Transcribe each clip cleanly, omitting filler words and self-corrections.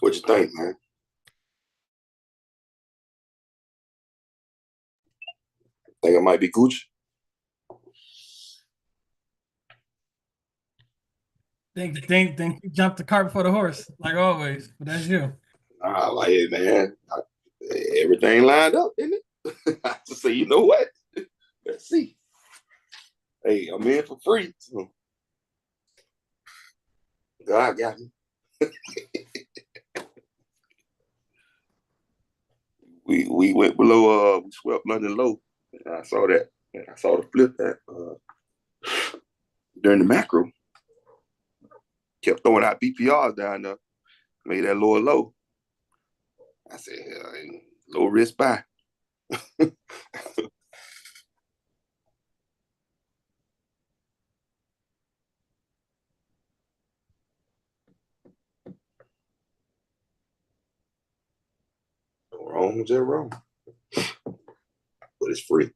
What you think, man? Think I might be Gucci? Think you jumped the cart before the horse, like always. But that's you. Like it, man. Everything lined up, didn't it? I just say, you know what? Let's see. Hey, I'm in for free. So God got me. We went below. We swept London low. And I saw that. And I saw the flip that during the macro. Kept throwing out BPRs down there. Made that lower low. I said, low risk buy. Wrong, just wrong. But it's free.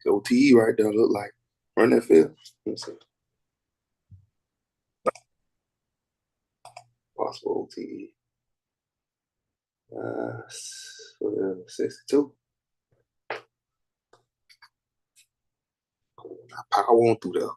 OTE right there look like. Run that field. Possible OTE. 62. I power on through there.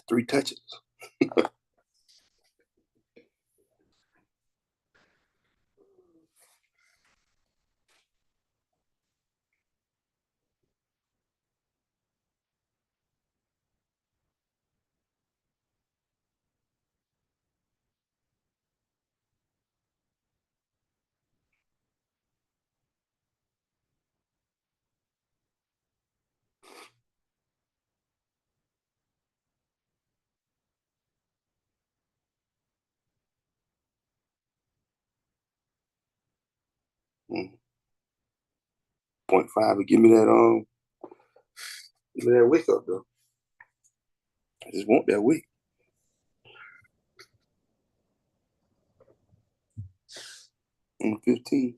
3 touches. 0.5 but give me that wick up though. I just want that wick. 15.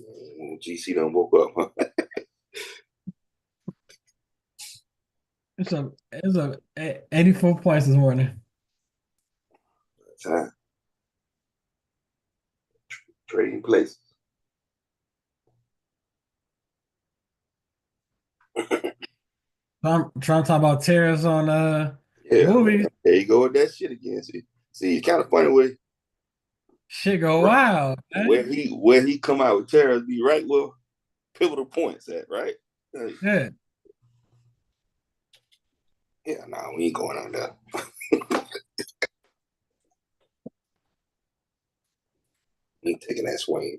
GC done woke up, huh? It's a 84 points this morning. Time. Trading places. Trying to talk about tariffs on Yeah, movies. there you go with that shit again. See, it's kind of funny Shit go wild, man. where he come out with tariffs be right where pivotal points at, right? Yeah. Yeah, nah, we ain't going on that. We ain't taking that swing.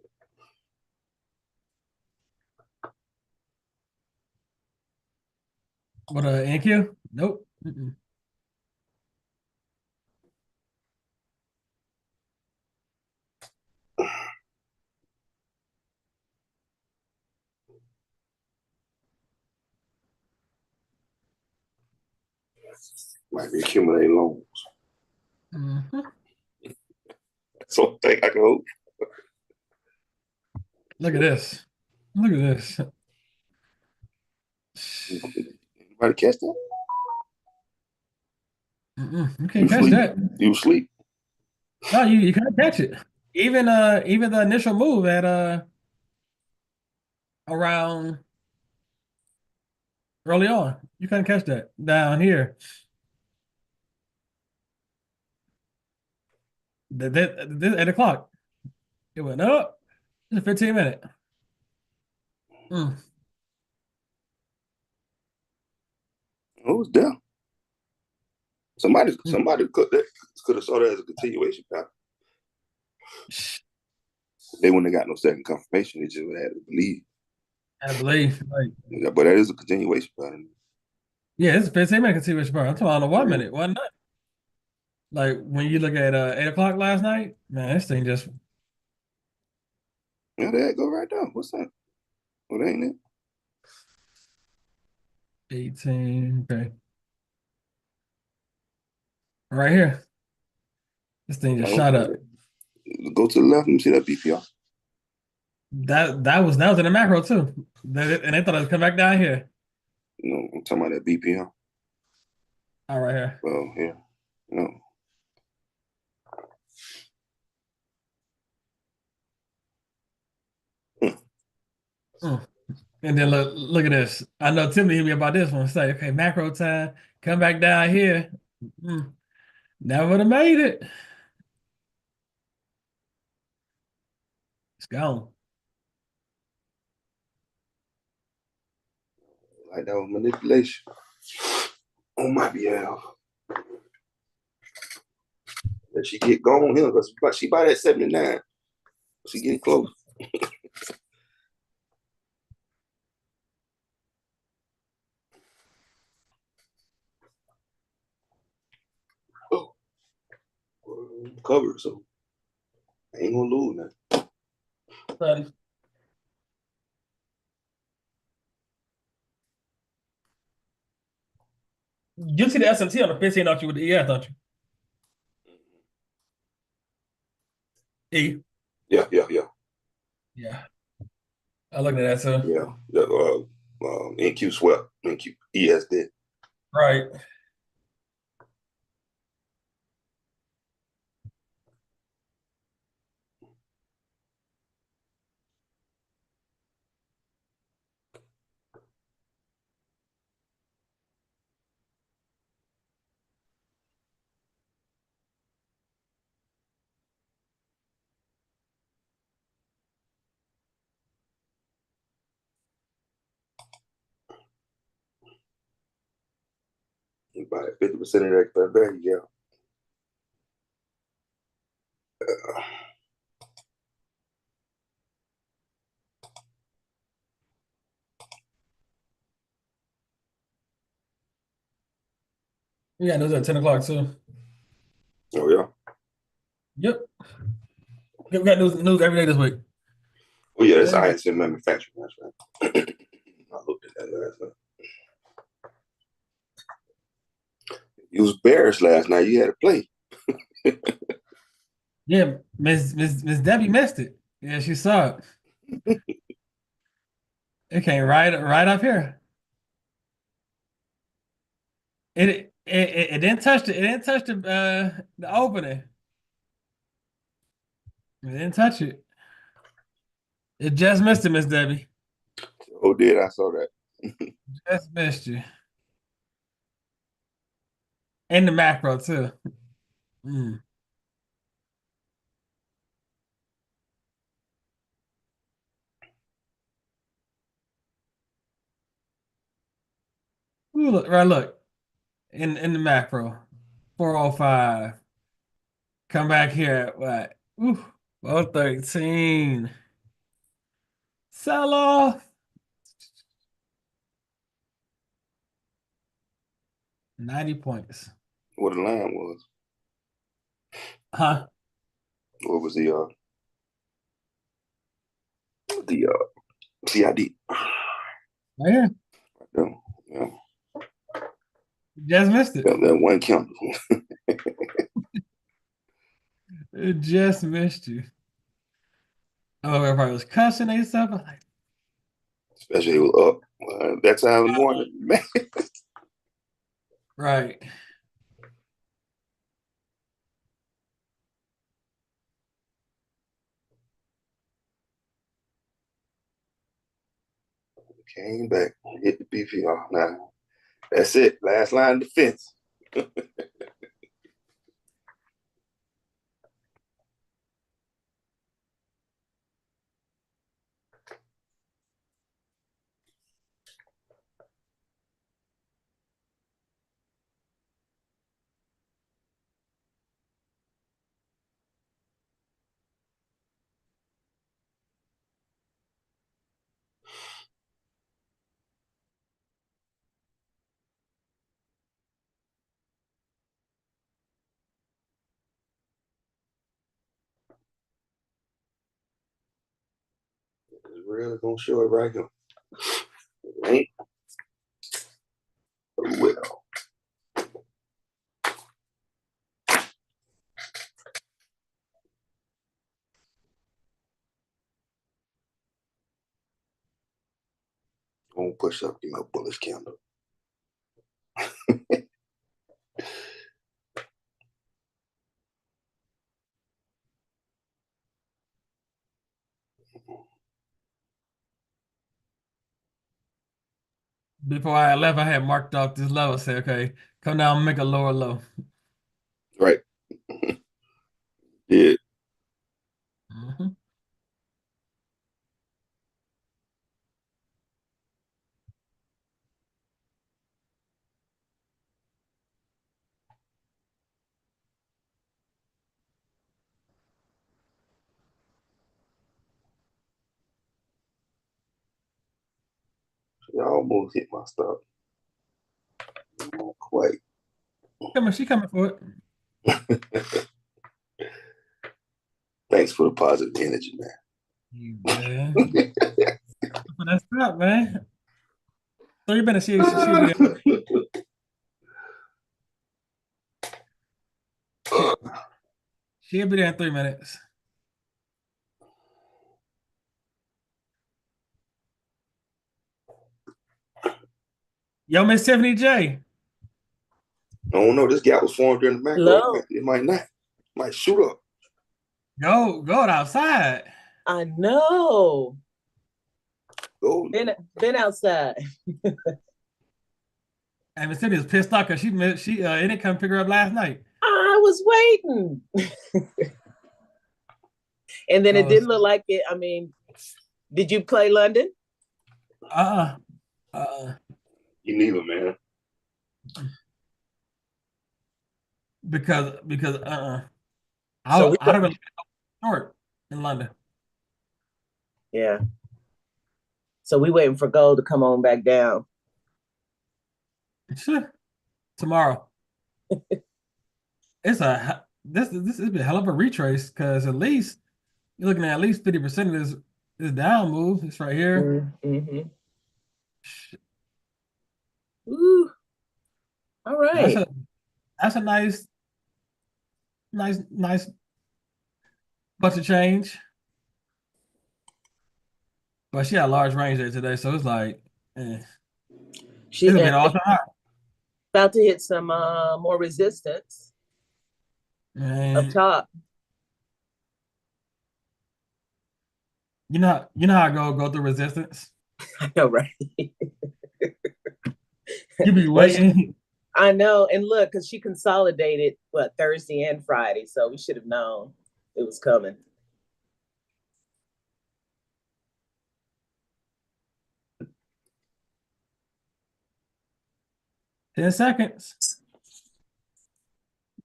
What NQ? Nope. Mm-mm. Might be accumulating loans. Mm-hmm. So I think I can hope. Look at this. Look at this. Anybody catch that? You You can't catch sleep. that. You sleep. No, you can't catch it. Even the initial move at around early on, you couldn't catch that down here. This 8 o'clock, it went up. It's a 15 minute. Mm. Oh, it was down. Somebody Mm. could have saw that as a continuation pattern. They wouldn't have got no second confirmation. They just would have had to believe. I believe, like, Yeah, but that is a continuation pattern. yeah, it's a 15 minute continuation bar. I'm talking about a 1 minute, one night. Like when you look at 8 o'clock last night, man, this thing just Yeah, there go right down. What's that? What ain't it? 18. Okay, right here, this thing just shot up. Go to the left and see that BPR. That was in the macro too. And they thought it would come back down here. No, I'm talking about that BPR. All right here. Well, yeah. No. Mm. And then look at this. I know Timothy hit me about this one. Say, okay, macro time, come back down here. Mm. Never would have made it. It's gone. Like that was manipulation on my behalf. Let she get going here because she by that 79. She getting close. Oh, covered, so I ain't gonna lose now. Son, you see the S&T on the 15, don't you, with the ES, don't you? E. Yeah. Yeah. I looked at that too. Yeah. NQ swept. NQ ES did. Right. You buy 50% of that value, yeah. Yeah, those at 10 o'clock too. Oh yeah. Yep. We got news every day this week. Oh yeah, that's ISM manufacturing. That's right. I looked at that last night. You was bearish last night. You had to play. Yeah, Miss Debbie missed it. Yeah, she saw it. It came right up here. It didn't touch it. It didn't touch the opening. It didn't touch it. It just missed it, Miss Debbie. Oh, did I saw that? Just missed you. And the macro too. Mm. Ooh, look, right, look. In the macro. 405. Come back here at what? Ooh, 413. Sell off. 90 points. What the line was? Huh? What was the CID? Right here. Yeah, Just missed it. that one candle. It just missed you. Oh, everybody was cussing and stuff. I'm like, Especially it was up. That time in the morning, man. right. Came back, hit the PPR. Now that's it. Last line of defense. It's really gonna show it right here. It ain't. Well, gonna push up, give me a bullish candle. Before I left, I had marked off this level. Say, okay, come down and make a lower low. Right. Yeah. Mhm. I almost hit my stop. Not quite. She coming for it. Thanks for the positive energy, man. You man. That's up, man. 3 minutes, she'll be there. She'll be there in 3 minutes. Yo, Miss Tiffany J. I don't know. This gap was formed during the macro. Hello. It might not. It might shoot up. Go outside. I know. Go. Been outside. And Miss Tiffany was pissed off because she didn't come pick her up last night. I was waiting. And then it didn't look like it. I mean, did you play London? You neither, man. Because So I don't really short in London. yeah. So we waiting for gold to come on back down. Sure. Tomorrow. This has been a hell of a retrace because at least you're looking at least 50% of this down move. It's right here. Mm-hmm. Ooh. All right. That's a nice bunch of change. But she had a large range there today, so it's like, it's She gonna be an all-time high. about to hit some more resistance up Man, top. you know how I go through resistance. I know, right? You be Well, waiting. I know, and look, because she consolidated what Thursday and Friday, so we should have known it was coming. Ten seconds.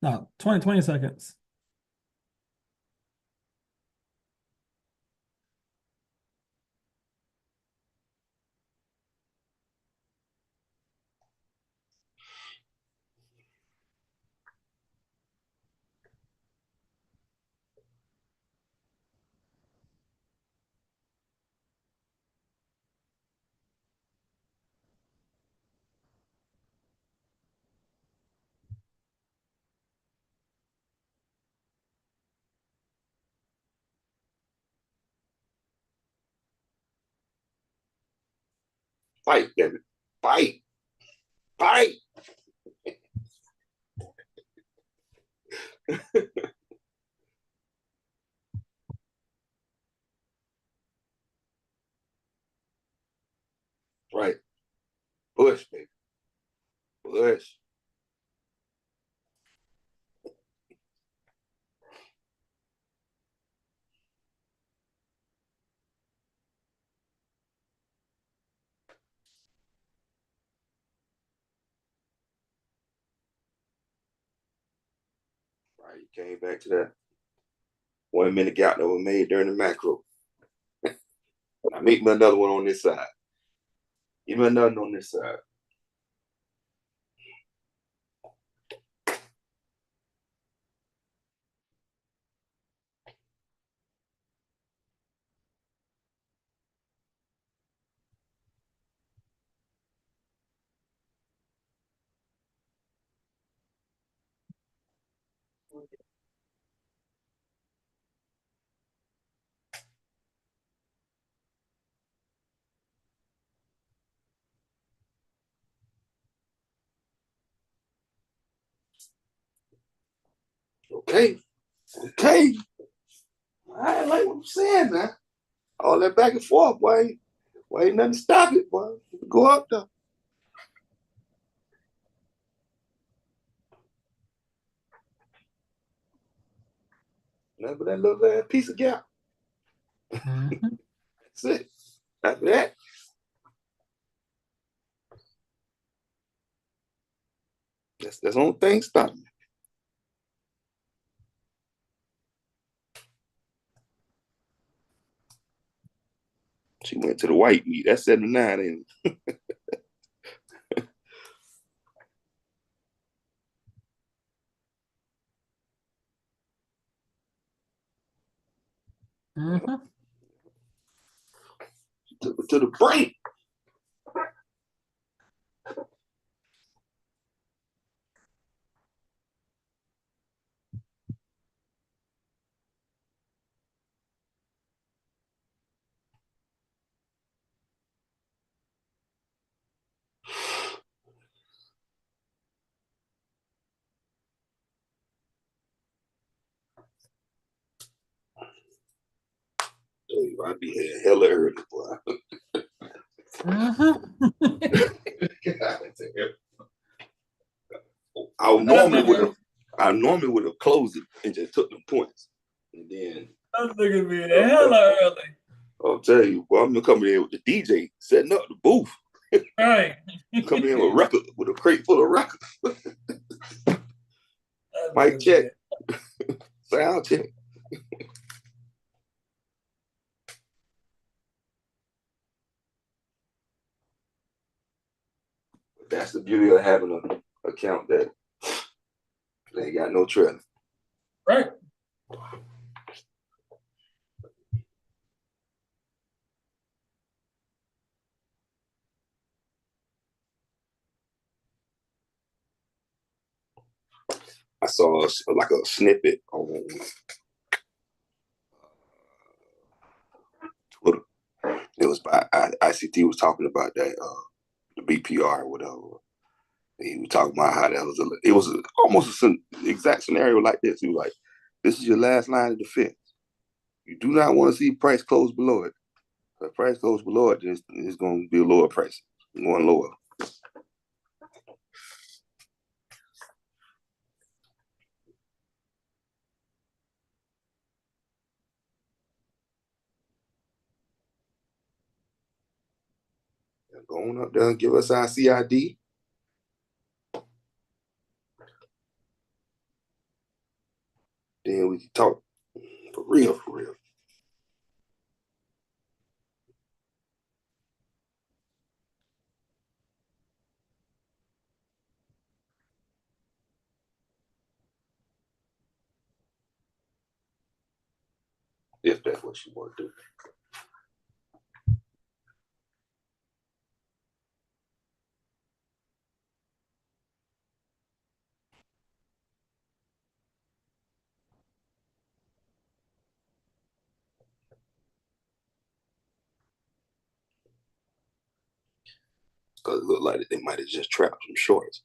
No, 20 seconds. Fight, damn it. Fight. Fight. Right. Push, baby. Push. Right. You came back to that 1 minute gap that was made during the macro. Now make me another one on this side. Give me another one on this side. Okay. Okay. I like what I'm saying, man. All that back and forth, boy. Why ain't nothing to stop it, boy? Go up there. Nothing but that little piece of gap. Mhm. That's it. After that, that's the only thing stopping me. She went to the white meat. That's 79, ain't it? Mhm. Took it to the brink. I'd be here hella early, boy. Mhm. I normally would have closed it and just took the points. And then That nigga be hella early. I'll tell you, well, I'm gonna come in with the DJ setting up the booth. Right. Coming in with a record, with a crate full of records. Mic check. Sound check. That's the beauty of having an account that ain't got no trailer. Right. I saw like a snippet on Twitter, and It was by ICT was talking about that the BPR or whatever. He was talking about how that was almost an exact scenario like this. He was like, "This is your last line of defense. You do not want to see price close below it. If price goes below it, then it's going to be a lower price, going lower." Go on up there and give us our CID. Then we can talk for real, for real. If that's what you want to do. Because it looked like they might have just trapped some shorts.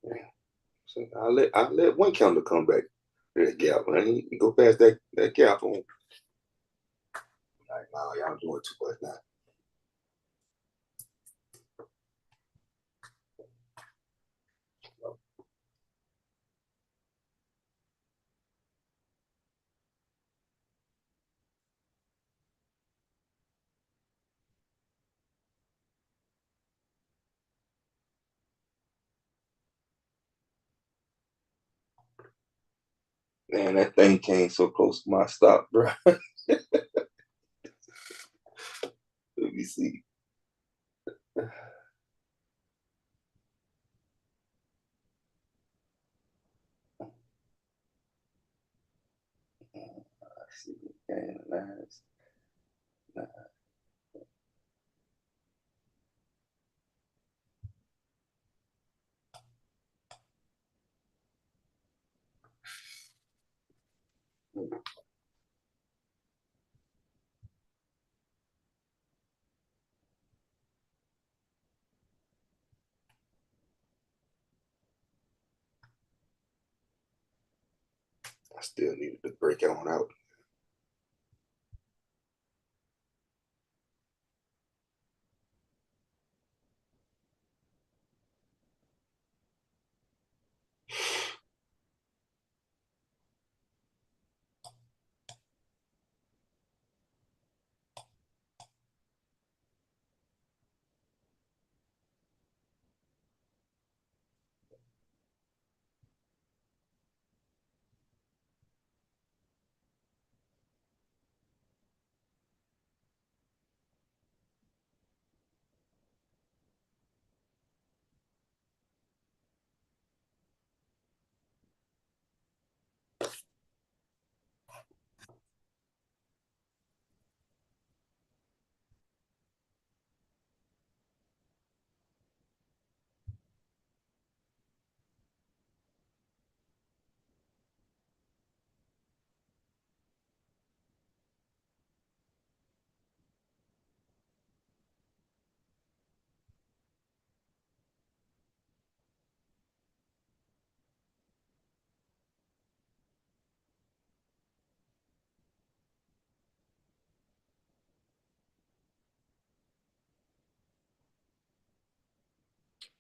Yeah. So I'll let one candle come back to that gap. I ain't go past that gap on. Like, wow, y'all doing too much now. Man, that thing came so close to my stop, bro. Let me see. Let's see. Analyze. I still needed to break on out.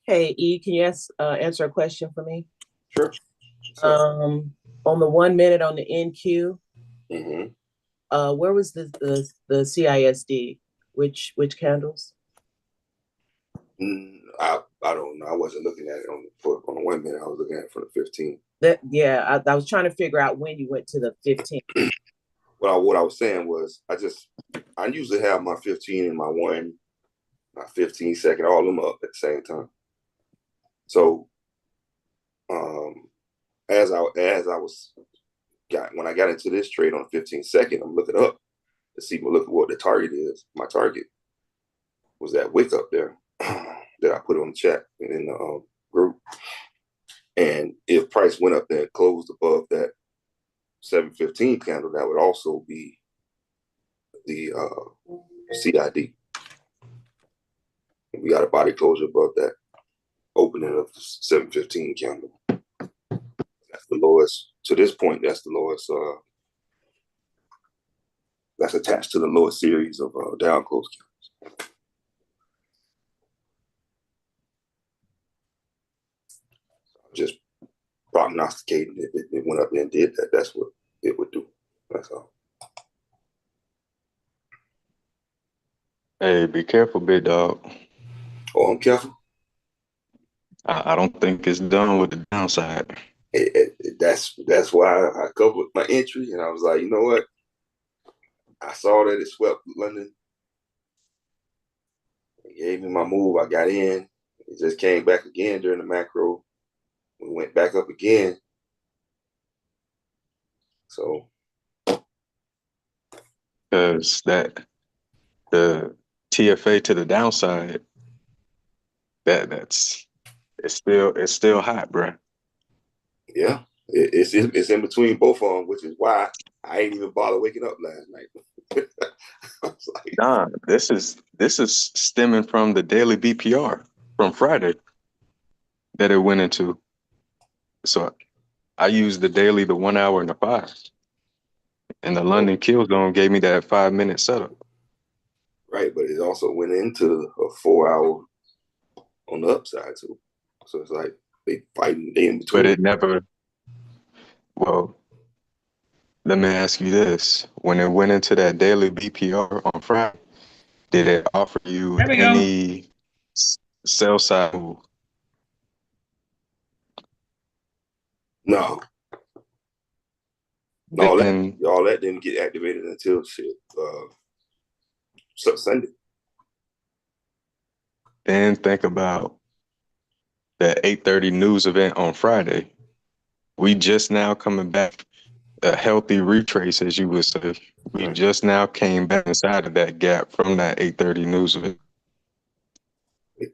Hey, E, can you answer a question for me? Sure. So, On the 1 minute on the NQ, mhm. where was the CISD? Which candles? I don't know. I wasn't looking at it on the 1 minute. I was looking at it for the 15. I was trying to figure out when you went to the 15. What I was saying was I usually have my 15 and my 15 second, all of them up at the same time. So when I got into this trade on 15 second, I'm looking up to look at what the target is. My target was that wick up there that I put on the chat and in the group. And if price went up there and closed above that 715 candle, that would also be the CID. We got a body closure above that opening of the 715 candle. That's the lowest. To this point, that's the lowest. That's attached to the lowest series of down close candles. Just prognosticating it went up there and did that. That's what it would do. That's all. Hey, be careful, big dog. Oh, I'm careful. I don't think it's done with the downside. That's why I covered my entry, and I was like, you know what? I saw that it swept London. It gave me my move. I got in. It just came back again during the macro. We went back up again. So, Because the TFA to the downside, it's still hot, bro. yeah, it's in between both of them, which is why I ain't even bother waking up last night. I was like, Nah, this is stemming from the daily BPR from Friday that it went into. So I used the daily, the 1 hour, and the 5, and the London kill zone gave me that 5-minute setup. right, but it also went into a 4 hour on the upside too. So it's like they fighting in between. But it never. Well, let me ask you this: when it went into that daily BPR on Friday, did it offer you There we go. any sell side move? No, Then all that didn't get activated until Sunday. then think about that 8:30 news event on Friday. We just now coming back a healthy retrace, as you would say. We Right. just now came back inside of that gap from that 8:30 news event.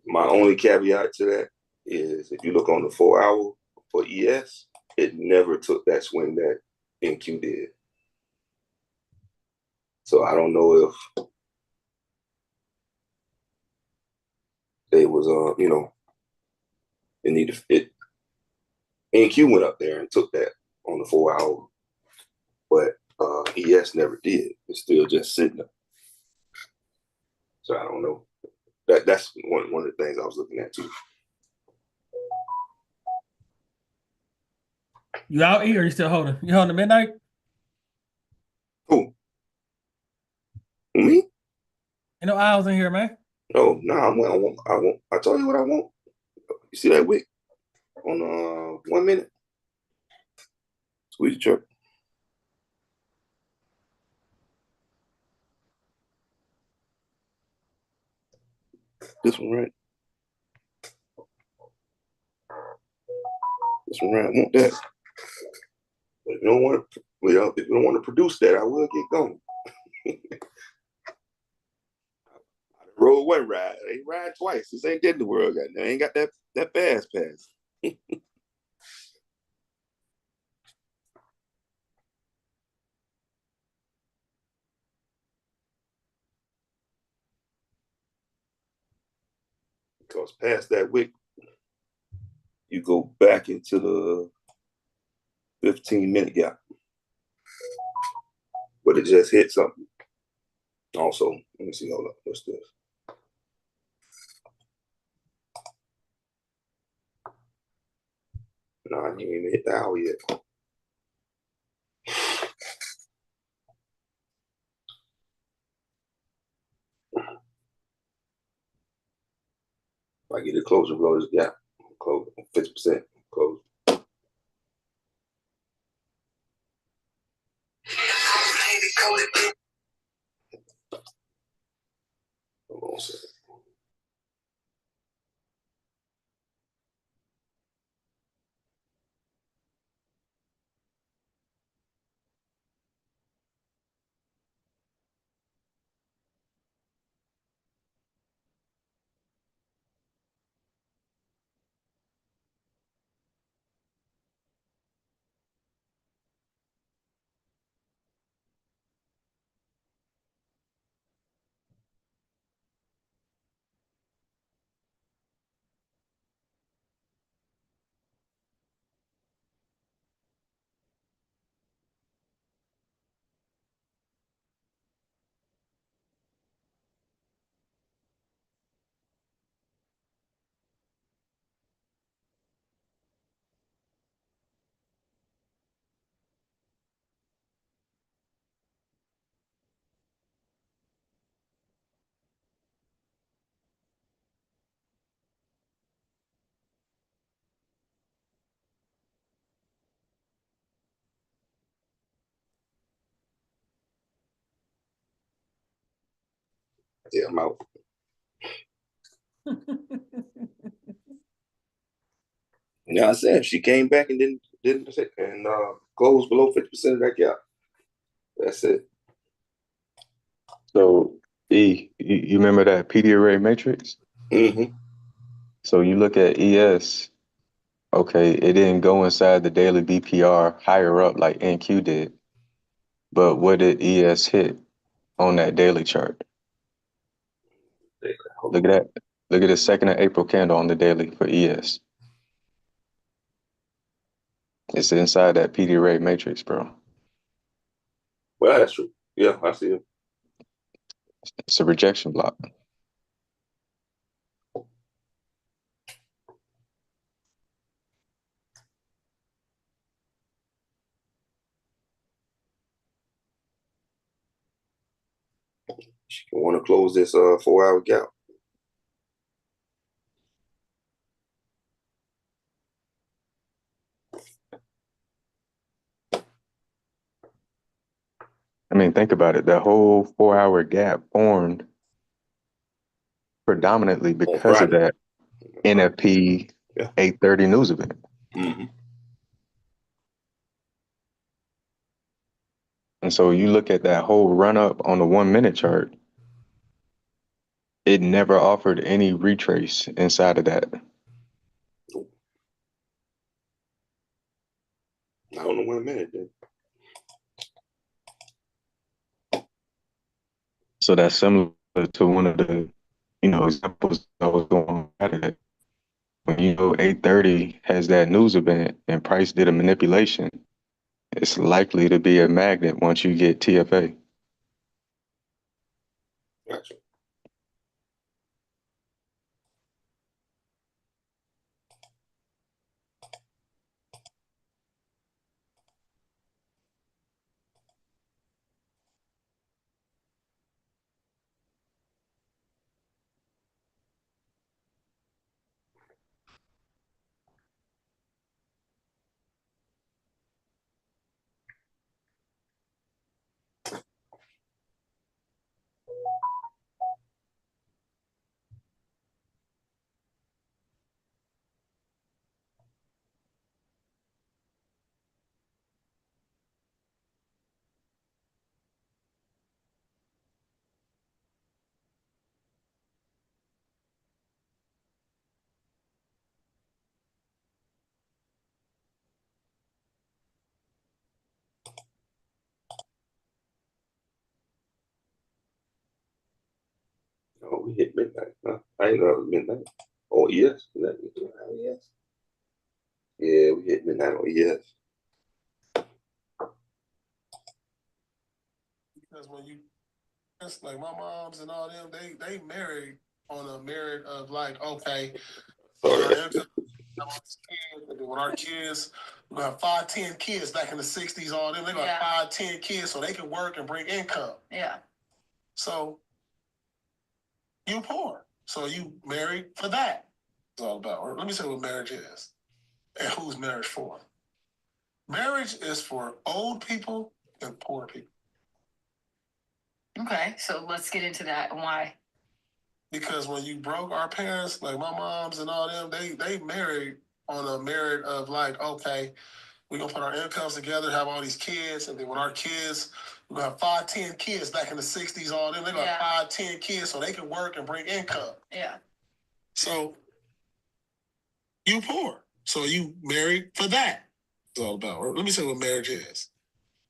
My only caveat to that is if you look on the 4 hour for ES, it never took that swing that NQ did. So I don't know if they was it needed it. NQ went up there and took that on the 4 hour, but ES never did. It's still just sitting there. So I don't know. That's one of the things I was looking at too. You out here or you still holding? You holding the midnight? Who? Me? Ain't no aisles in here, man. No, I won't. I told you what I want. You see that wick on 1 minute? Squeeze the truck. This one right. This one right. I want that. But if you don't want to, if you don't want to produce that, I will get going. Roll one ride. I ain't ride twice. This ain't getting the world. I ain't got that fast pass. Because past that wick, you go back into the 15-minute gap. But it just hit something. Also, let me see. Hold up. What's this? No, I ain't even hit the hour yet. If I get it closer below this gap, close 50%, close. Hold on a second. Yeah, I'm out. Yeah, I said she came back and didn't and closed below 50% of that gap. That's it. So you remember that PD array matrix? Mm-hmm. So you look at ES, okay, it didn't go inside the daily BPR higher up like NQ did. But what did ES hit on that daily chart? Look at that. Look at the 2nd of April candle on the daily for ES. It's inside that PD array matrix, bro. Well, that's true. Yeah, I see it. It's a rejection block. She can want to close this 4-hour gap. I mean, think about it. The whole 4-hour gap formed predominantly because of that NFP 830 news event. Mm-hmm. And so you look at that whole run up on the 1-minute chart, it never offered any retrace inside of that. Not on the 1 minute, then. So that's similar to one of the, examples I was going at it. When 830 has that news event and price did a manipulation, it's likely to be a magnet once you get TFA. Gotcha. Oh, we hit midnight. Huh? I ain't know it was midnight. Oh, yes. Yes. Yeah, we hit midnight on ES. Because when you, it's like my moms and all them, they married on a merit of like, okay, And then when our kids, we're gonna have 5, 10 kids back in the 60s, all them, they're gonna have 5, 10 kids so they can work and bring income. Yeah. So you poor. So you married for that. It's all about. Or let me say what marriage is and who's marriage for. Marriage is for old people and poor people. Okay, so let's get into that and why. Because when you broke, our parents, like my moms and all them, they married on a merit of like, okay, we're gonna put our incomes together, have all these kids, and then when our kids, we're gonna have 5, 10 kids back in the 60s, all them, they're gonna have 5, 10 kids so they can work and bring income. Yeah. So you poor. So you married for that. It's all about. Or let me say what marriage is.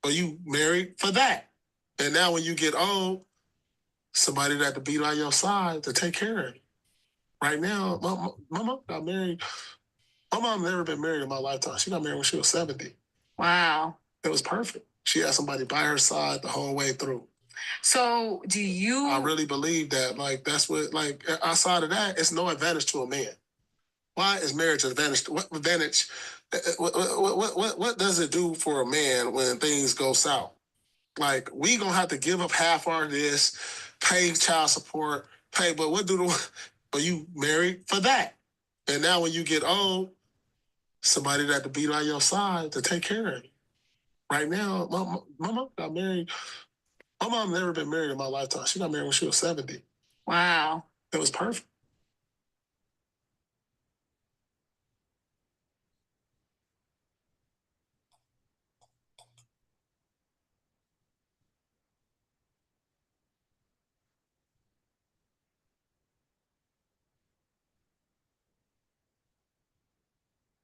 So you married for that. And now when you get old, somebody that to be on your side to take care of you. Right now, my mom got married. My mom never been married in my lifetime. She got married when she was 70. Wow. It was perfect. She had somebody by her side the whole way through. So do you? I really believe that. Like that's what. Like outside of that, it's no advantage to a man. Why is marriage an advantage? What advantage? What does it do for a man when things go south? Like we gonna have to give up half our this, pay child support, pay. But what do the? But you married for that, and now when you get old, somebody that to be on your side to take care of you. Right now, my mom got married. My mom never been married in my lifetime. She got married when she was 70. Wow. It was perfect.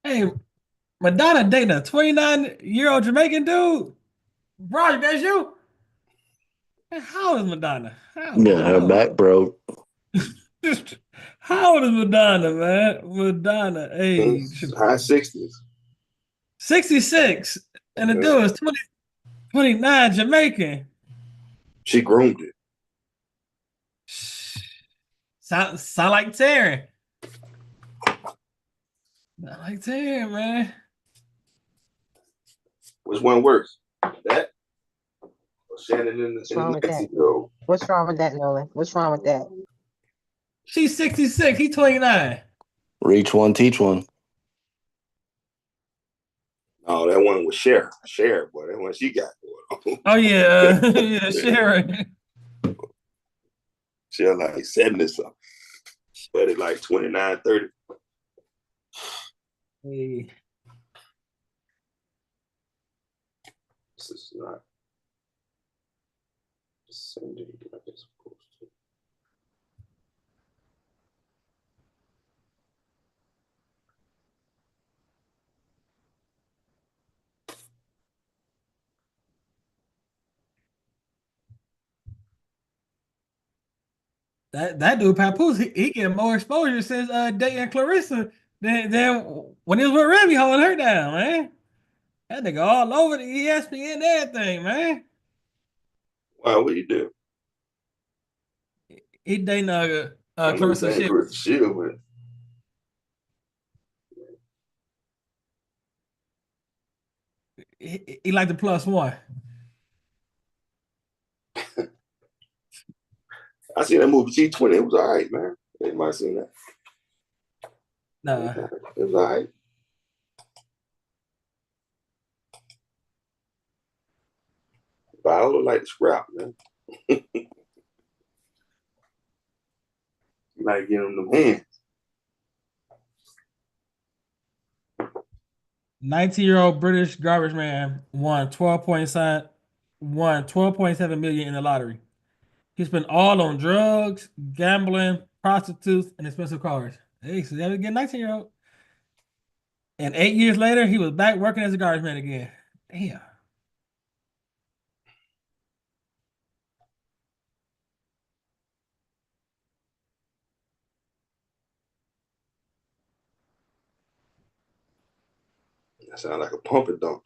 Hey, Madonna dating a 29-year-old Jamaican dude. Bro, that's you? Man, how old is Madonna? Yeah, her back broke. How old is Madonna, man? Madonna age High 60s. 66. And the dude is 29 Jamaican. She groomed it. Sound like Taryn. Sound like Taryn, man. Which one worse? That or Shannon in What's wrong the with that? 60-year-old? What's wrong with that, Nolan? What's wrong with that? She's 66. He's 29. Reach one, teach one. Oh, that one was Cher. Cher, boy, that one she got going on. Oh, yeah. Yeah, Sharon. Cher like 70 something. But it like 29, 30. Hey. This is not sending like it's supposed to. That dude, Papoose, he getting more exposure since dating Clarissa than when he was with Remy holding her down, man. That nigga all over the ESPN and everything, man. Wow, what you do? He dating I know Clarissa you Shields. Clarissa Shield, but He like the plus one. I seen that movie G20. It was all right, man. Anybody seen that? Nah. It was all right. But I don't like the scrap, man. You might get them hands. 19-year-old British garbage man won 12.7 million in the lottery. He spent all on drugs, gambling, prostitutes, and expensive cars. Hey, so that again, 19-year-old. And 8 years later, he was back working as a garbage man again. Damn. That sounds like a pump and dump.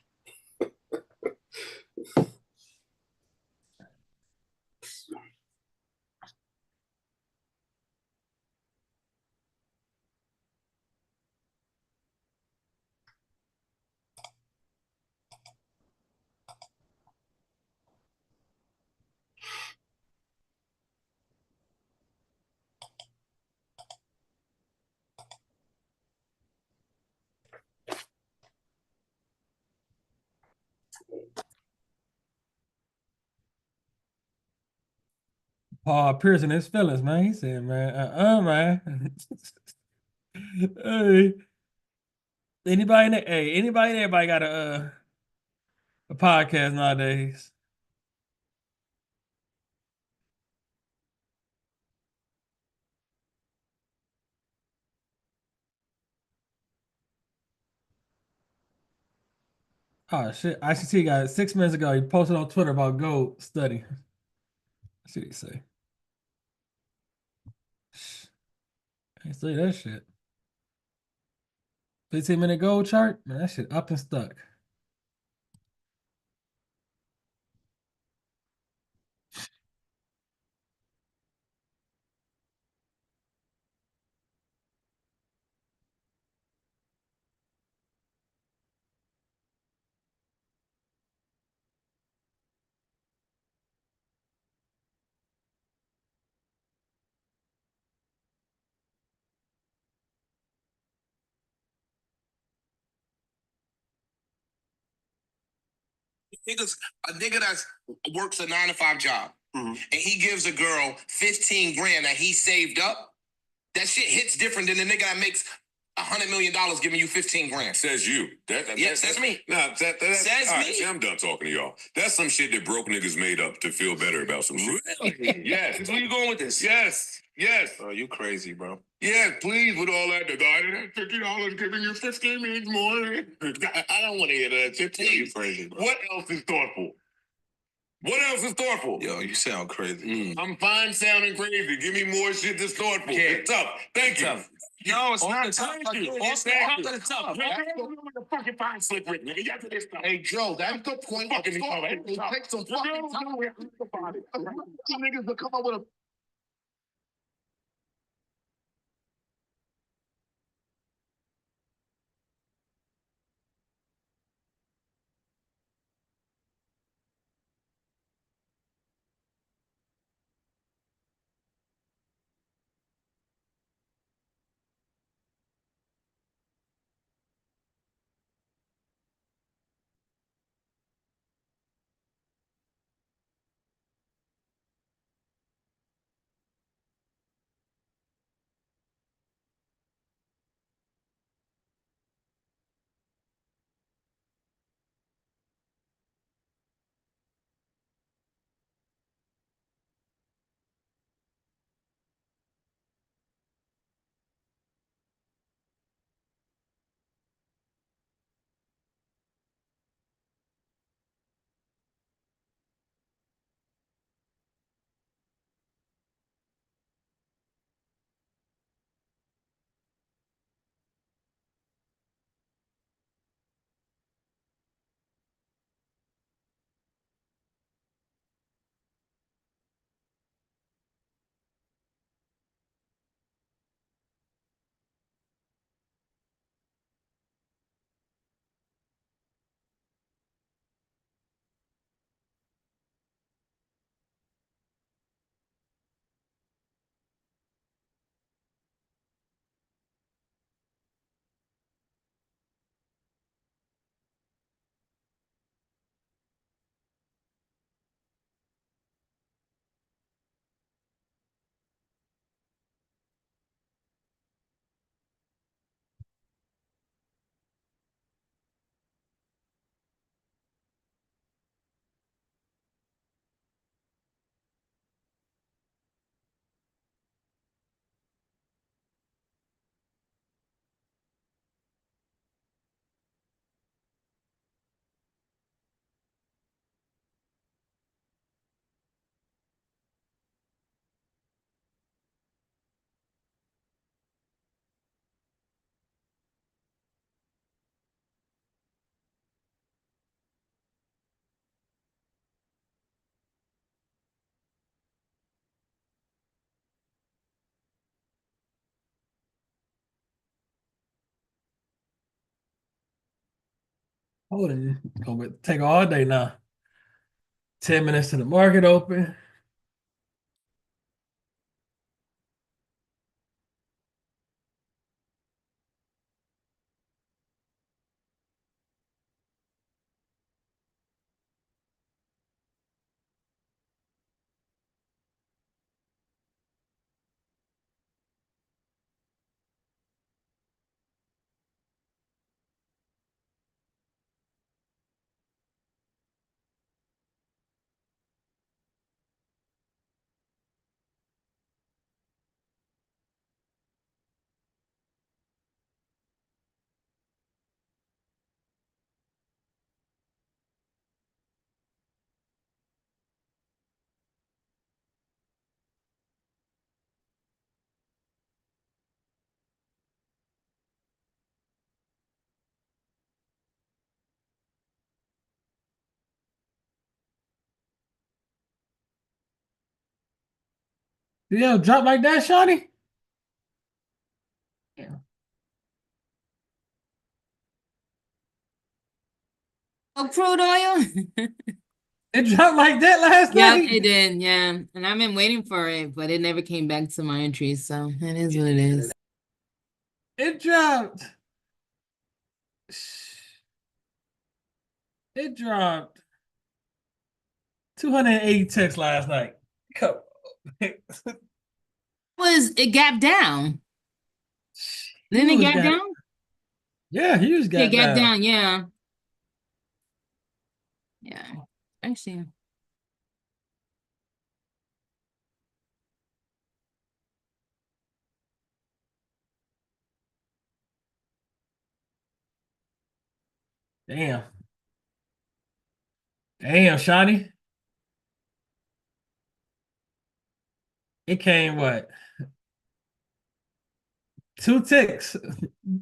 Paul Pierce in his feelings, man. He said, man, man. Hey, anybody and everybody got a podcast nowadays. Oh shit! ICT got it 6 minutes ago. He posted on Twitter about gold study. Let's see what he say. I see that shit. 15-minute gold chart, man. That shit up and stuck. A nigga that works a 9 to 5 job and he gives a girl 15 grand that he saved up, that shit hits different than the nigga that makes $100 million giving you 15 grand. Says you. Yes, that's me. Nah, Says all right, me. see, I'm done talking to y'all. That's some shit that broke niggas made up to feel better about some shit. Really? Yes. Where you going with this? Yes. Yes. Oh, you crazy, bro. Yeah, please, with all that, the guy that had $50 giving you 15 means more. I don't want to hear that shit. Yo, you crazy, bro. What else is thoughtful? What else is thoughtful? Yo, you sound crazy. I'm fine sounding crazy. Give me more shit that's thoughtful. Yeah. It's tough. Thank you. Tough. No, it's Oh, not thank tough. you. It's Thank not you. tough. The fucking fine slip with me. You got to this stuff. Hey, Joe, that's the point. Fucking each other. It takes some fucking time. You niggas to come up with a Hold on, gonna take all day now. 10 minutes to the market open. Yeah, drop like that, Shawty? Yeah. Oh, crude oil. It dropped like that last Yep, night? it did. Yeah, and I've been waiting for it, but it never came back to my entries. So it is what it is. It dropped. It dropped 280 ticks last night. Come on. Was it gap down? Didn't it gap down? Yeah, huge Yeah, gap gap down. down. Yeah. Yeah. Actually. Damn. Damn, Shawty. It came what? 2 ticks.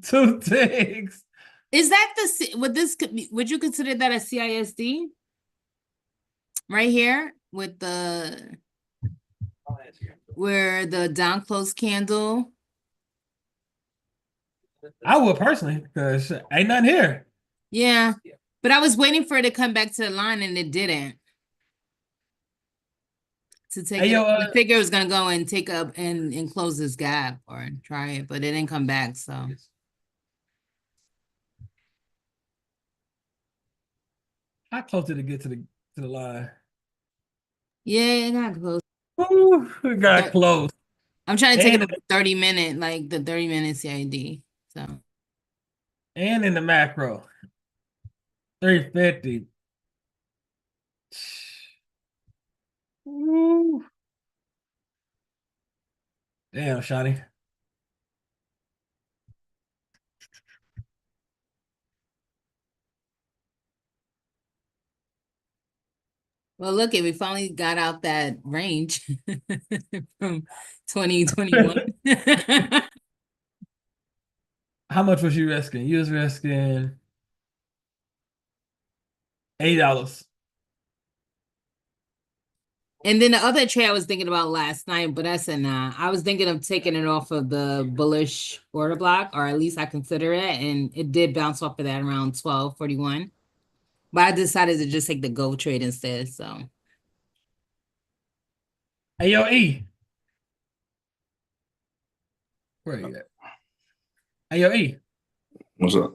2 ticks. Is that would you consider that a CISD? Right here with where the down close candle. I would personally, because ain't nothing here. Yeah. But I was waiting for it to come back to the line and it didn't. To take Hey, it, yo, I figured it was gonna go and take up and close this gap or try it, but it didn't come back. So how close did it get to the line? yeah, it got close. Ooh, it got close. I'm trying to take it And, up 30-minute, like the 30-minute CID. So and in the macro. 350. Ooh. Damn, Shawty. well, look, we finally got out that range from 2021. How much was you risking? You was risking $8. And then the other trade I was thinking about last night, but I said nah. I was thinking of taking it off of the bullish order block, or at least I consider it, and it did bounce off of that around 1241. But I decided to just take the gold trade instead. So Hey, yo, E. Where you at? Hey, yo, E. What's up?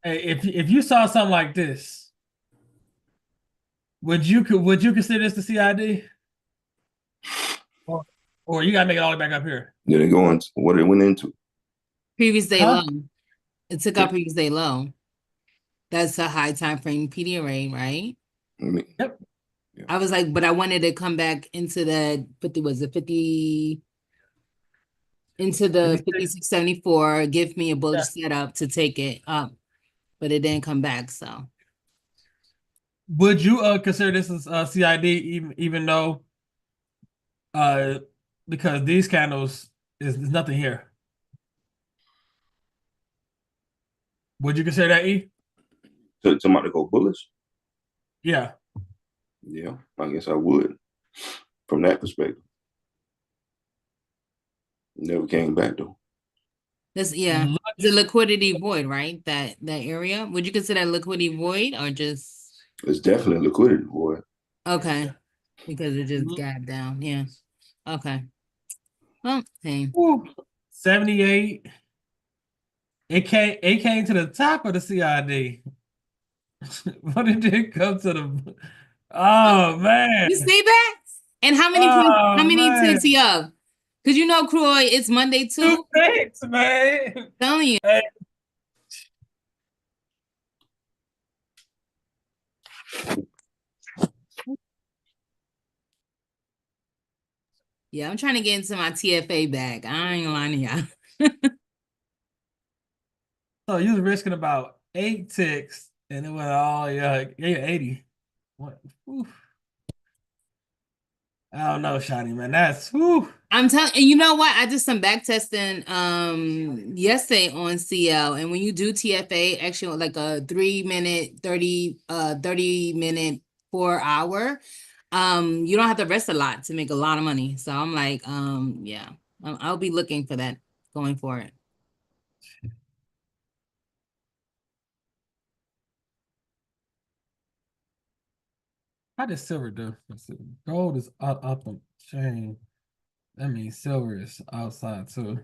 Hey, if you saw something like this, would you consider this the CID? Or you gotta make it all the way back up here? Did it go into what it went into? previous day Huh? low. It took out previous day low. That's a high time frame PD array, right? Yep. Yeah. I was like, but I wanted to come back into that 50 into the 5674, give me a bullish setup to take it up, but it didn't come back. So Would you consider this as CID even though because these candles is there's nothing here? Would you consider that E? So somebody go bullish? Yeah. Yeah, I guess I would. From that perspective. Never came back though. that's it's a liquidity void, right? That area. Would you consider that liquidity void or just It's definitely liquidity, boy. okay? Because it just gapped down. Yeah. Okay. Well, same. 78. It came to the top of the CID. What did it come to the? Oh man! You see that? And how many ticks you have? Because you know, Croy, it's Monday too. 2 ticks, man. I'm telling you. Hey. Yeah, I'm trying to get into my TFA bag. I ain't lying to y'all. So you was risking about 8 ticks, and it went all 80. What? Oof. I don't know, Shawty, man. That's whew. I'm telling you, know what? I did some back testing yesterday on CL, and when you do TFA, actually like a 3 minute, 30 minute 4 hour, You don't have to rest a lot to make a lot of money. So I'm like, yeah, I'll be looking for that going for it. How does silver do? Gold is up the chain. That means silver is outside too.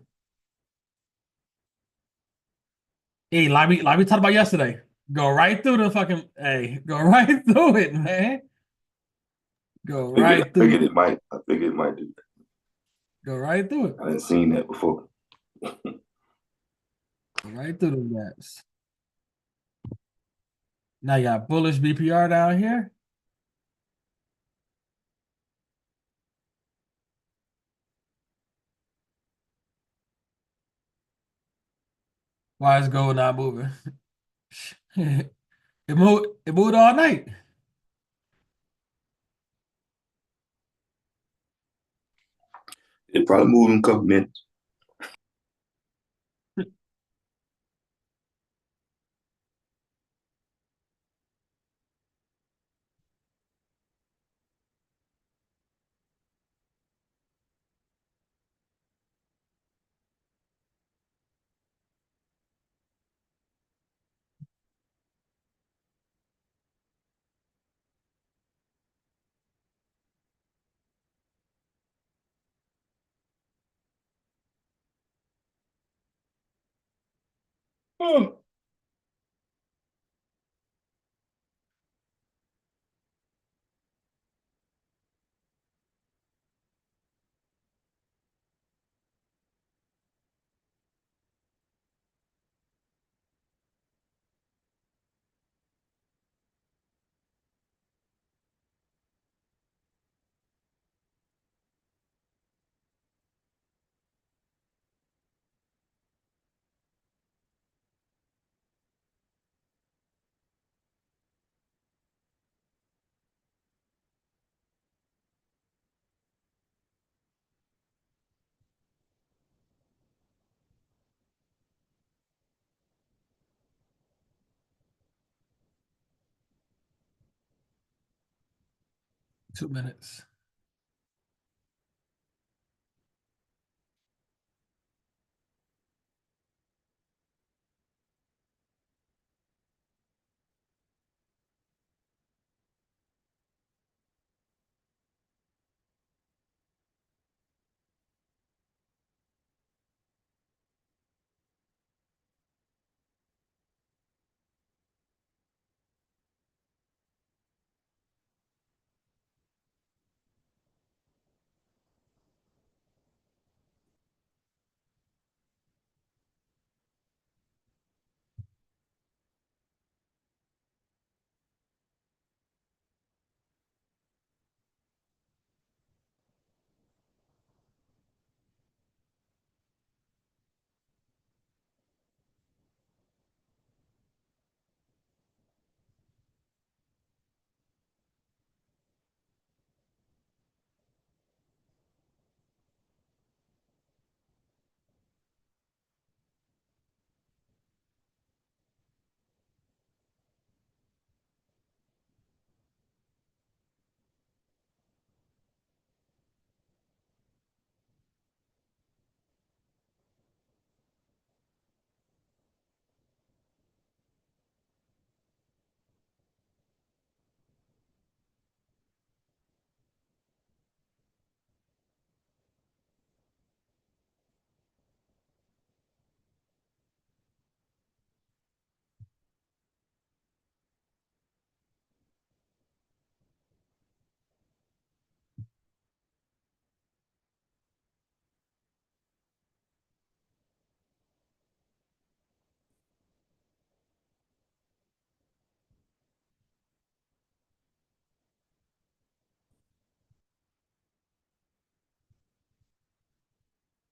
Hey, like we talked about yesterday. Go right through the fucking. Hey, go right through it, man. Go right through. I figured it might do that. Go right through it. I didn't seen that before. Go right through the gaps. Now you got bullish BPR down here. Why is gold not moving? It moved all night. It probably moved in a couple minutes. Oh. Two minutes.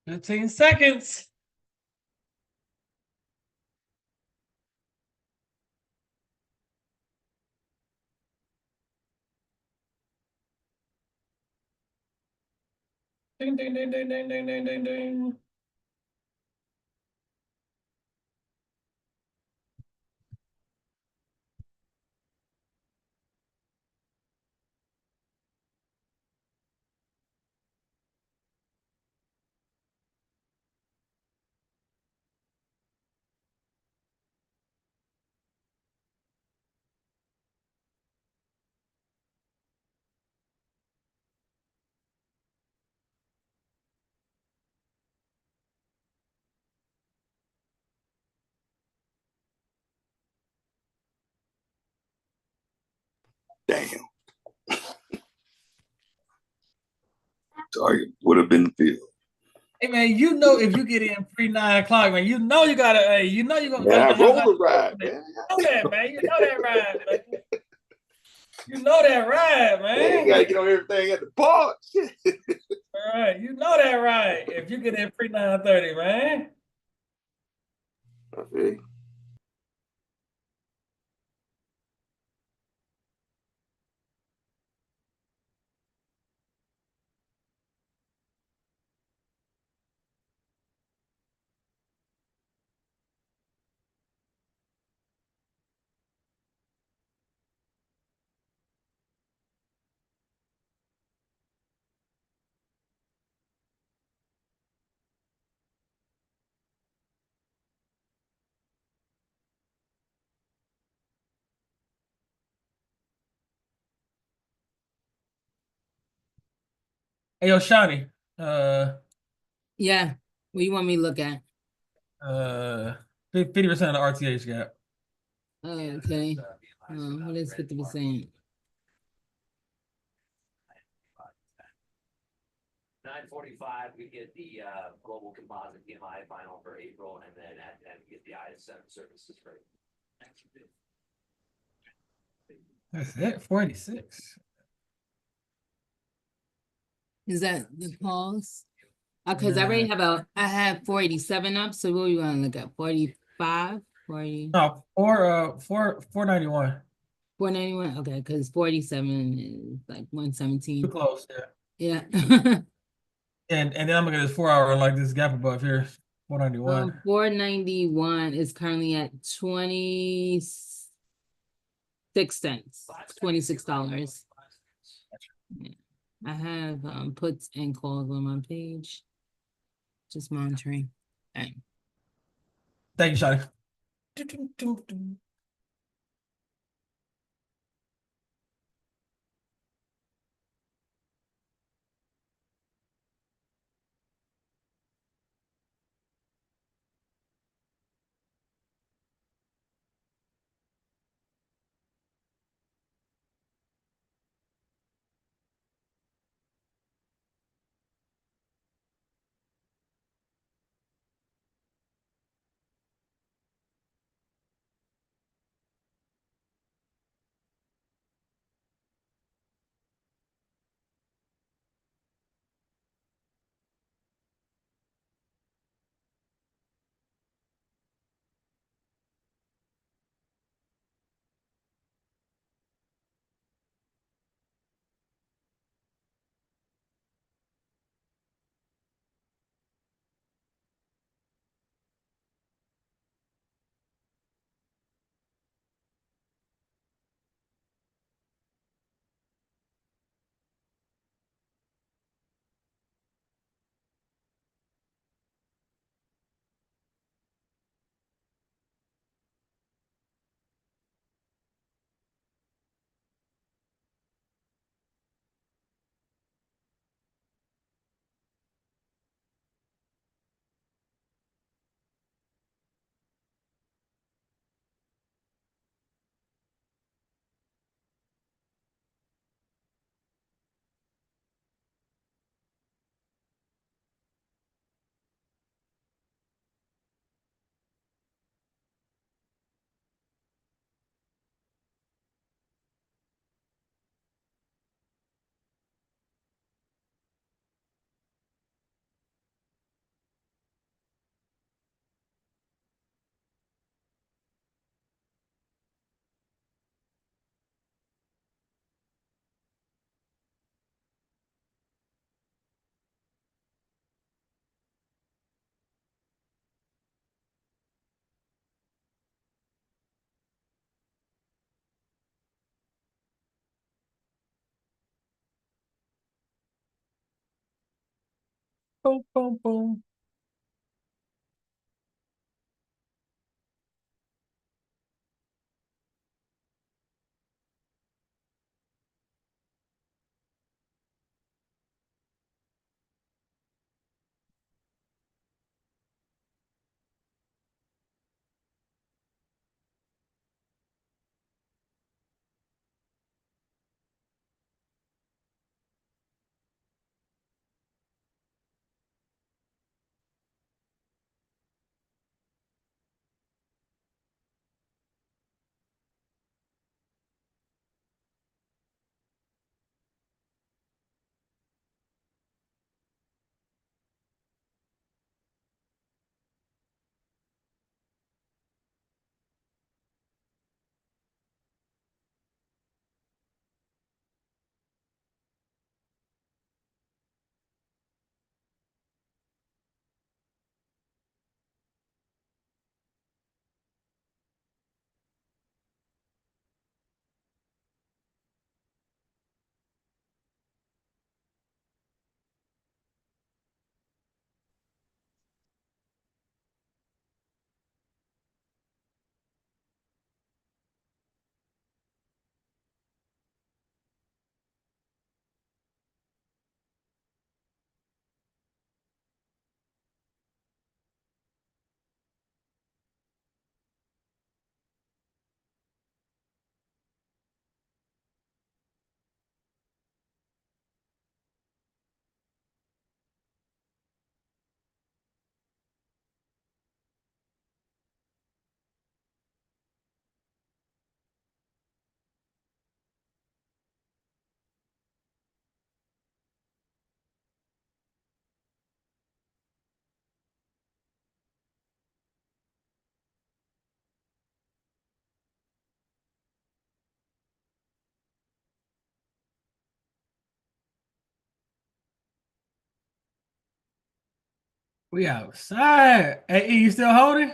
$15 seconds. Ding, ding, ding, ding, ding, ding, ding, ding, ding. Damn. Target would have been the field. Hey man, you know if you get in pre 9 o'clock, man, you know you gotta. Hey, you know you're gonna. Man, I roll a ride, man. You know that, man. You know that ride, man. You know that ride, man. You gotta get on everything at the park. All right, you know that ride. If you get in pre 9:30, man. I feel you. Hey, yo, Shawnee. Yeah. What you want me to look at? 50% of the RTH gap. Oh, okay. What is 50%? 9:45, we get the global composite PMI final for April, and then at 10 we get the ISM services rate. That's it. 486. Is that the pause? Because I already I have 487 up. So what do you want to look at? 45, 40, No, 491. 491. Okay, because 47 is like Too 117. close. Yeah. Yeah. And then I'm gonna get this 4 hour like this gap above here. 491. 491 is currently at 26 cents. $26. Yeah. I have puts and calls on my page. Just monitoring. Okay. Thank you, Shotty. Boom, boom, boom. We outside. Hey, E, you still holding?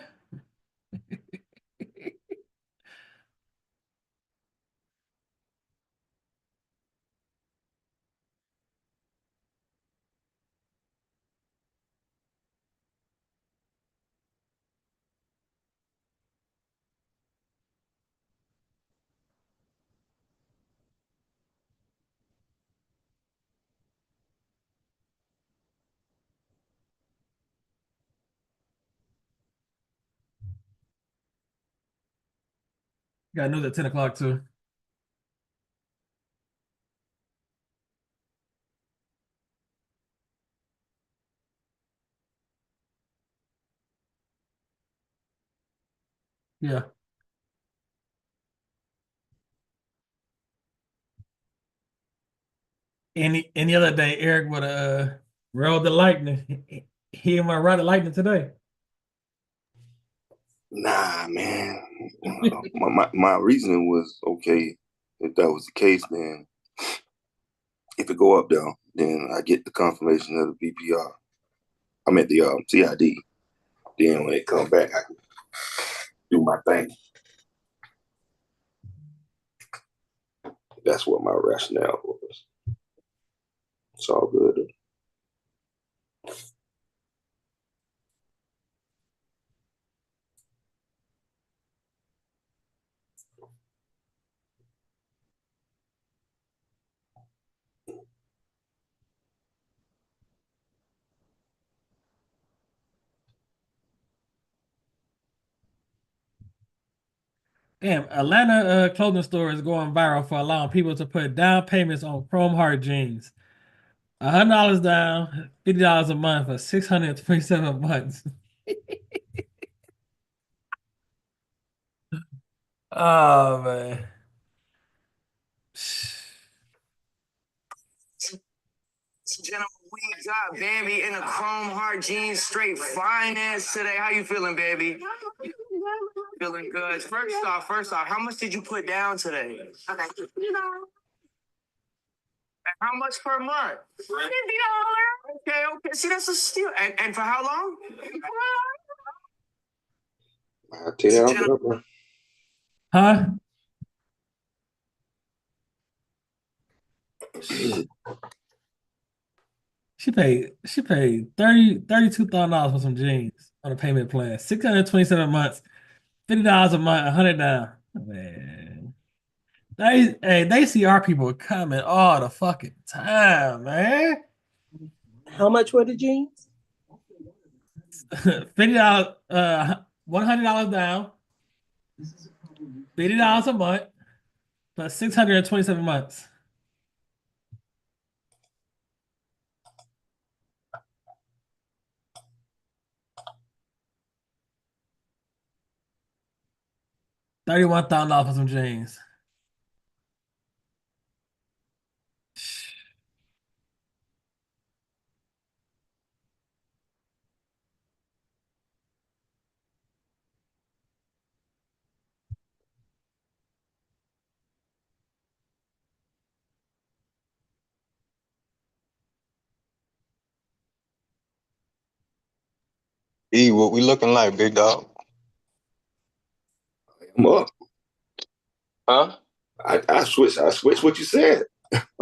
Got news at 10 o'clock too. Yeah. Any other day, Eric would have rolled the lightning. He might ride the lightning today. Nah, man. My reasoning was okay. If that was the case, then if it go up down, then I get the confirmation of the BPR. I'm at the CID. Then when it comes back, I can do my thing. That's what my rationale was. It's all good. Damn, Atlanta clothing store is going viral for allowing people to put down payments on chrome heart jeans. $100 down, $50 a month for 627 months. Oh man. Gentlemen, we got baby in a chrome heart jeans, straight finance today. How you feeling, baby? Feeling good. First off, how much did you put down today? Okay. How much per month? $50. Okay. See, that's a steal. And for how long? I'll tell you. Huh? She paid $32,000 for some jeans on a payment plan. 627 months, $50 a month, 100 down. Man. They see our people coming all the fucking time, man. How much were the jeans? $50, $100 down, $50 a month, plus 627 months. $31,000 for some jeans. E, what we looking like, big dog? I'm up. Huh? I switched what you said.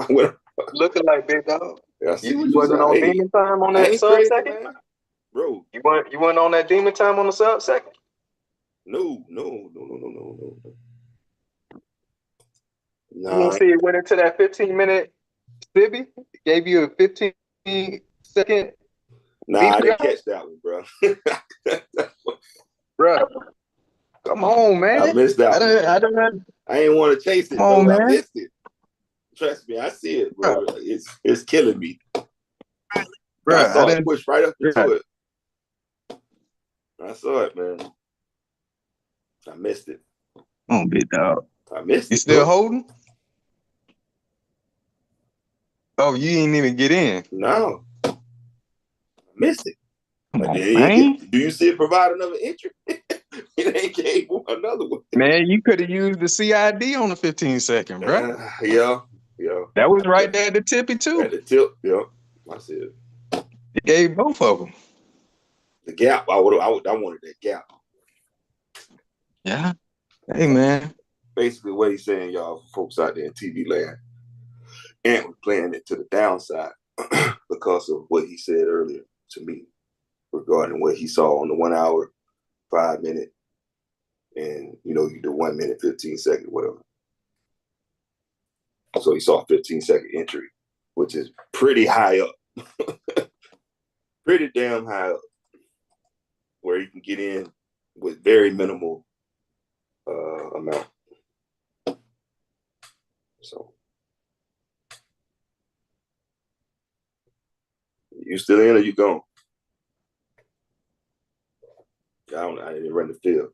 Looking like, big dog? I see You what wasn't on demon time on that sub second? Man. Bro. You weren't on that demon time on the sub second? No. You don't see it went into that 15-minute Sibby? Gave you a 15-second. Nah, I didn't catch that one, bro. Bro, come on, man. I missed that one. I didn't want to chase it, bro. I missed it. Trust me, I see it, bro. It's killing me. Bro, I saw it push right up into it. I saw it, man. I missed it. Come on, big dog. I missed it. You still holding? Oh, you didn't even get in. No. I missed it. Come on, man. Do you see it provide another entry? It ain't gave another one. Man, you could have used the CID on the 15-second, bro. Yeah. That was right there at the tippy too. At the tip, yeah. I see it. It gave both of them. The gap. I wanted that gap. Yeah. Hey, man. Basically, what he's saying, y'all folks out there in TV land, and we're playing it to the downside because of what he said earlier to me regarding what he saw on the 1 hour, 5 minute, and you do 1 minute, 15 second, whatever. So he saw a 15-second entry, which is pretty high up, pretty damn high up, where you can get in with very minimal amount. So you still in or you gone? I didn't run the field.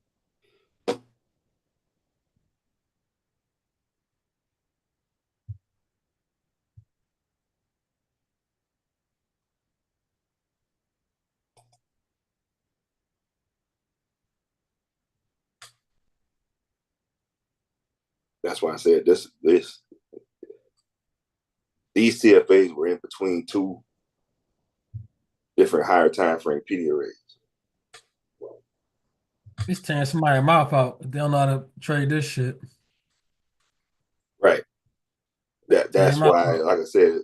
That's why I said these CFAs were in between two different higher time frame PD arrays. It's tearing somebody's mouth out. They don't know how to trade this shit. Right. That's why, like I said,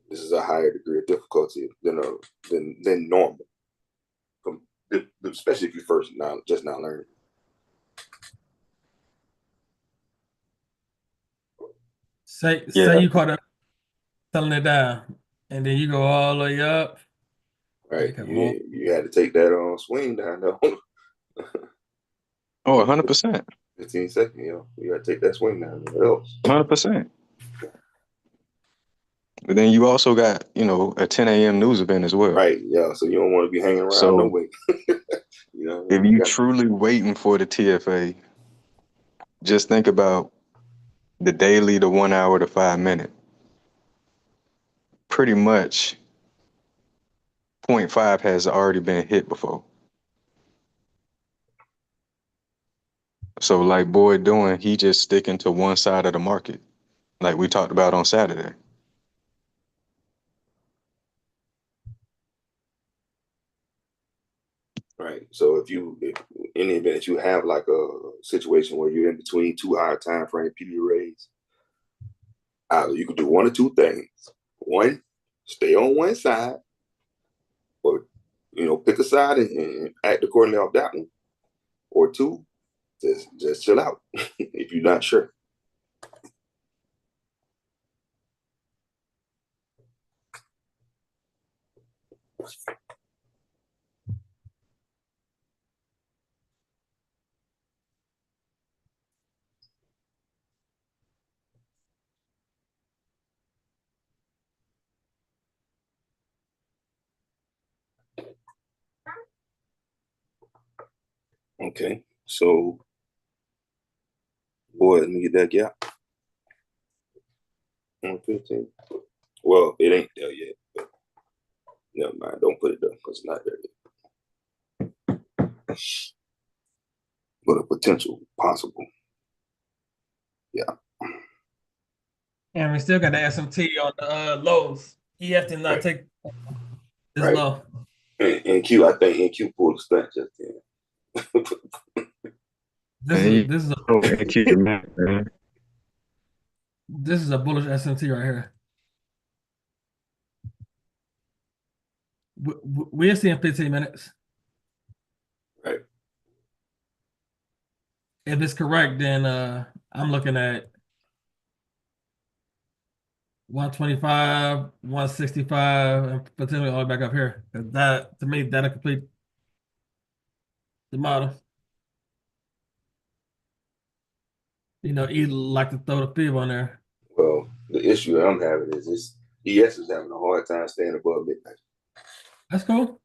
this is a higher degree of difficulty than normal, especially if you just now learning. Say you caught up selling it down, and then you go all the way up. Right. You had to take that swing down though. Oh, 100%. 15 seconds, you got to take that swing down. What else? 100%. But then you also got, a 10 a.m. news event as well. Right. Yeah. So you don't want to be hanging around no way. If you truly waiting for the TFA, just think about the daily, the 1 hour, the 5 minute. Pretty much 0.5 has already been hit before. So like Boyd doing, he just sticking to one side of the market, like we talked about on Saturday. Right. So if in the event you have like a situation where you're in between two higher time frame PD arrays, you can do one or two things. One, stay on one side, or pick a side and act accordingly off that one. Or two, just chill out if you're not sure. Okay, so boy, let me get that gap. 115. Well, it ain't there yet. But never mind. Don't put it there because it's not there yet. But a potential possible. Yeah. And we still got the SMT on the lows. EF did not take this low. And Q, I think NQ pulled the stunt just then. This is a bullish SMT right here. We're seeing 15 minutes. Right. If it's correct, then I'm looking at 125, 165, and potentially all the way back up here. That, to me, that'll complete the model. He like to throw the fib on there. Well, the issue I'm having is this ES is having a hard time staying above midnight. That's cool.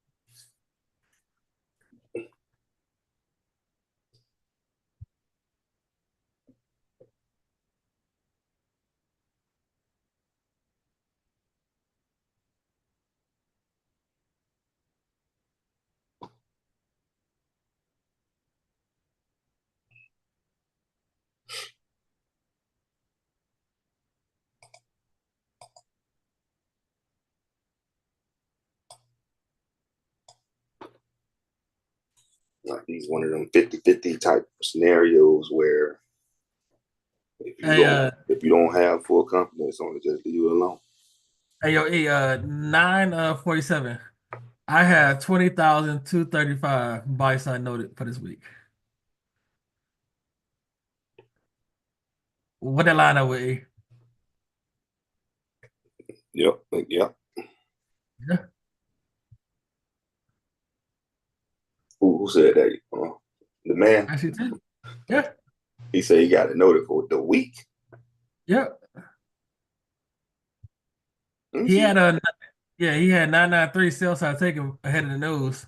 Like he's one of them 50-50 type scenarios where if you don't have full confidence on it, just leave it alone. Hey, yo, 9:47. I had 20,235 buy side noted for this week. What that line up with? E? Yep. Yeah. Who said that? The man. Actually, too. Yeah. He said he got it noted for the week. Yep. He had he had 993 sell side taken ahead of the news.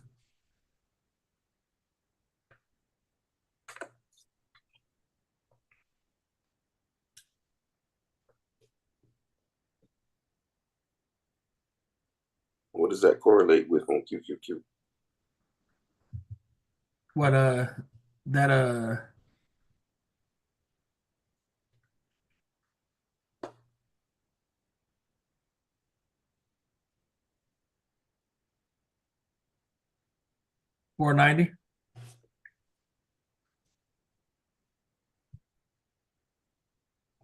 What does that correlate with on QQQ? What that 490.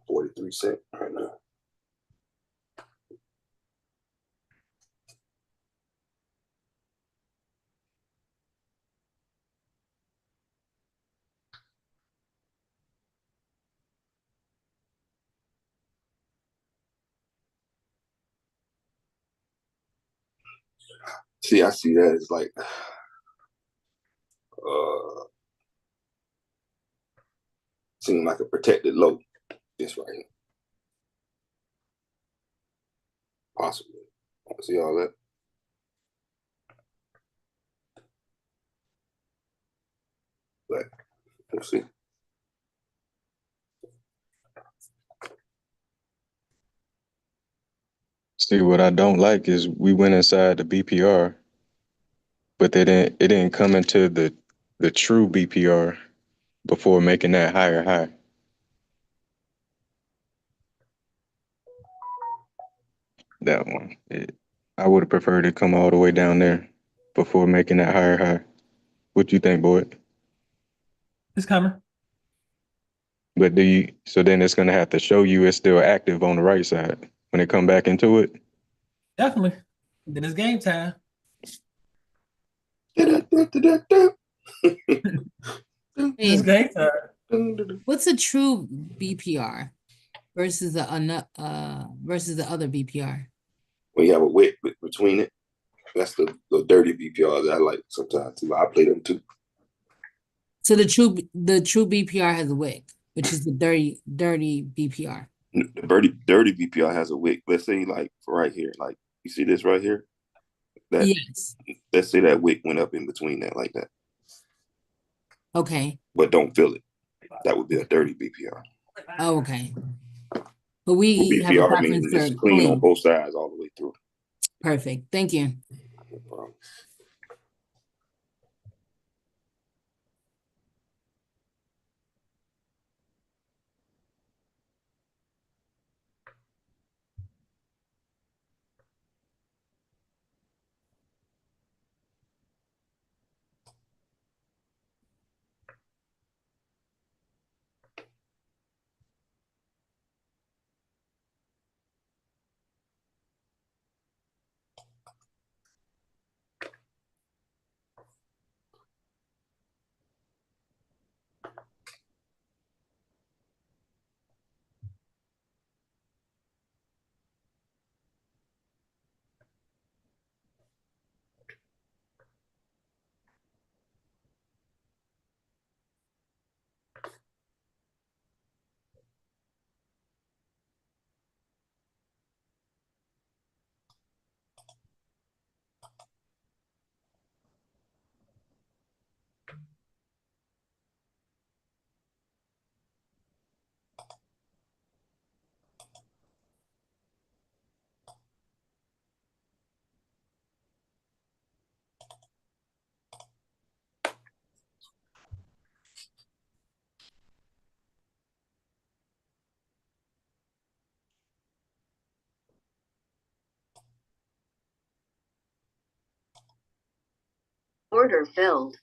$0.43 right now. See, I see that as like seems like a protected low. This right here. Possibly. See all that? But we'll see. See, what I don't like is we went inside the BPR, but it didn't come into the true BPR before making that higher high. That one. I would have preferred to come all the way down there before making that higher high. What you think, Boyd? It's coming. But so then it's gonna have to show you it's still active on the right side when it come back into it? Definitely. Then it's game time. It's game time. What's a true BPR versus the other BPR? When you have a wick between it, that's the dirty BPR that I like sometimes too. I play them too. So the true BPR has a wick, which is the dirty BPR. The dirty BPR has a wick. Let's say like right here, like you see this right here. Yes. Let's say that wick went up in between that like that. Okay. But don't feel it. That would be a dirty BPR. Oh, okay. But we have a BPR preference means it's for clean on both sides all the way through. Perfect. Thank you. No problem. Order filled.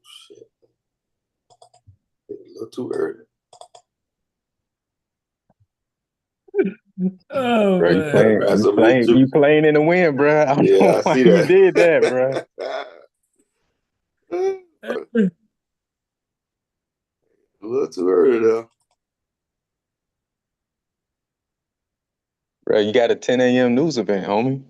shit. A little too early. Oh, Bro, man. you playing in the wind, bro. I don't Yeah, know I why see you that. did that, bro. A little too early though. Bro, you got a 10 a.m. news event, homie.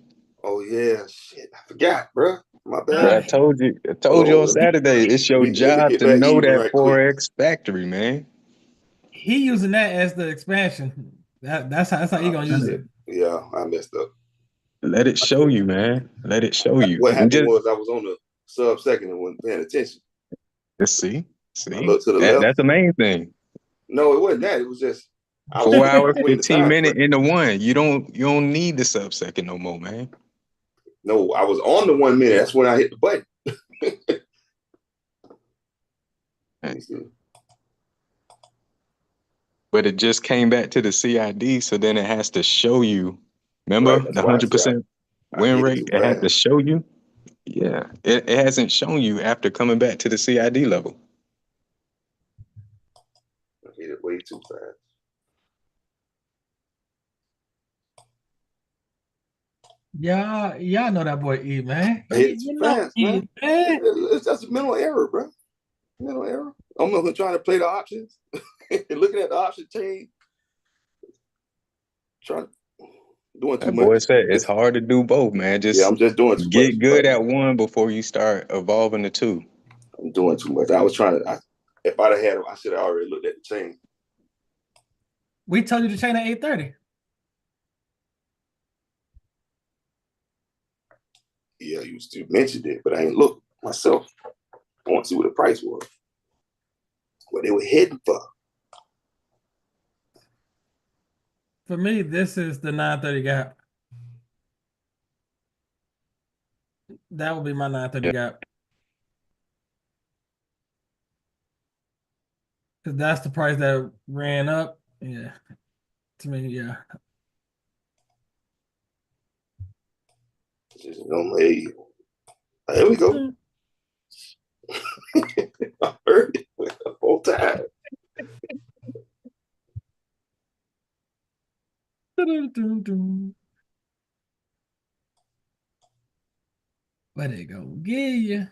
Oh yeah, shit. I forgot, bro. My bad. Bro, I told you on Saturday, it's your Let me job get to back know even that right quick. Forex factory, man. He using that as the expansion. That's how he gonna use it. Yeah, I messed up. Let it show you, man. Let it show you. What happened Just was I was on the sub second and wasn't paying attention. see. I looked to the That's left. the main thing. No, it wasn't that. It was just I was 4 hour, between the 15 time minute frame. into one. You don't need the sub second no more, man. No, I was on the 1 minute. That's when I hit the button. Let me see. But it just came back to the CID, so then it has to show you. Remember Right, that's the why I said 100% I win hit it rate? too It had to fast. show you. Yeah, it hasn't shown you after coming back to the CID level. I hit it way too fast. Y'all know that boy E, man. I hit it You too know fast, E, man. man. It's just a mental error, bro. Mental error. I'm over trying to play the options and looking at the option chain, trying doing too That boy much. said it's hard to do both, man. Yeah, Just I'm just doing too much get good right at now. one before you start evolving to two. I'm doing too much. I was trying to. If I'd have had, I should have already looked at the chain. We told you to chain at 8:30. Yeah, you still mentioned it, but I ain't looked myself. I want to see what the price was, what they were heading for. For me, this is the 9:30 gap. That would be my 9:30 gap. Because that's the price that ran up. Yeah. To me, yeah. Hey, there we go. I heard it the whole time. Where they go? Get you.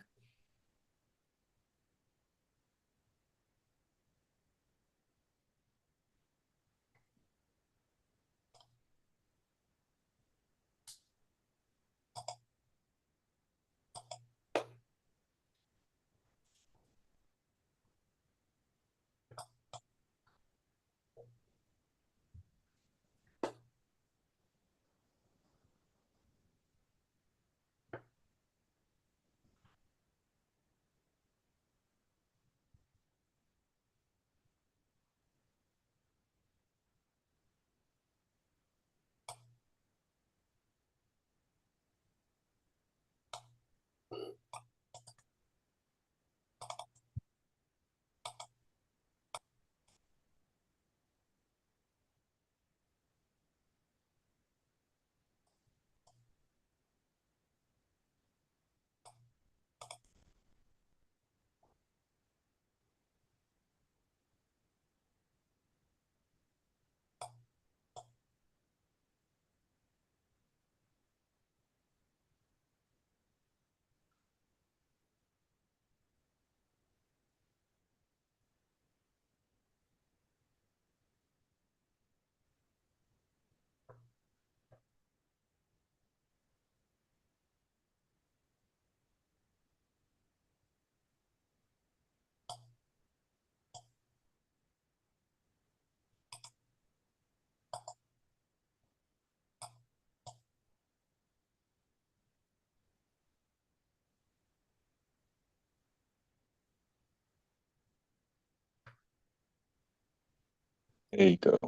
There you go.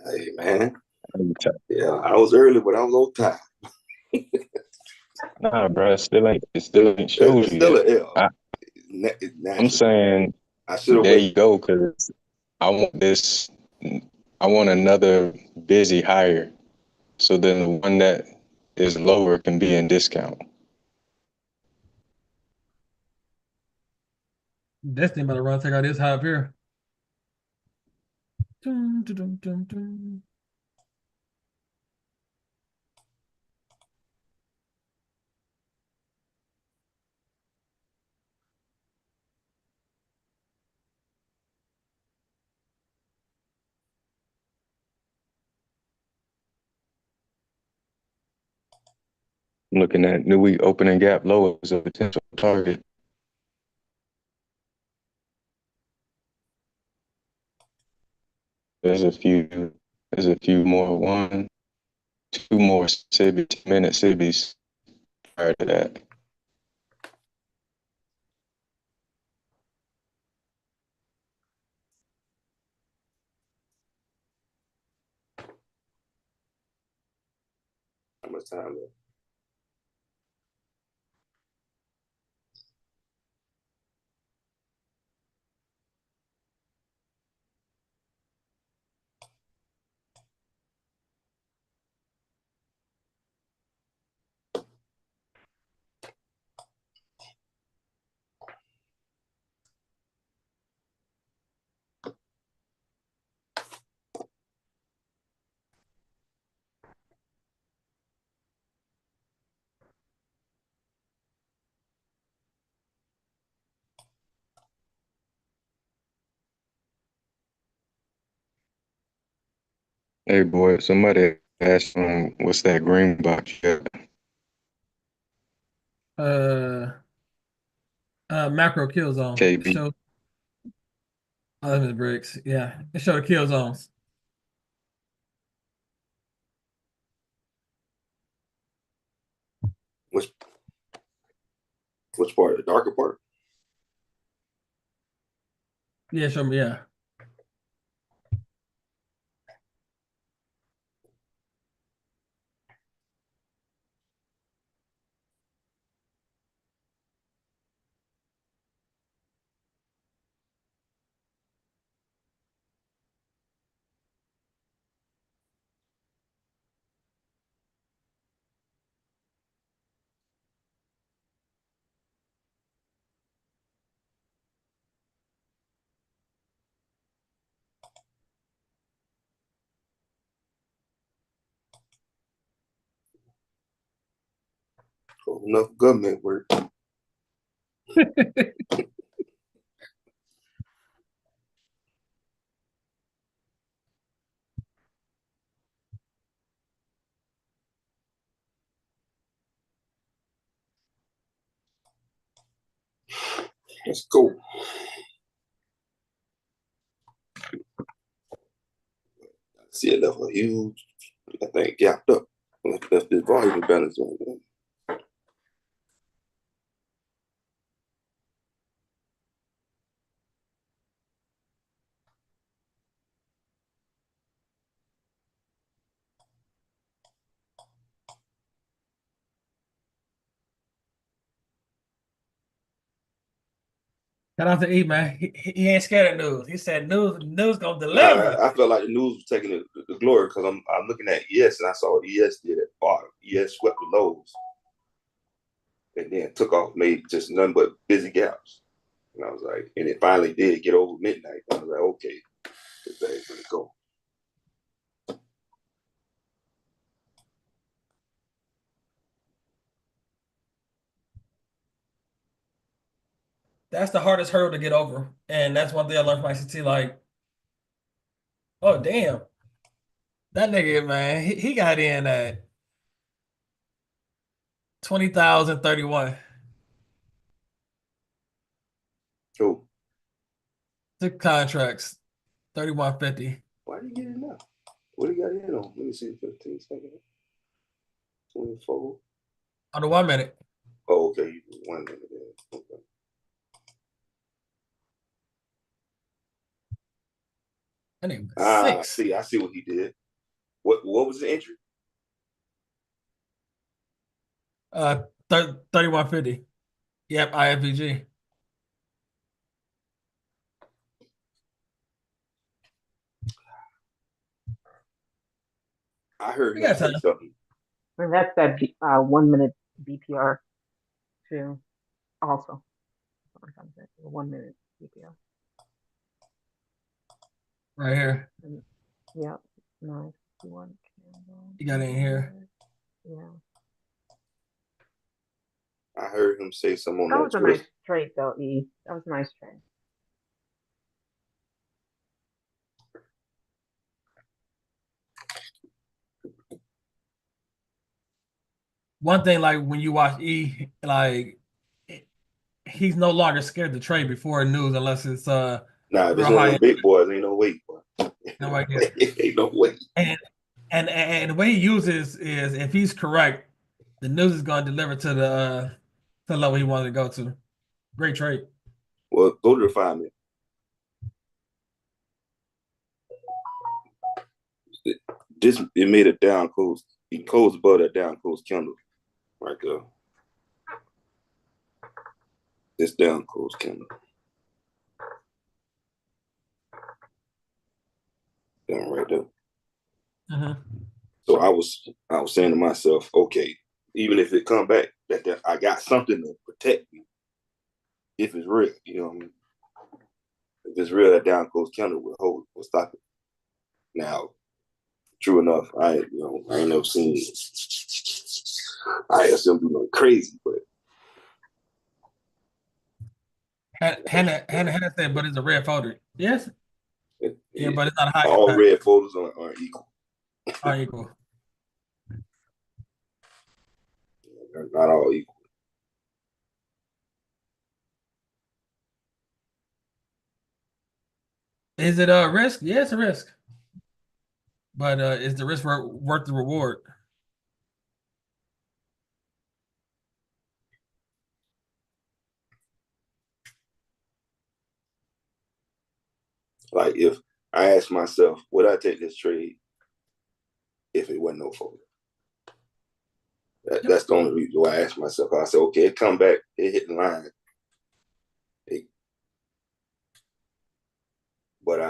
Hey, man. Yeah, I was early, but I was on time. Nah, bro, it still ain't showed It's you still yet. an L. It's natural. I'm saying I should have there waited. you go, because I want another busy higher. So then the one that is lower can be in discount. This thing better run. Take out this high up here. Dun, dun, dun, dun, dun. I'm looking at new week opening gap low as a potential target. There's a few more, 1, 2 more SIBIs, 10-minute SIBIs prior to that. How much time left? Hey boy, somebody asked what's that green box? Yeah. Macro kill zone. KB. Show bricks. Yeah, it showed the kill zones. Which part? The darker part? Yeah, show me. Yeah. Enough government work. Let's go. See it left a huge, I think, gapped up. Left this volume balance on. Shout out to E, man. He ain't scared of news. He said news gonna deliver. I felt like the news was taking the glory because I'm looking at ES and I saw what ES did at bottom. ES swept the lows and then took off, made just none but busy gaps. And I was like, and it finally did get over midnight. I was like, okay, this thing's gonna go. That's the hardest hurdle to get over. And that's one thing I learned from ICT. Like, oh damn. That nigga, man, he got in at 20,031. Cool. 6 contracts, 3150. Why did he get in now? What did he got in on? Let me see, 15 seconds. 24. On the 1 minute. Oh, okay. 1 minute. Okay. That nigga was 6. See, I see what he did. What was the entry? 3150. Yep, IFVG. I heard We him got say time. something. And that's that 1 minute BPR too, also. 1 minute. BPR. Right here. Yep. Nice. One candle. You got it in here. Yeah. I heard him say something on That that was a Twitter. nice trade though, E. That was a nice trade. One thing, like when you watch E, like he's no longer scared to trade before news unless it's Nah, if it's real one of high. them big boys, ain't no way. No way. Yeah. Ain't no way. And the way he uses is if he's correct, the news is going to deliver to the level he wanted to go to. Great trade. Well, go to the 5 minute. It made a down close. He closed above that down close candle right there. This down close candle. Down right there. So I was saying to myself, okay, even if it come back, that I got something to protect me. If it's real, you know what I mean? If it's real, that down close candle will stop it. Now, true enough, I ain't never seen ISM do nothing crazy, but Hannah said, but it's a red folder. Yes. Yeah, but it's not a high all impact. red folders aren't equal. Aren't equal. They're not all equal. Is it a risk? Yeah, it's a risk. But is the risk worth the reward? Like if I ask myself, would I take this trade if it wasn't no folder? That's the only reason why I ask myself. I said, okay, it come back, it hit the line. But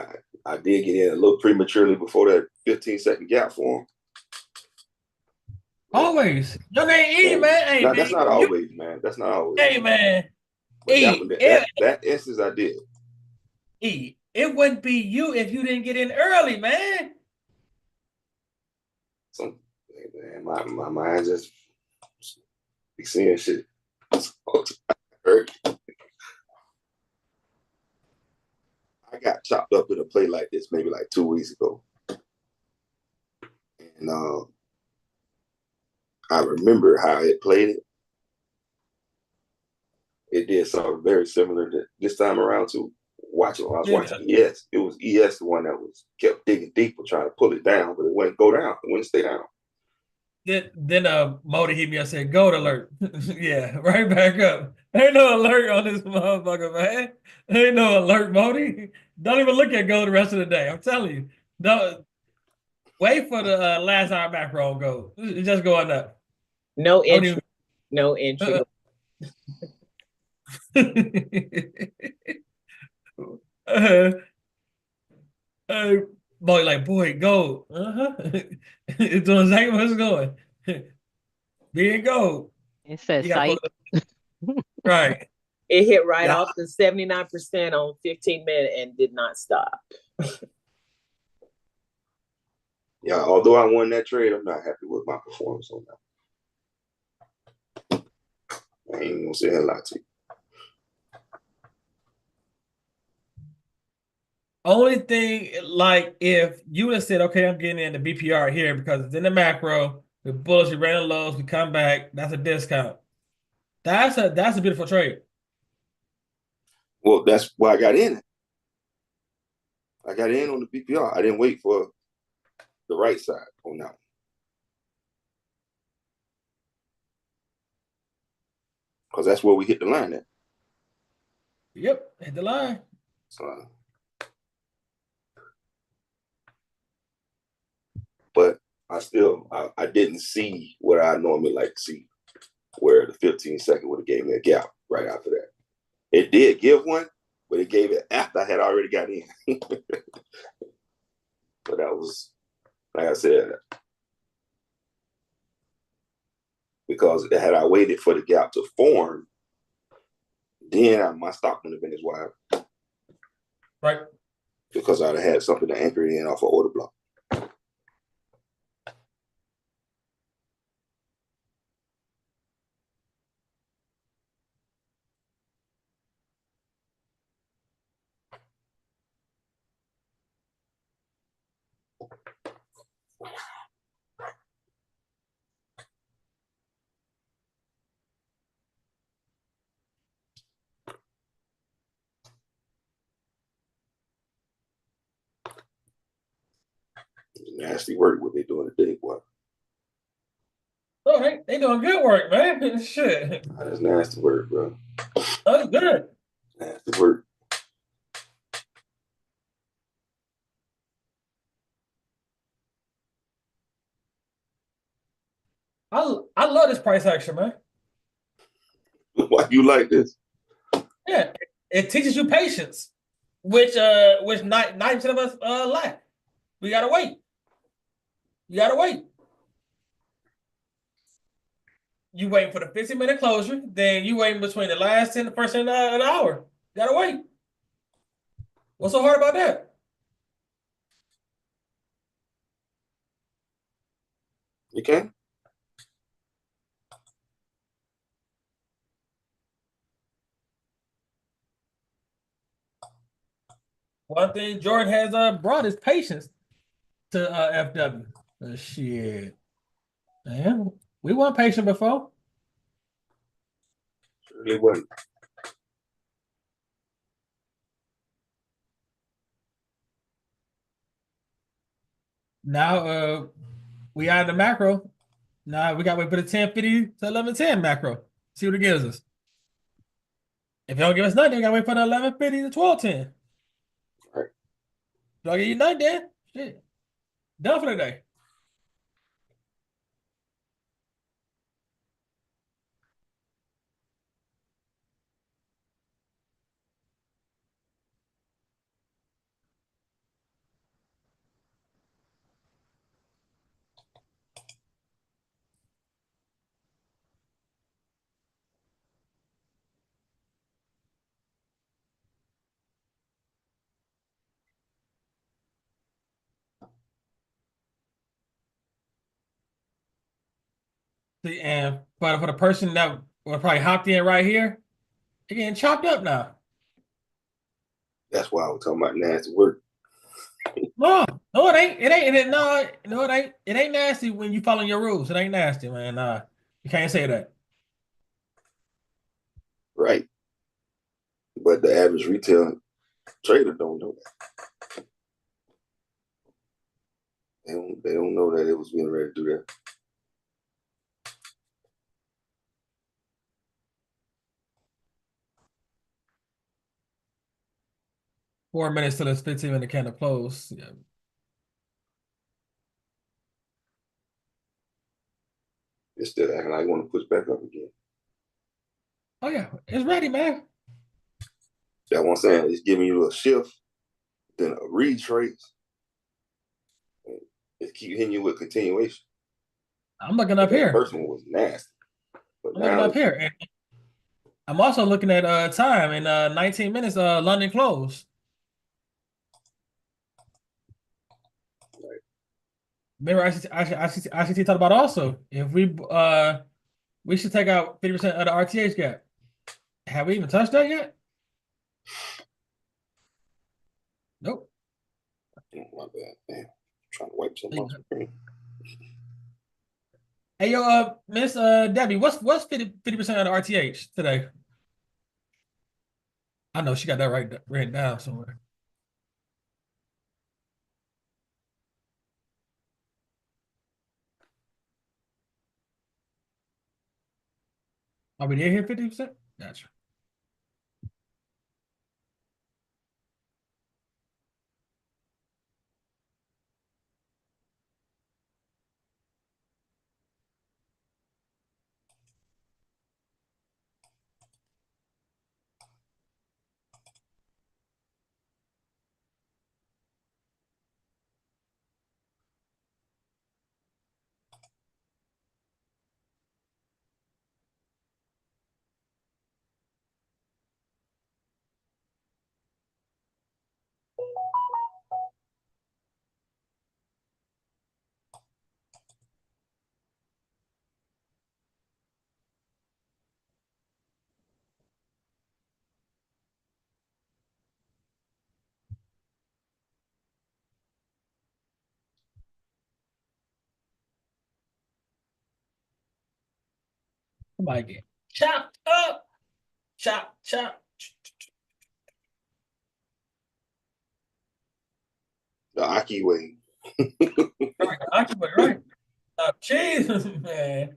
I did get in a little prematurely before that 15-second gap for him. Always. Your name E, man. Hey, no, man. That's not always, man. That's not always. Hey, man. That instance I did. E, it wouldn't be you if you didn't get in early, man. Man, my mind just be seeing shit. I got chopped up in a play like this maybe like 2 weeks ago. And I remember how it played it. It did something very similar to this time around too. I was watching ES. It was ES the one that kept digging deeper, trying to pull it down, but it wouldn't go down. It wouldn't stay down. Then Modi hit me up and said, gold alert. Yeah, right back up. Ain't no alert on this motherfucker, man. Ain't no alert, Modi. Don't even look at gold the rest of the day. I'm telling you. Don't wait for the last hour macro on gold. It's just going up. No entry. No entry. Boy, gold. It's doing exactly where it's going. Being gold. It says psych. Right. It hit right off the 79% on 15 minutes and did not stop. Yeah, although I won that trade, I'm not happy with my performance on that. I ain't even gonna say a lot to you. Only thing, like, if you would have said, okay, I'm getting in the BPR here because it's in the macro, the bullish, we ran the lows, we come back, that's a discount. That's a beautiful trade. Well, that's why I got in. I got in on the BPR. I didn't wait for the right side on that one. Because that's where we hit the line at. Yep, hit the line. So, but I didn't see what I normally like to see, where the 15-second would have gave me a gap right after that. It did give one, but it gave it after I had already got in. But that was, like I said, because had I waited for the gap to form, then my stock would have been as wide. Right. Because I'd have had something to anchor it in off of order block. Nasty work what they doing today, boy. Oh, they doing good work, man. Shit. That's nasty work, bro. That's good. Nasty work. I love this price action, man. Why you like this? Yeah, it teaches you patience, which 90% of us lack. We gotta wait. You gotta wait. You waiting for the 15-minute closure, then you waiting between the last 10 and the first 10 of the hour. You gotta wait. What's so hard about that? You can. One thing Jordan has brought is patience to FW. Shit. Man, we weren't patient before. Surely wasn't. Now we out of the macro. Now we gotta wait for the 1050 to 1110 macro. See what it gives us. If you don't give us nothing, we gotta wait for the 1150 to 1210. Right. If I give you nothing, then shit. Done for the day. See, and for the person that would probably hopped in right here, they're getting chopped up now. That's why I was talking about nasty work. No, it ain't. It ain't. No, it ain't. It ain't nasty when you following your rules. It ain't nasty, man. You can't say that. Right. But the average retail trader don't know that. They don't know that it was getting ready to do that. Four minutes till it's 15-minute candle close. Yeah. It's still acting like I want to push back up again. Oh yeah, it's ready, man. That's what I'm saying. It's giving you a shift, then a retrace. It keep hitting you with continuation. I'm looking up here. First one was nasty. But I'm looking up here. And I'm also looking at time in 19 minutes. London close. Right. Remember, ICT talked about also if we should take out 50% of the RTH gap. Have we even touched that yet? Nope. Oh, my bad. Damn. I'm trying to wipe something off the screen. Hey yo, Miss Debbie, what's 50% of the RTH today? I know she got that written down somewhere. Are we near here 50%? Gotcha. Somebody get chopped up. Chop. The Aki way. Right. Jesus, man.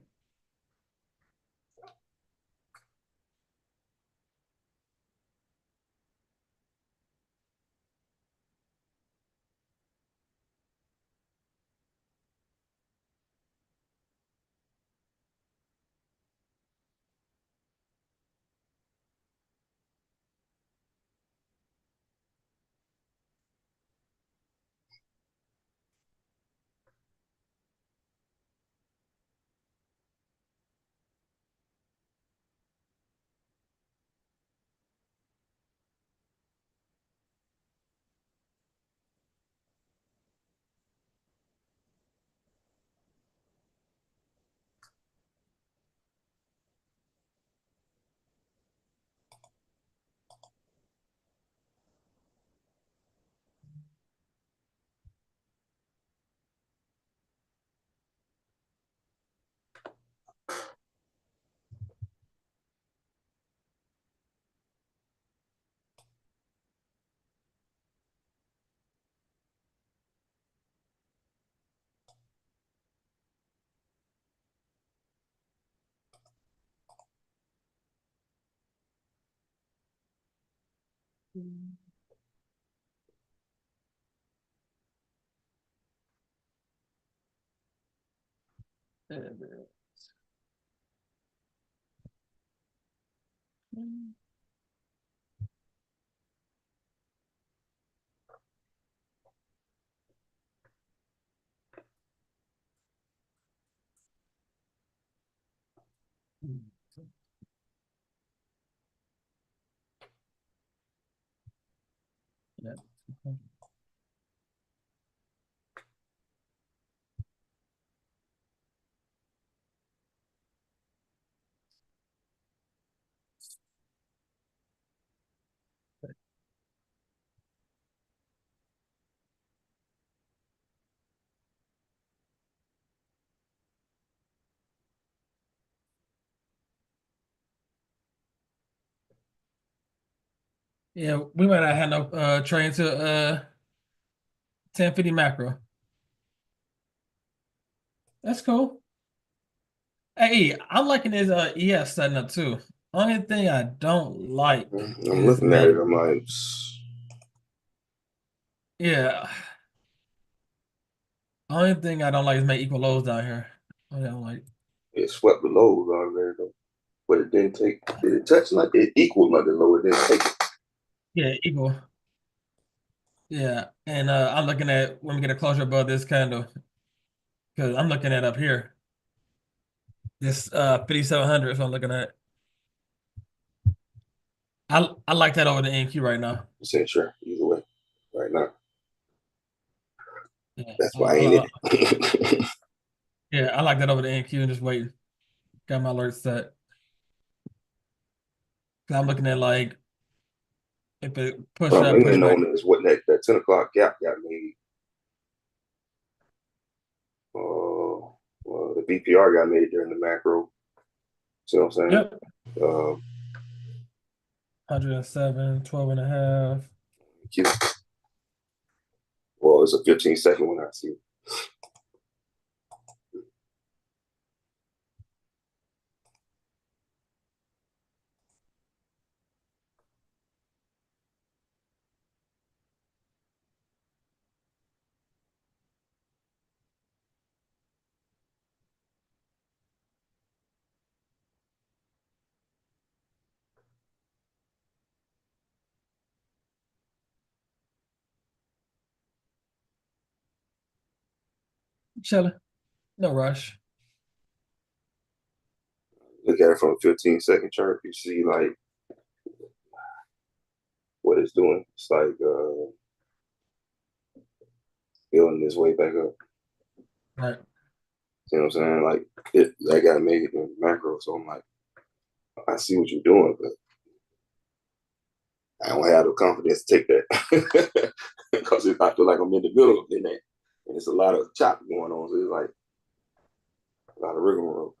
Yeah, we might not have no train to 1050 macro. That's cool. Hey, I'm liking this EF setting up too. Only thing I don't like I'm looking at it. I'm like, yeah. Only thing I don't like is make equal lows down here. I don't like. it swept the lows on there though, but it didn't take. Did it touch like it equaled like the low? It didn't take it. Yeah, equal. Yeah, and I'm looking at when we get a closure above this candle because I'm looking at up here. This 5700. So I'm looking at. I like that over the NQ right now. Percent sure either way, right now. Yeah, That's why I ain't in it. yeah, I like that over the NQ and just waiting. Got my alert set. Cause I'm looking at like if it push What I'm up, push waiting back. on is what that 10 o'clock gap got made. Well, the BPR got made during the macro. See what I'm saying? Yep. Uh, 107, 12 and a half. Well, it's a 15-second one I see. Chilling. No rush. Look at it from a 15-second chart. You see like what it's doing. It's like building its way back up. Right. See what I'm saying? Like that got made in macro. So I'm like, I see what you're doing, but I don't have the confidence to take that because I feel like I'm in the middle of that, and it's a lot of chop going on. So it's like a lot of rigmarole.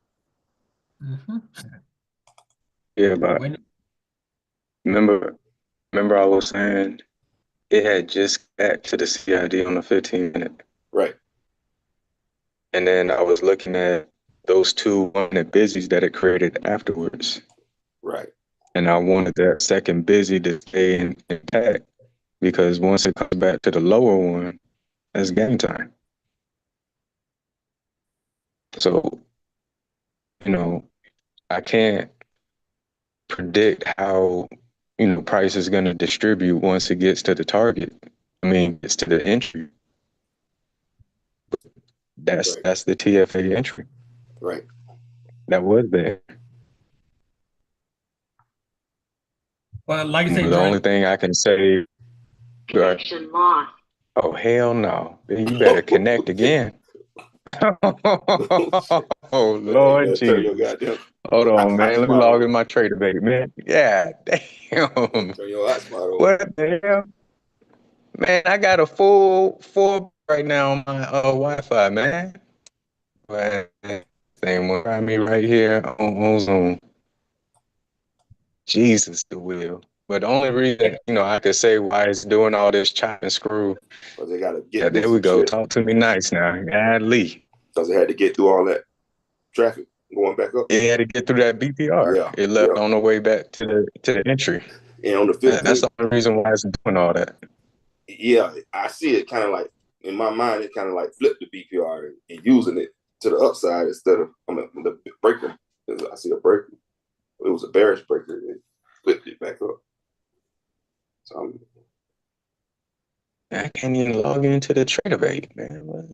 Mm-hmm. Yeah, but remember I was saying it had just got to the CID on the 15-minute. Right. And then I was looking at those 2 1-minute busies that it created afterwards. Right. And I wanted that second busy to stay intact because once it comes back to the lower one, that's game time. So, I can't predict how, price is going to distribute once it gets to the target. I mean, it's to the entry. That's the TFA entry. Right. That was there. Well, like you say, The only thing I can say. Connection lost. Oh, hell no. You better connect again. Oh, Lord Jesus. Hold on, man. Let me log in my trader bait, man. Yeah, damn. Turn your hotspot on. What the hell? Man, I got a full right now on my Wi-Fi, man. But same one. Try me right here on Zoom. Jesus, the wheel. But the only reason, I could say why it's doing all this chop and screw. Because they got to get Yeah, there we go. Talk to me nice now. Lee. Because they had to get through all that traffic going back up. It had to get through that BPR. Yeah. It left on the way back to the entry. And on the 15th. That's the only reason why it's doing all that. Yeah, I see it kind of like, in my mind, it kind of like flipped the BPR and using it to the upside instead of the breaker. I see a breaker. It was a bearish breaker. It flipped it back up. So I can't even log into the trader bait, man.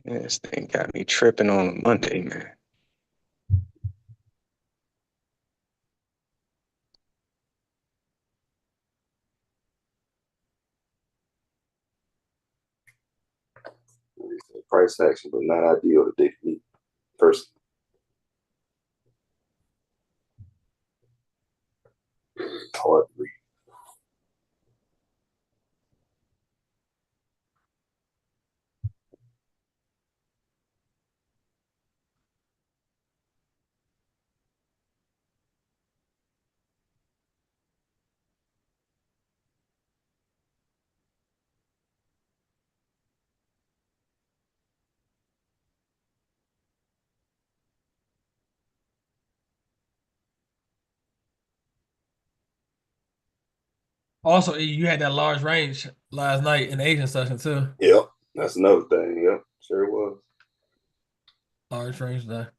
This thing got me tripping on a Monday, man. price action, but not ideal to dig me personally. Hard to read. Also, you had that large range last night in the Asian session too. Yep, that's another thing. Yep, sure was. Large range there.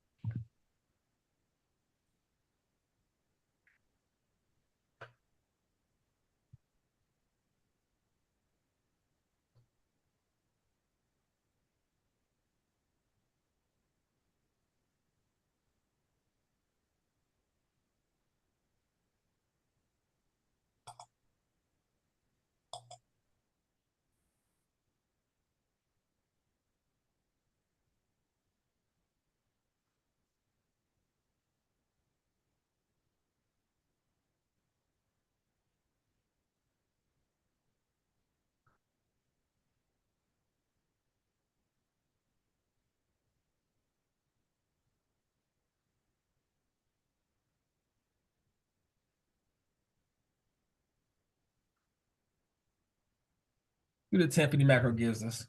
Who the 10 penny macro gives us?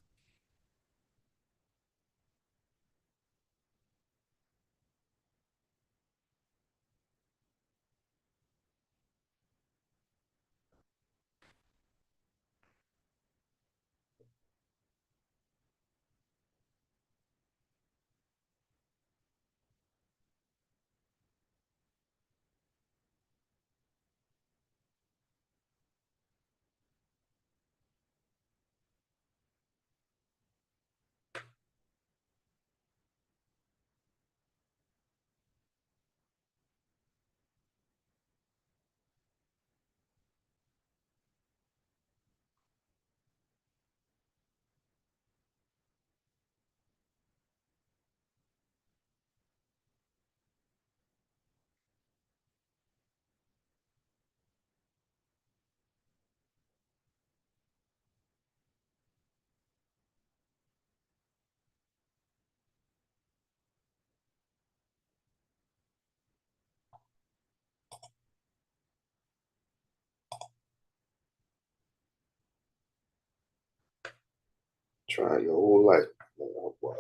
Try your whole life. Oh, boy.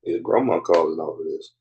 His grandma calling off of this.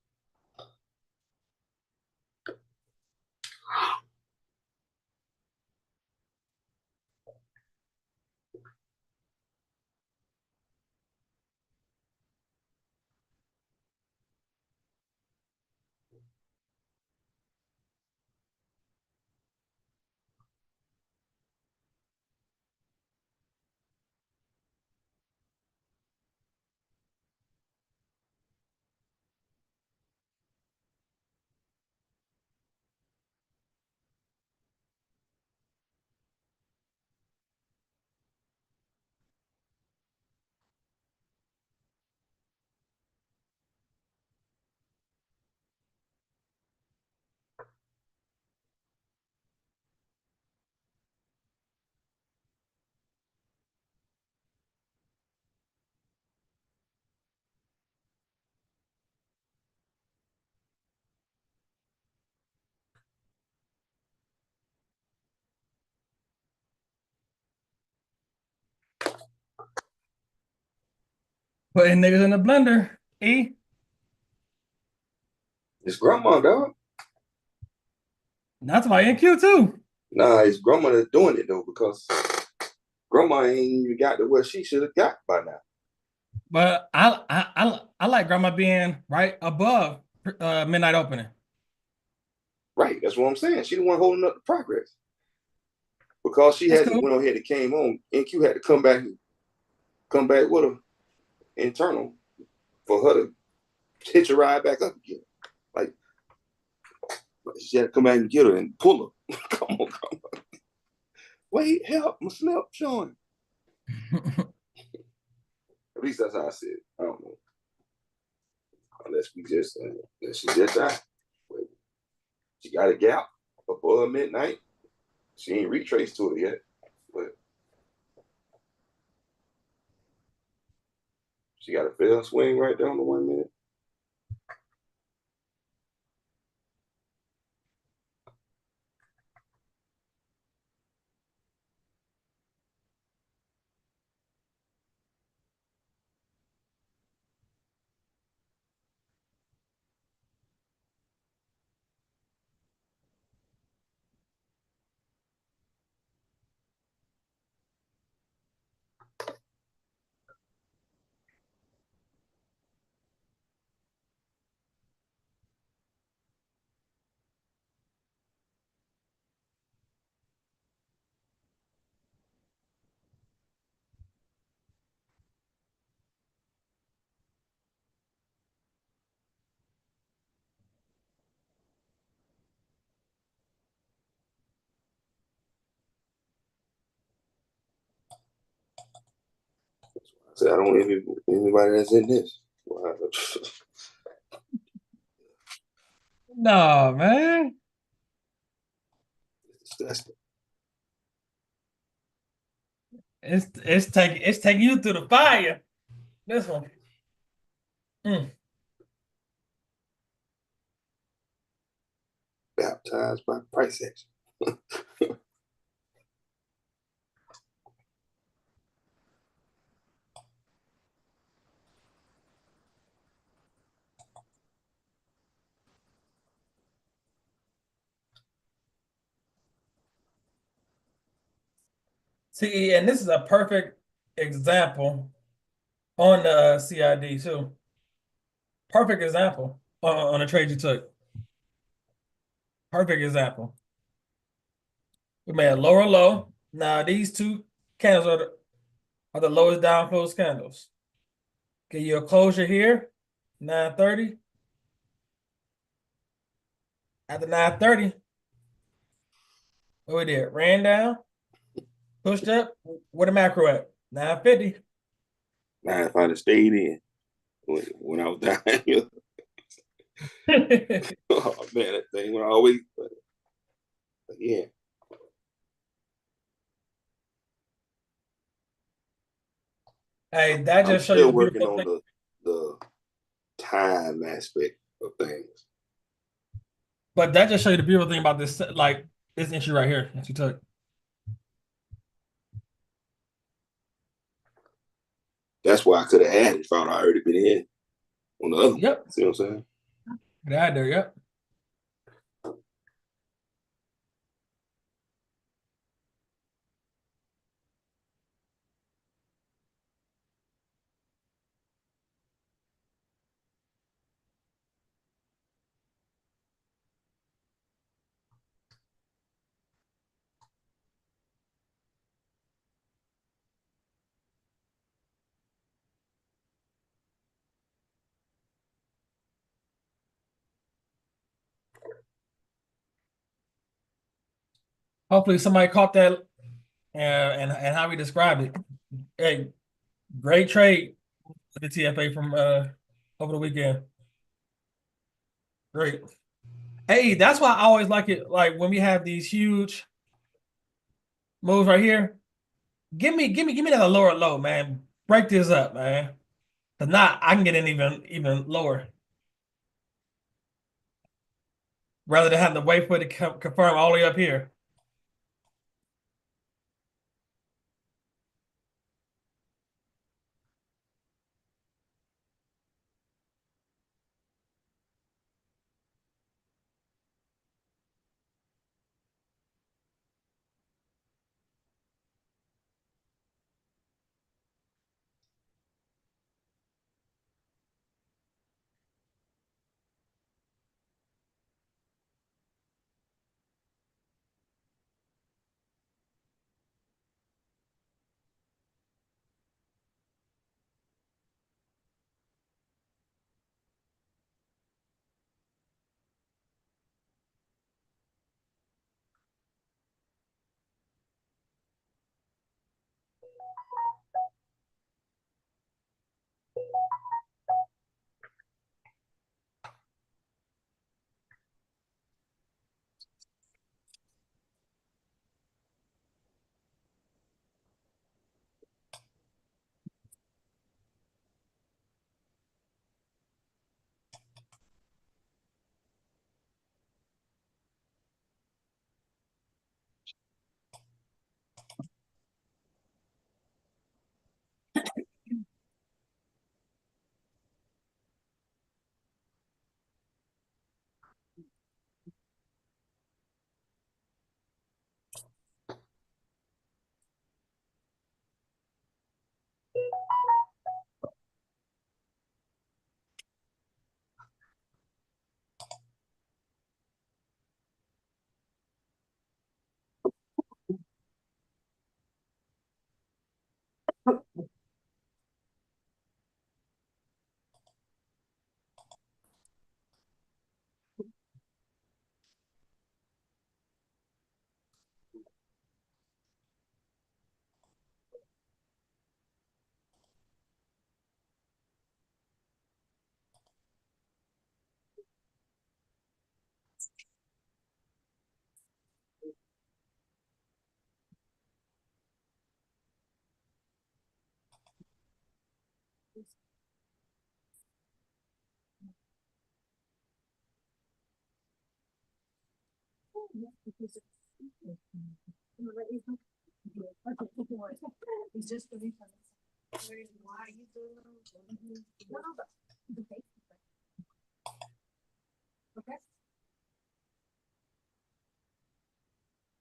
Putting niggas in the blender. E. His grandma, dog. That's my NQ too. Nah, his grandma that's doing it though, because grandma ain't even got to where she should have got by now. But I like grandma being right above midnight opening. Right, that's what I'm saying. She the one holding up the progress. Because she That's had cool. went on ahead and came on, NQ had to come back with her internal for her to hitch a ride back up again. Like she had to come back and get her and pull her. Come on. Wait, help, my slip showing. At least that's how I see it. I don't know. Unless she just died. She got a gap above midnight. She ain't retraced to it yet. But she got a fair swing right down to 1 minute. I said I don't envy anybody that's in this. Wow. No, man. It's disgusting. It's taking you through the fire. This one. Baptized by price action. See, and this is a perfect example on the CID too. Perfect example on the trade you took. Perfect example. We made a lower low. Now these two candles are the lowest down close candles. Get you a closure here, 930. After 930, what we did? Ran down, pushed up. Where the macro at? 950. Now if I'd have stayed in when I was down here, oh man, that thing went always. But yeah. Hey, that I'm just show you still the working beautiful on thing. the time aspect of things. But that just show you the beautiful thing about this, like this entry right here that you took. That's why I could have added if I'd already been in on the other one. Yep. See what I'm saying? Right there, yep. Hopefully somebody caught that and how we described it. Hey, great trade with the TFA from over the weekend. Great. Hey, that's why I always like it. Like when we have these huge moves right here, give me that lower low, man. Break this up, man. If not, I can get in even lower. Rather than have to wait for it to confirm all the way up here.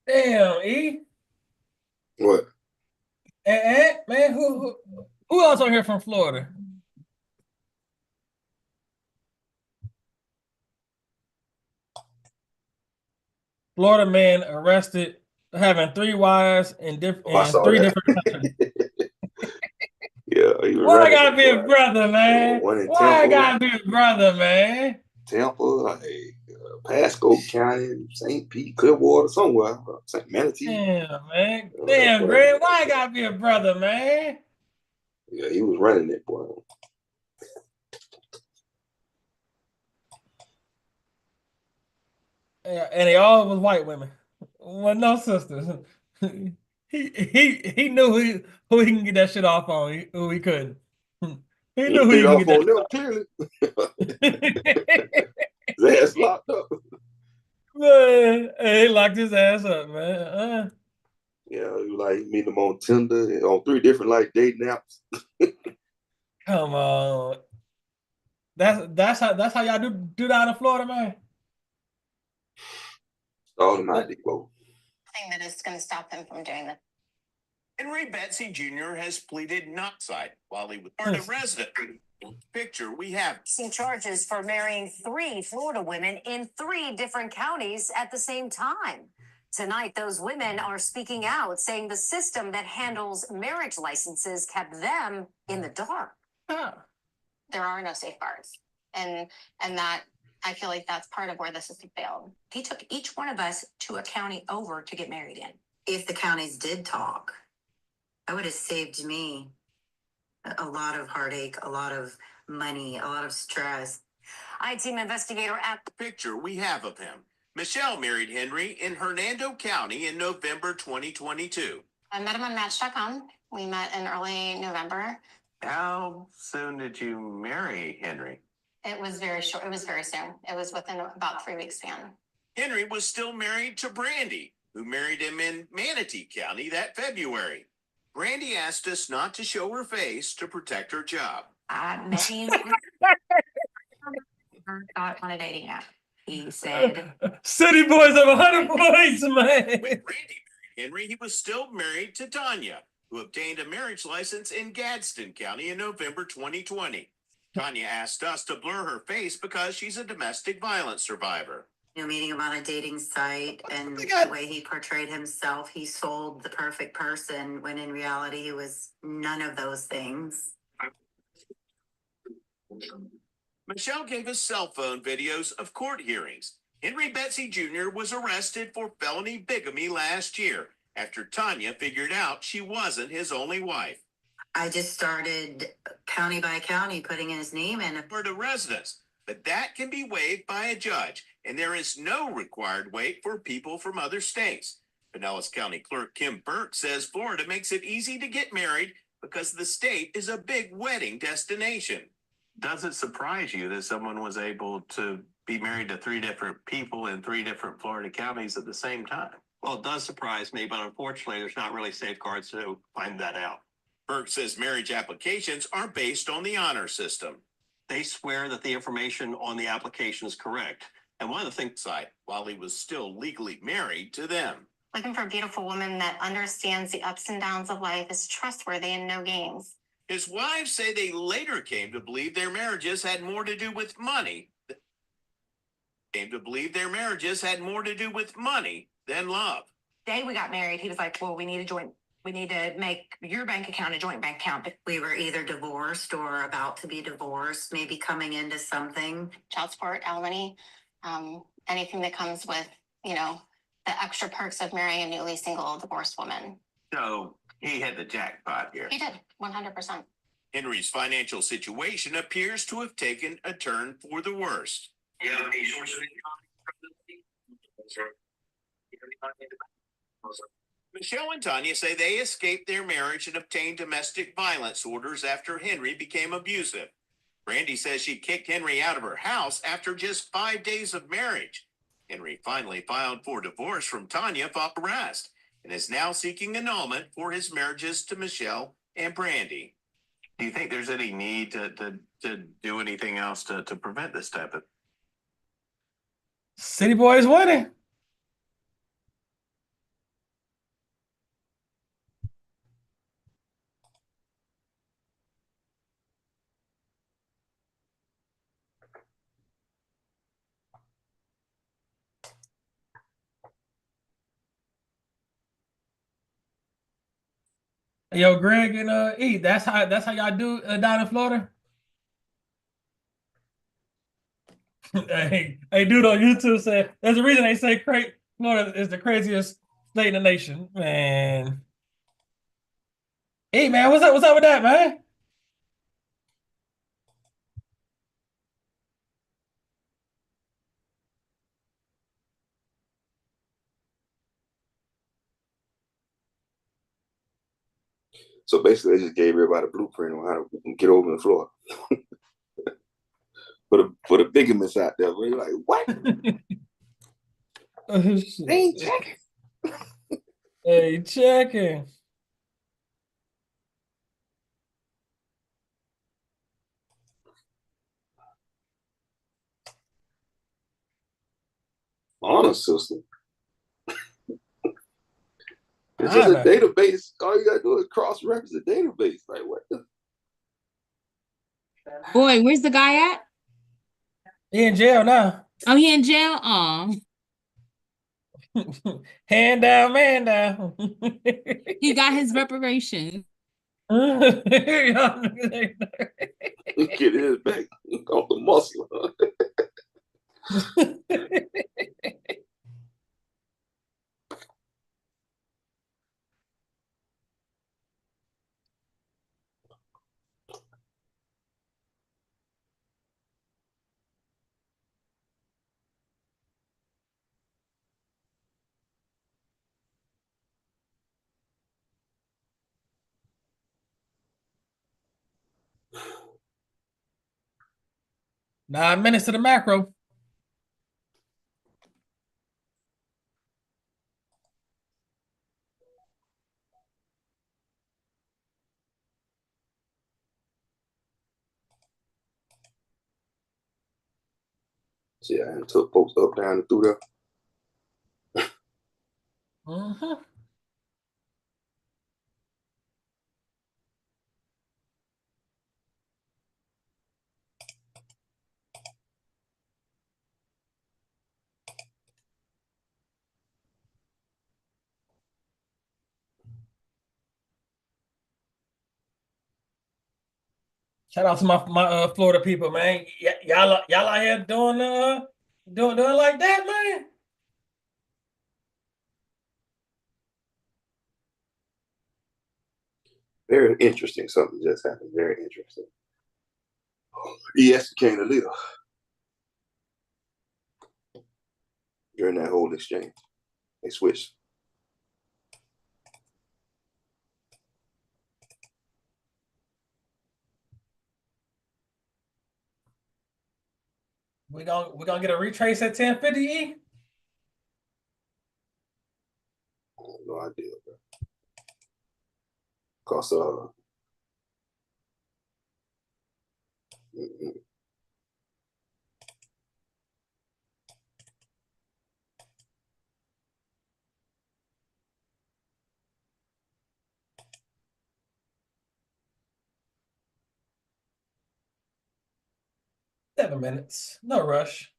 Damn, E. What? Man, who else on here from Florida? Florida man arrested having 3 wives in I saw three that. different countries. Yeah, he was Why I running gotta it, be a boy. brother, man? One in Why I Temple, gotta be a brother, man? Pasco County, St. Pete, Clearwater, somewhere. St. Manatee. Damn, man. Oh, Damn, that boy. Greg, why I gotta be a brother, man? Yeah, he was running it, boy. Yeah, and they all was white women. Well, no sisters. He knew who he can get that shit off on, who he couldn't. He He knew who get he can off get on them that. clearly. His ass locked up. Man, he locked his ass up, man. Yeah, he was like, he meet them on Tinder and on 3 different like dating apps. Come on. That's how y'all do down in Florida, man. All them out, Debo. Thing that is going to stop him from doing this. Henry Betsy Jr. has pleaded not side while he was Florida resident. Picture we have. Facing charges for marrying 3 Florida women in 3 different counties at the same time. Tonight, those women are speaking out, saying the system that handles marriage licenses kept them in the dark. There are no safeguards, and that I feel like that's part of where the system failed. He took each one of us to a county over to get married in. If the counties did talk, that would have saved me a lot of heartache, a lot of money, a lot of stress. I-team investigator at The picture we have of him. Michelle married Henry in Hernando County in November 2022. I met him on Match.com. We met in early November. How soon did you marry Henry? It was very short. It was very soon. It was within about 3 weeks span. Henry was still married to Brandy, who married him in Manatee County that February. Brandy asked us not to show her face to protect her job. I met him. Got on a dating app. He said, City boys of 100 points, man. When Brandy married Henry, he was still married to Tanya, who obtained a marriage license in Gadsden County in November 2020. Tanya asked us to blur her face because she's a domestic violence survivor. meeting him on a dating site, and the way he portrayed himself, he sold the perfect person when in reality he was none of those things. Michelle gave us cell phone videos of court hearings. Henry Betsy Jr. was arrested for felony bigamy last year after Tanya figured out she wasn't his only wife. I just started county by county putting his name in. For the residents, but that can be waived by a judge, and there is no required wait for people from other states. Pinellas County Clerk Kim Burke says Florida makes it easy to get married because the state is a big wedding destination. Does it surprise you that someone was able to be married to 3 different people in 3 different Florida counties at the same time? Well, it does surprise me, but unfortunately, there's not really safeguards to find that out. Burke says marriage applications are based on the honor system. They swear that the information on the application is correct. And one of the things while he was still legally married to them. Looking for a beautiful woman that understands the ups and downs of life, is trustworthy, and no games. His wives say they later came to believe their marriages had more to do with money. Than love. The day we got married, he was like, well, we need to make your bank account a joint bank account. We were either divorced or about to be divorced, maybe coming into something. Child support, alimony, anything that comes with, the extra perks of marrying a newly single divorced woman. So he had the jackpot here. He did, 100%. Henry's financial situation appears to have taken a turn for the worst. you have any source of income. Michelle and Tanya say they escaped their marriage and obtained domestic violence orders after Henry became abusive. Brandy says she kicked Henry out of her house after just 5 days of marriage. Henry finally filed for divorce from Tanya following arrest and is now seeking annulment for his marriages to Michelle and Brandy. Do you think there's any need to do anything else to prevent this type of? City Boys winning. Yo, Greg and E, that's how y'all do down in Florida. Hey, dude on YouTube said there's a reason they say Florida is the craziest state in the nation, man. Hey, man, what's up? What's up with that, man? So basically, they just gave everybody a blueprint on how to get over in Florida. for the bigamous out there, where you're like, what? They ain't checking. Hey, checking. Honor system. It's just a database. All you gotta do is cross-reference the database. Like, what the? Boy, where's the guy at? He in jail now. Oh, he in jail? Oh. Hand down, man down. He got his reparation. Look at his back off the muscle. Nine minutes to the macro. See, I took folks up, down, and through there. Uh-huh. Shout out to my Florida people, man. Y'all out here doing like that, man. Very interesting. Something just happened. Very interesting. ES became the leader during that whole exchange. They switched. We gonna get a retrace at 1050, E? I have no idea, bro. Cause mm-mm. 7 minutes. No rush.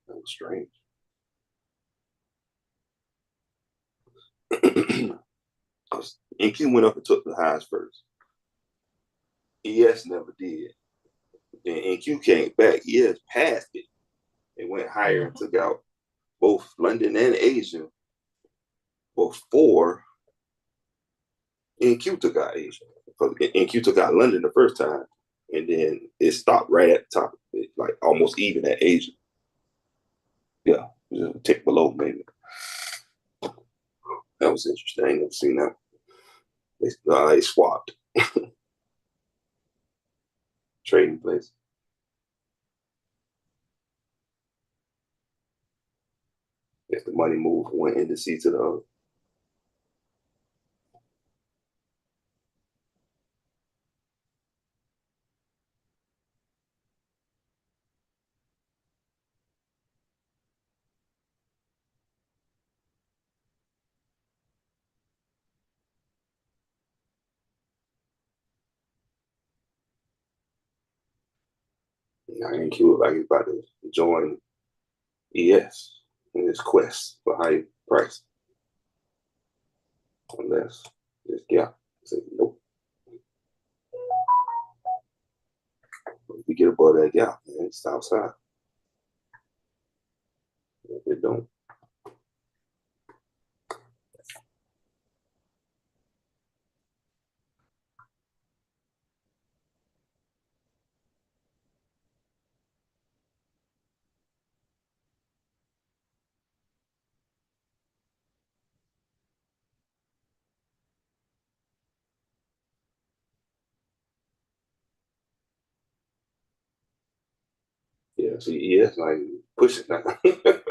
That was strange. NQ went up and took the highs first. ES never did. Then NQ came back. ES passed it. It went higher and took out both London and Asia before NQ took out Asia. Because NQ took out London the first time, and then it stopped right at the top, like almost even at Asia. Yeah, just a tick below maybe. That was interesting. I ain't never seen that. They swapped trading place. If the money moved from one indice to the other. I ain't cute like he's about to join ES in this quest for high price. Unless this gap. Say nope. If we get above that gap, man, it's outside. If it don't. Yeah, see, ES like pushing that.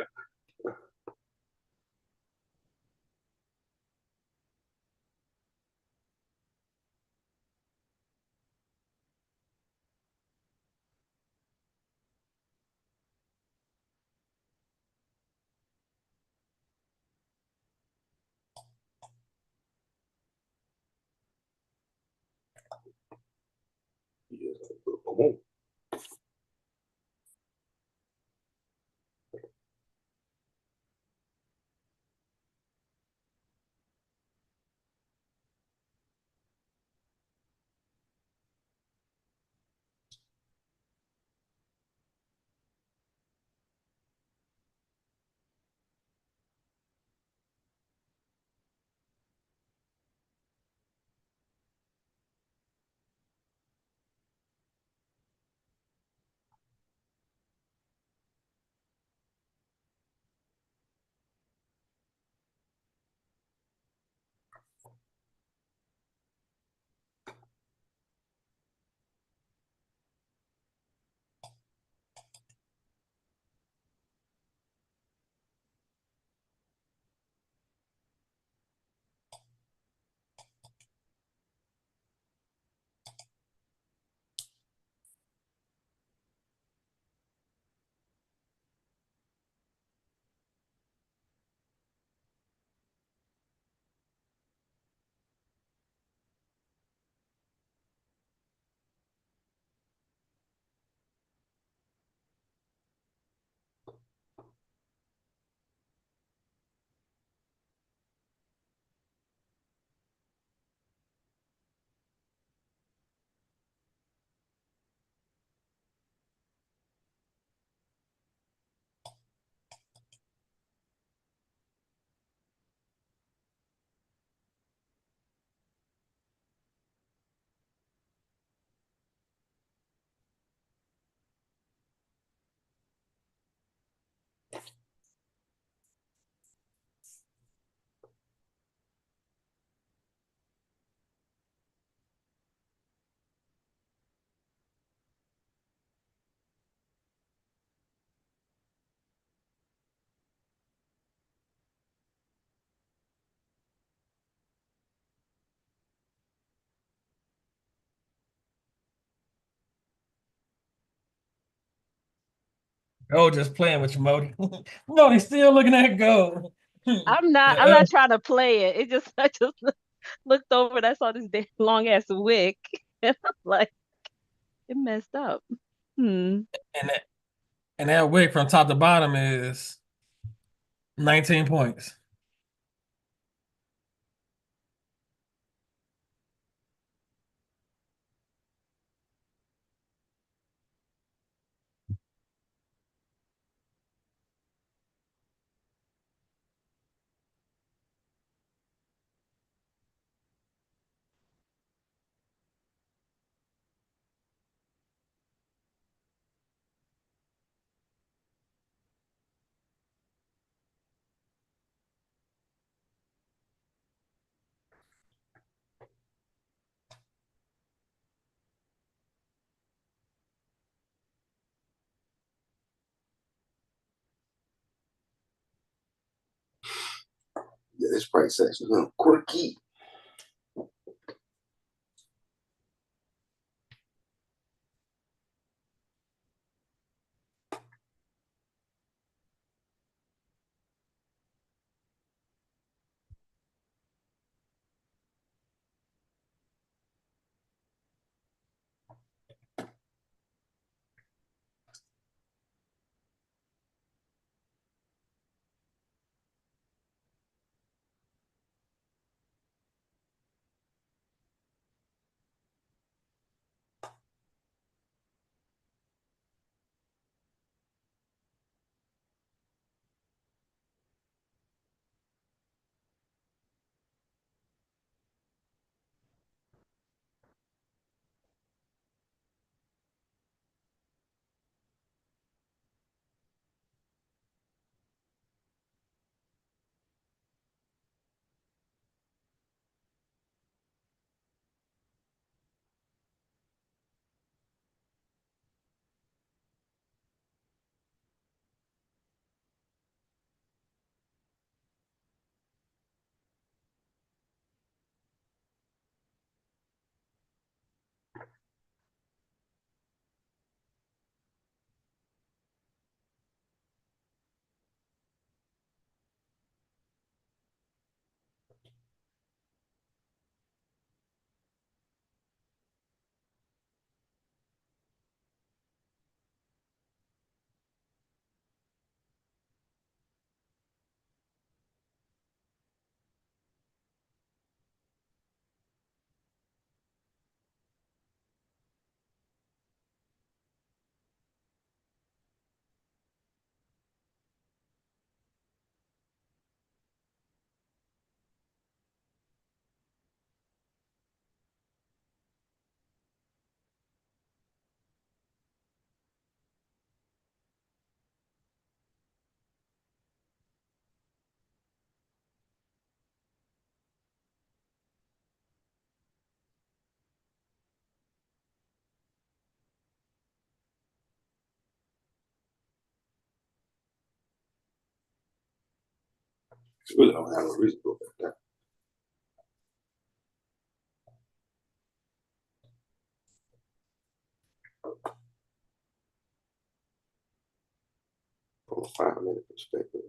Oh, just playing with you, Modi. Modi still looking at gold. I'm not trying to play it. It just I just looked over and I saw this damn long ass wick. And I'm like, it messed up. And that wick from top to bottom is 19 points. this price action is quirky. Really don't have a reason to go back down. From a 5-minute perspective.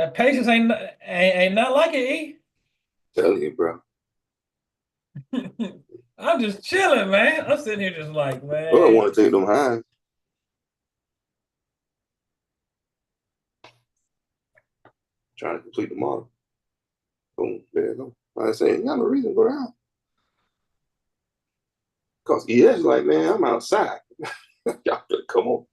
That patience ain't not like it, E. Tell you, bro. I'm just chilling, man. I'm sitting here just like, man. I don't want to take them high. Trying to complete the model. Boom, there you go. Like I said, you got no reason to go down. Because ES is like, man, I'm outside. Y'all better come on.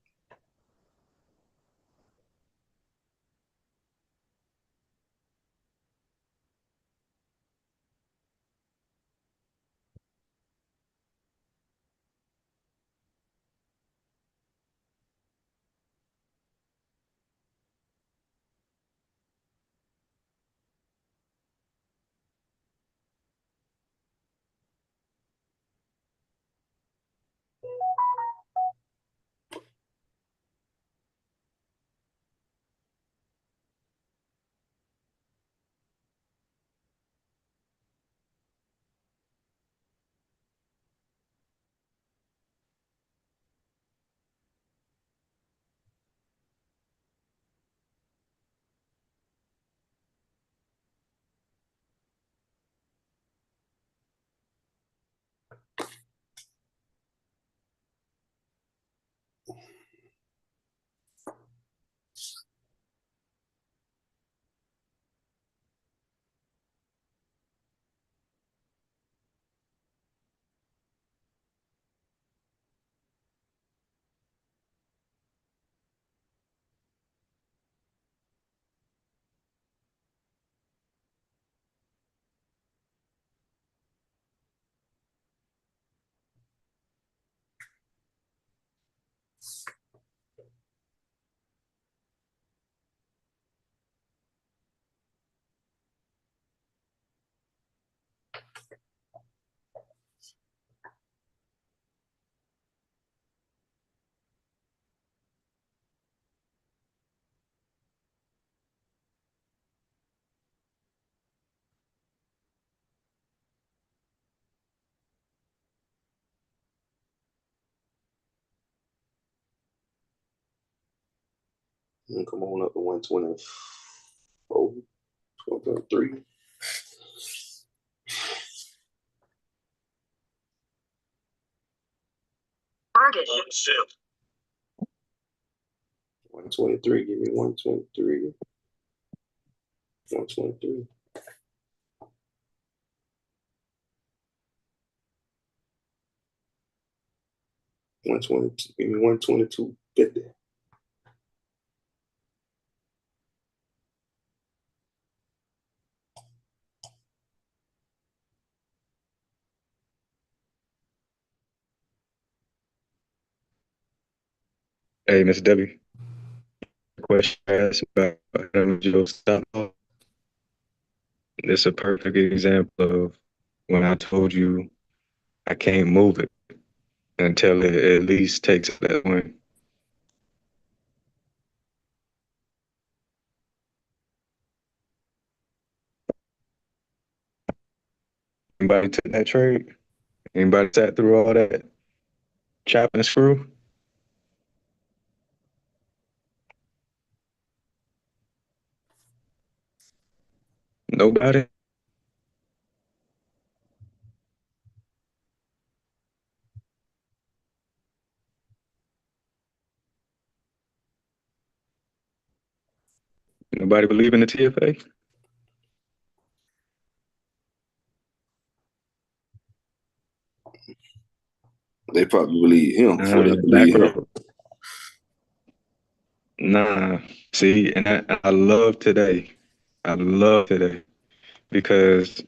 And come on up to 124, 123. Target. 123, give me 123. 123. Give me 122.50. Hey, Miss Debbie. Question I asked about individual stop loss. It's a perfect example of when I told you I can't move it until it at least takes that one. Anybody took that trade? Anybody sat through all that chop and screw? Nobody? Nobody believe in the TFA? They probably believe him before they believe him. Nah, see, and I love today. I love today because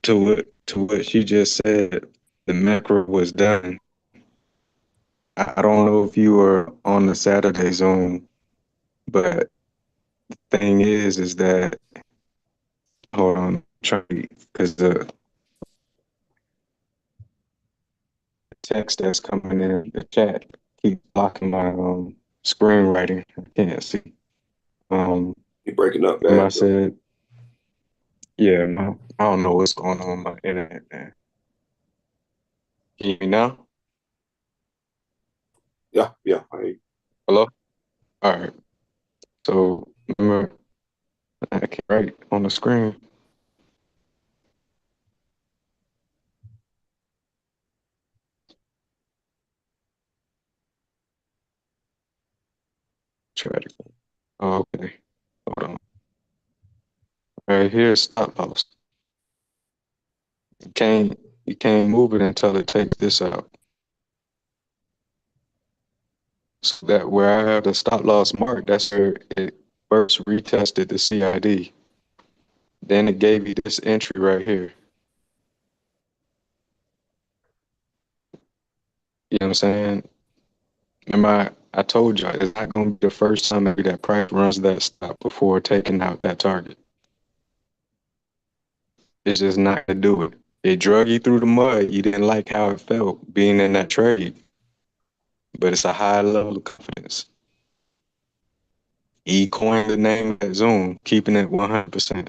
to what she just said, the macro was done. I don't know if you were on the Saturday Zoom, but the thing is that hold on, because the text that's coming in the chat keep blocking my screenwriting. I can't see. You're breaking up I bad. said, yeah, I don't know what's going on with my internet, man. Can you hear me now? Yeah. Hello? All right. So remember I can't write on the screen. Try it again. Oh, okay. Hold on. All right, here's stop loss. You can't move it until it takes this out. So that where I have the stop loss mark, that's where it first retested the CID. Then it gave you this entry right here. You know what I'm saying? Remember, I told y'all it's not going to be the first time maybe that price runs that stop before taking out that target. It's just not going to do it. It drug you through the mud. You didn't like how it felt being in that trade. But it's a high level of confidence. E coined the name of that zone, keeping it 100%.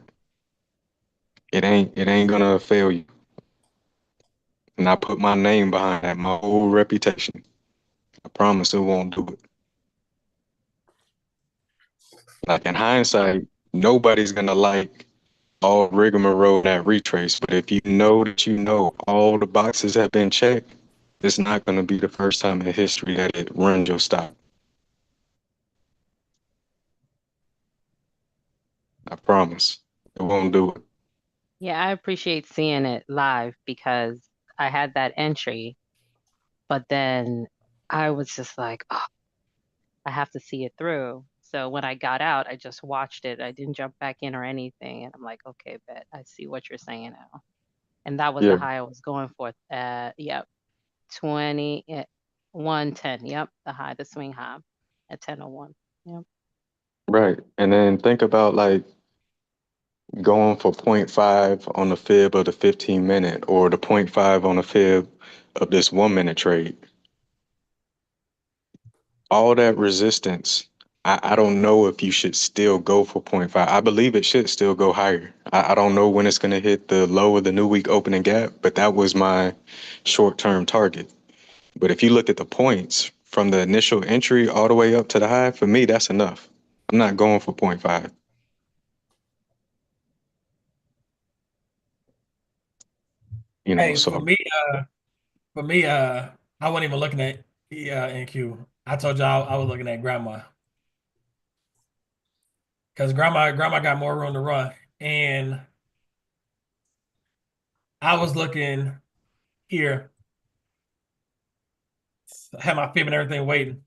It ain't gonna fail you. And I put my name behind that, my whole reputation. I promise it won't do it. Like in hindsight, nobody's gonna like all rigmarole that retrace. But if you know that you know all the boxes have been checked, it's not gonna be the first time in history that it runs your stop. I promise. It won't do it. Yeah, I appreciate seeing it live because I had that entry, but then I was just like, oh, I have to see it through. So when I got out, I just watched it. I didn't jump back in or anything. And I'm like, okay, bet I see what you're saying now. And that was the Yeah, high I was going for. Yep, 20, 110. Yep, the high, the swing high at 10:01. Yep. right. And then think about like going for 0.5 on the fib of the 15-minute or the 0.5 on the fib of this 1-minute trade. All that resistance, I don't know if you should still go for 0.5. I believe it should still go higher. I don't know when it's going to hit the low of the new week opening gap, but that was my short-term target. But if you look at the points from the initial entry all the way up to the high, for me, that's enough. I'm not going for 0.5. You know, Hey, so for me, I wasn't even looking at NQ. I told y'all I was looking at grandma because grandma got more room to run, and I was looking here, had my fib and everything waiting,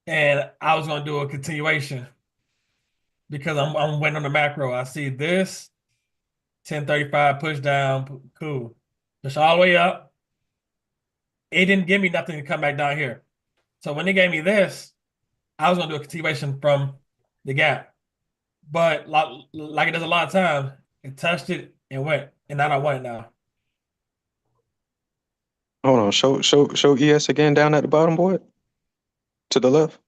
and I was gonna do a continuation because I'm waiting on the macro. I see this 1035 push down, cool, push all the way up. It didn't give me nothing to come back down here. So when they gave me this, I was gonna do a continuation from the gap. But like it does a lot of times, it touched it and went, and I don't want it now. hold on, show ES again down at the bottom, boy, to the left.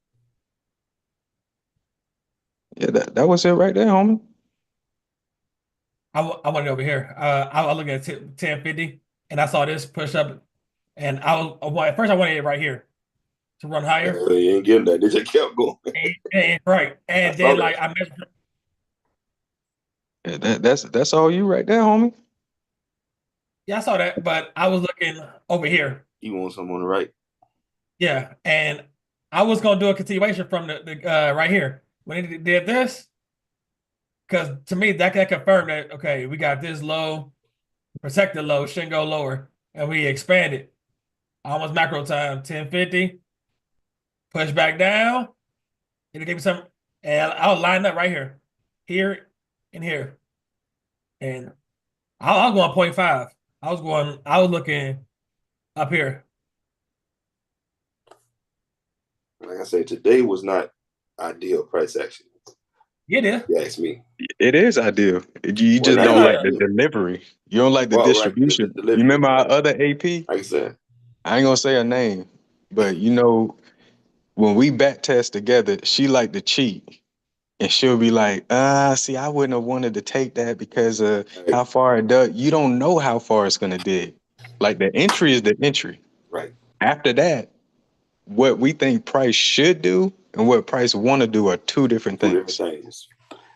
Yeah, that was it right there, homie. I want it over here. I was looking at 1050, and I saw this push up, and at first I wanted it right here to run higher. You ain't getting that. They just kept going. Right, and then like I measured. Yeah, that's all you right there, homie. Yeah, I saw that, but I was looking over here. You want someone on the right? Yeah, and I was gonna do a continuation from the right here when it did this, because to me that confirmed that okay, we got this low, protected low, shouldn't go lower, and we expanded. Almost macro time, 1050, push back down, and it gave me some, and I was lined up right here, and here, and I was going 0.5. I was looking up here. Like I said, today was not ideal price action. It is. You ask me. It is ideal. You just don't like the delivery. You don't like the distribution. Right, the you remember our other AP? Like I said, I ain't gonna say her name, but you know, when we back test together, she like to cheat. And she'll be like, see, I wouldn't have wanted to take that because of how far it does. You don't know how far it's gonna dig. Like the entry is the entry. Right. After that, what we think price should do and what price want to do are two different things. Two different things.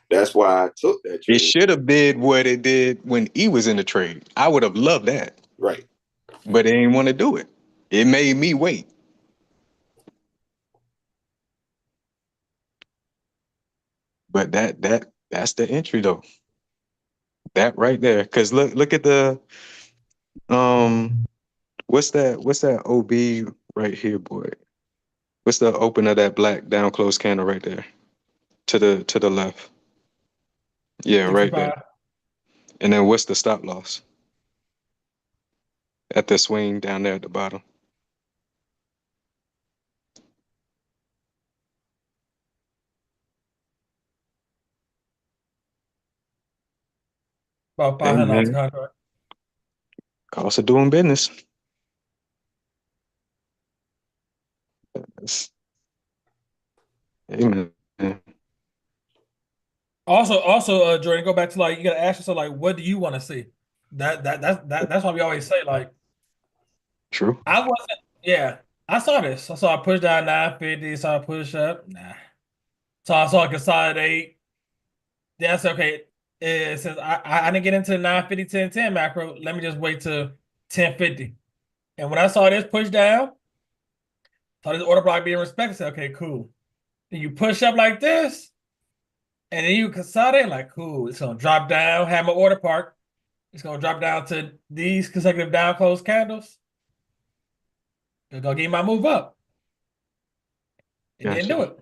That's why I took that It trade. should have did what it did when E was in the trade. I would have loved that. Right. But they didn't want to do it. It made me wait. But that's the entry though. That right there. Cause look at the what's that OB right here, boy? What's the open of that black down close candle right there? To the left. Yeah, right there. 65. And then what's the stop loss? At the swing down there at the bottom. About Hey $500 man, contract. cost of doing business. Hey man. Also, Jordan, go back to like you gotta ask yourself like, what do you want to see? That's why we always say like, True. I wasn't. Yeah, I saw this. I saw a push down 950. Saw a push up. Nah. So I saw a consolidate. Then I said, okay, since I didn't get into the 950 1010 macro, let me just wait till 1050. And when I saw this push down, saw this order block being respected, I said, okay, cool. Then you push up like this, and then you consolidate, like, cool, it's gonna drop down, have my order park. It's gonna drop down to these consecutive down close candles. It's gonna give my move up. It didn't do Gotcha. it.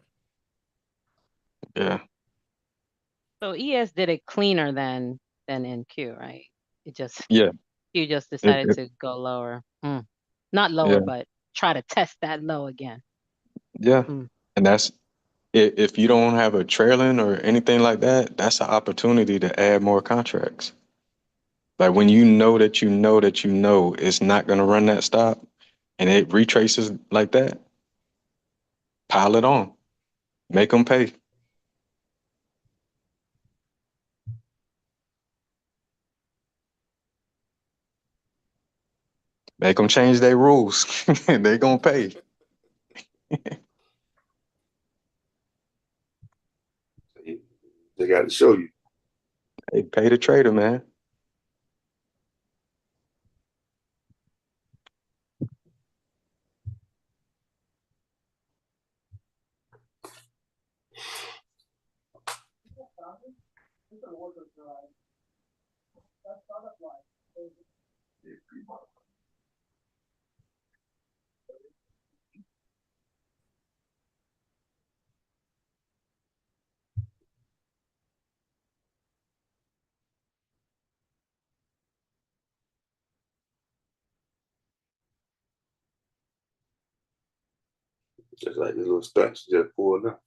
Yeah. So ES did it cleaner than NQ, right? It just Yeah. you just It, decided it, to go lower. Not yeah. lower, but try to test that low again. Yeah. And that's if you don't have a trailing or anything like that, that's an opportunity to add more contracts. Like when you know that you know that you know it's not going to run that stop and it retraces like that, pile it on. Make them pay. Make them change their rules. They going to pay. They got to show you. They pay the trader, man. Just like this little stunt she just pulled up.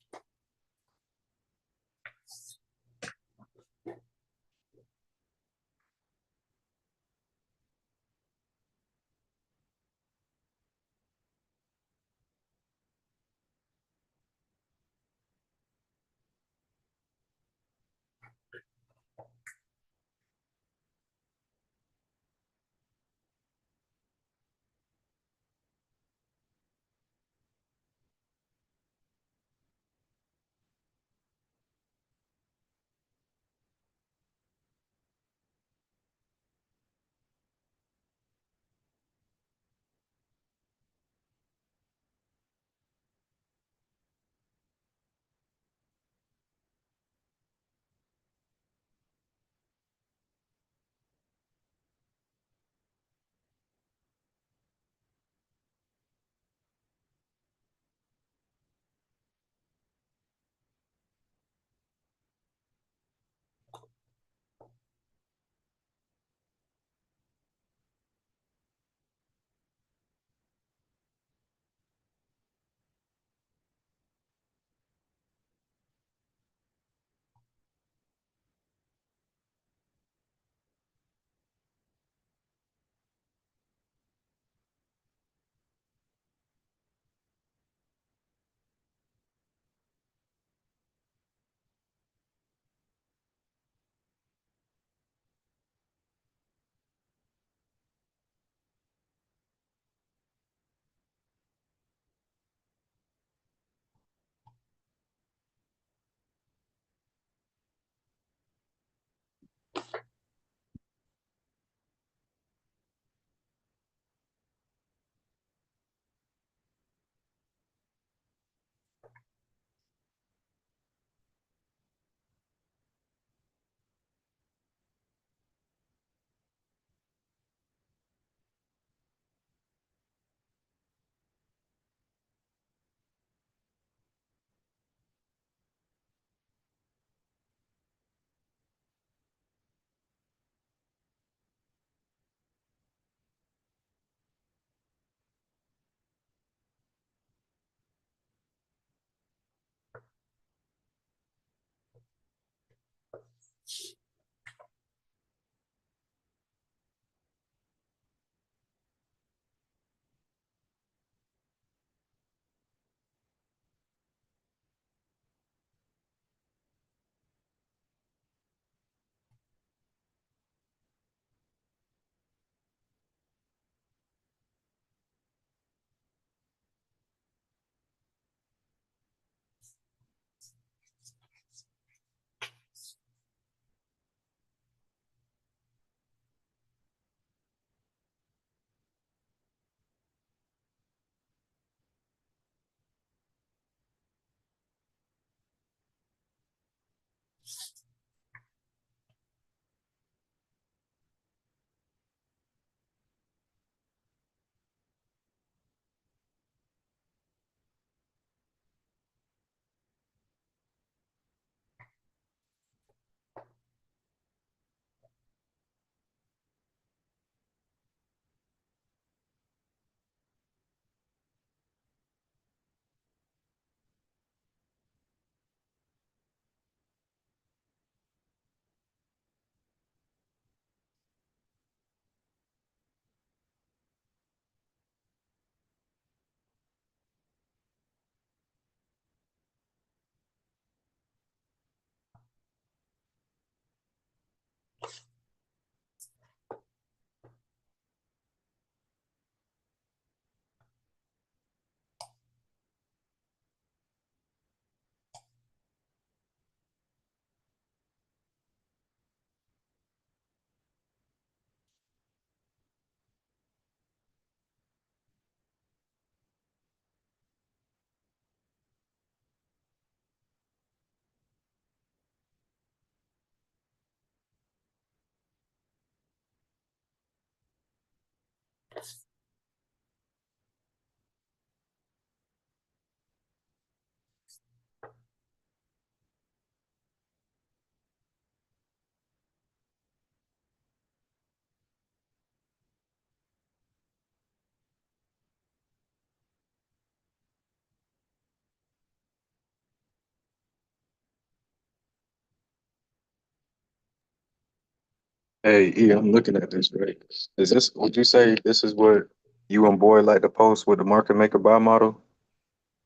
Hey, E, I'm looking at this, right? Is this, would you say this is what you and Boy like to post with the market maker buy model?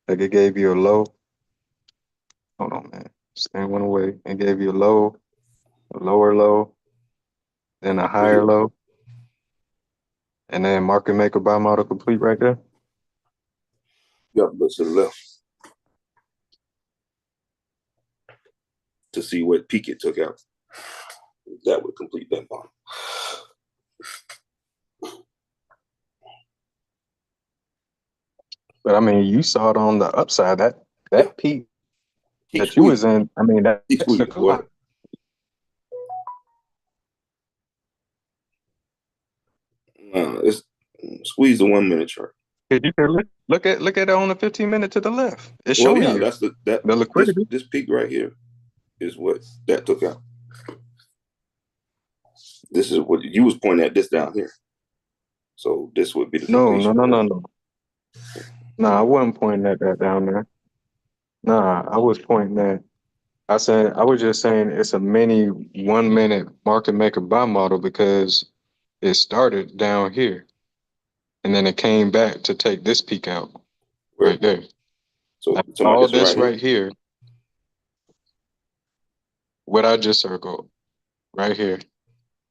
Like it gave you a low. Hold on, man. Stand one away. It gave you a lower low, then a higher low, and then market maker buy model complete right there. You have to look to the left to see what peak it took out. That would complete that bond. But I mean, you saw it on the upside. That peak He that you was squeezed. in. I mean, that He took squeezed. a lot. It's squeeze the 1 minute chart. You can look at it on the 15 minute to the left. It's Well, showing yeah, you that's the liquidity. this peak right here is what that took out. This is what you was pointing at. This down here. So this would be the No, completion. No, I wasn't pointing at that down there. Nah, I was pointing at. I was just saying it's a mini 1 minute market maker buy model because it started down here and then it came back to take this peak out right there. So Like, talking about all this this right right here, what I just circled right here,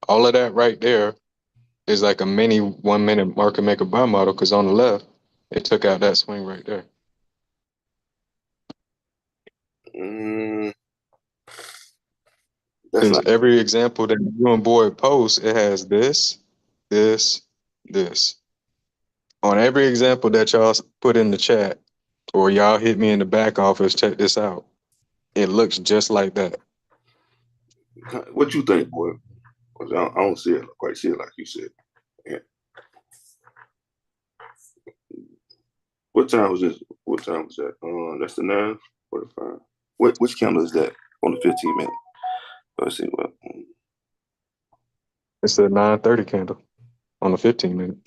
all of that right there is like a mini 1 minute market maker buy model because on the left, it took out that swing right there. Because every example that you and Boyd post, it has this, this, this. On every example that y'all put in the chat, or y'all hit me in the back office, check this out. It looks just like that. What you think, boy? I don't see it quite see it like you said. Yeah. What time was this? What time was that? That's the 9:45. Which candle is that on the 15 minute? Let's see what. It's a 9:30 candle on the 15 minute.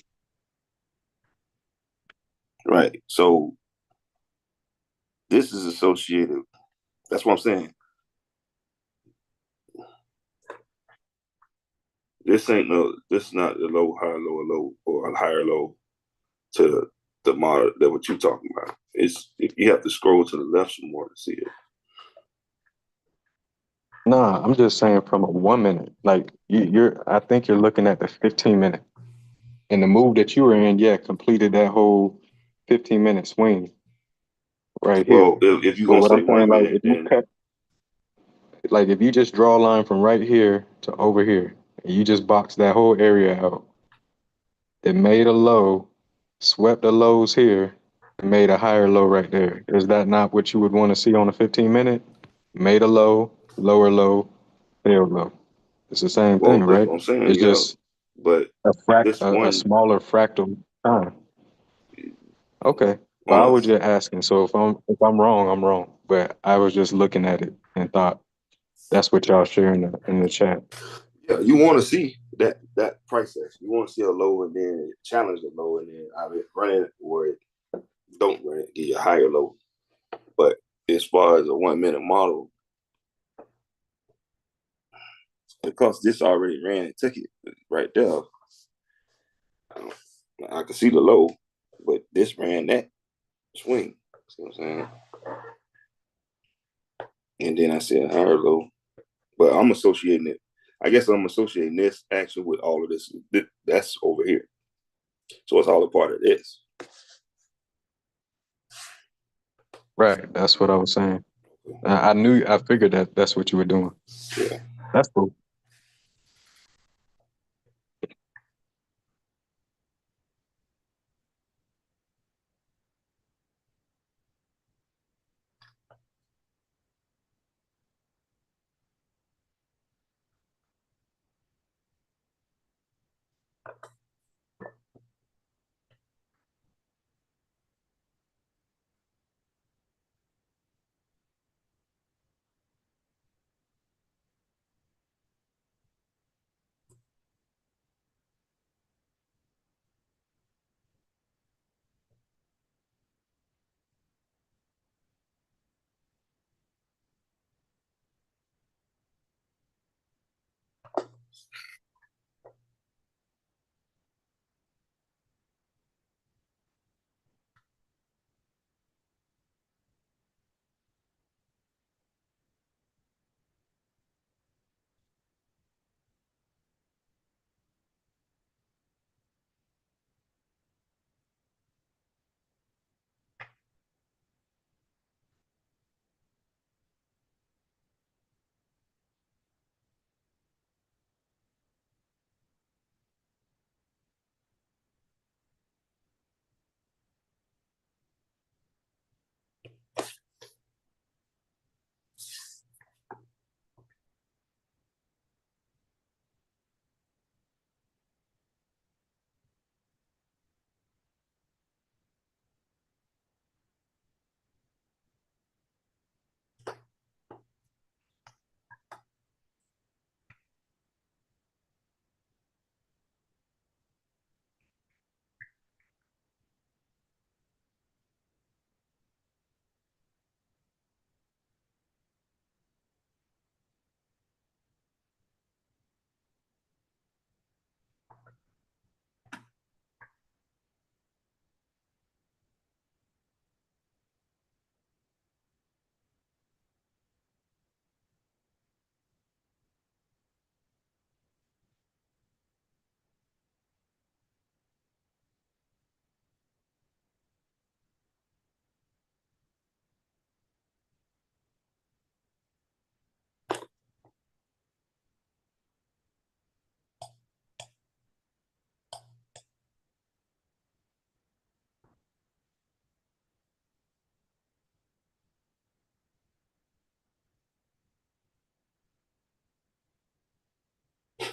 Right. So this is associated. That's what I'm saying. This ain't no. This is not the low, high, lower low, or a higher low to the model that what you're talking about. It's you have to scroll to the left some more to see it. Nah, I'm just saying from a 1 minute. Like I think you're looking at the 15 minute. And the move that you were in, completed that whole 15 minute swing right here. Well, if you're But gonna what say I'm saying, 1 like minute, if you then cut, like if you just draw a line from right here to over here, and you just box that whole area out, it made a low, swept the lows here, and made a higher low right there. Is that not what you would want to see on a 15 minute? Made a low, lower low, failed low. It's the same thing, that's right? what I'm saying. It's Yeah, just but this a one smaller fractal time. Okay. Well, I on was just asking. So if I'm wrong, I'm wrong. But I was just looking at it and thought that's what y'all share in the chat. yeah, you want to see that price action. You want to see a low and then challenge the low and then either run it or don't run it, get you a higher low. But as far as a 1 minute model, because this already ran and took it right there, I could see the low, but this ran that swing. See what I'm saying? And then I said higher low. But I'm associating it. I guess I'm associating this action with all of this. That's over here. So it's all a part of this. Right. That's what I was saying. I figured that's what you were doing. Yeah. That's cool.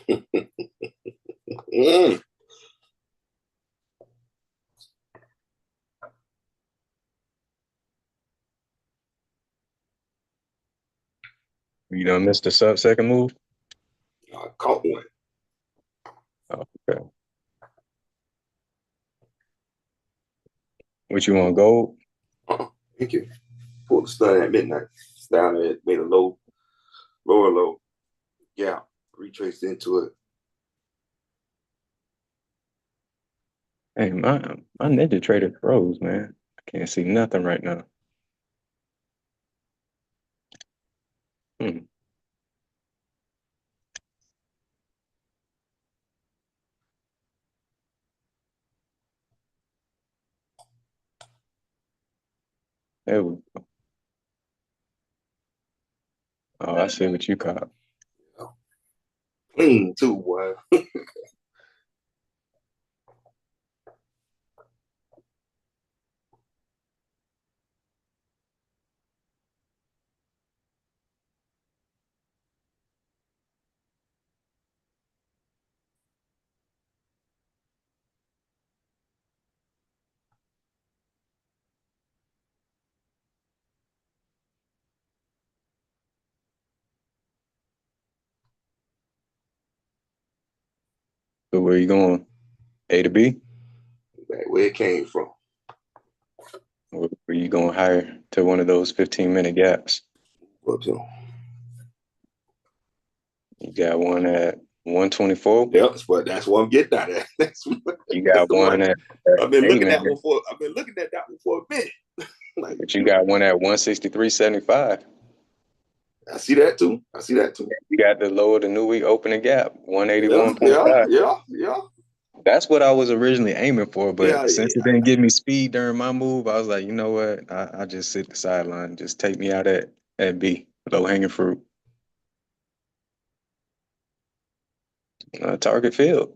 Mm. You done missed the second move? I caught one. Oh, okay. What you want, gold? Thank you. Pulled the stun at midnight. It's down there, made a lower low gap, retraced into it. Hey, my Ninja Trader froze, man. I can't see nothing right now. There we go. Oh, I see what you caught. Clean too, boy. So where you going? A to B? Back where it came from. Or were you going higher to one of those 15-minute gaps? What's up? You got one at 124? Yep, but that's what I'm getting at. You got the one at I've been 8 looking at minutes. I've been looking at that one for a minute. Like, But you got one at 163.75. I see that too. You got the lower the new week opening gap, Yeah. 181.5. That's what I was originally aiming for, but since it Yeah. didn't give me speed during my move, I was like, you know what? I just sit the sideline. Just take me out at B, low hanging fruit. Target field.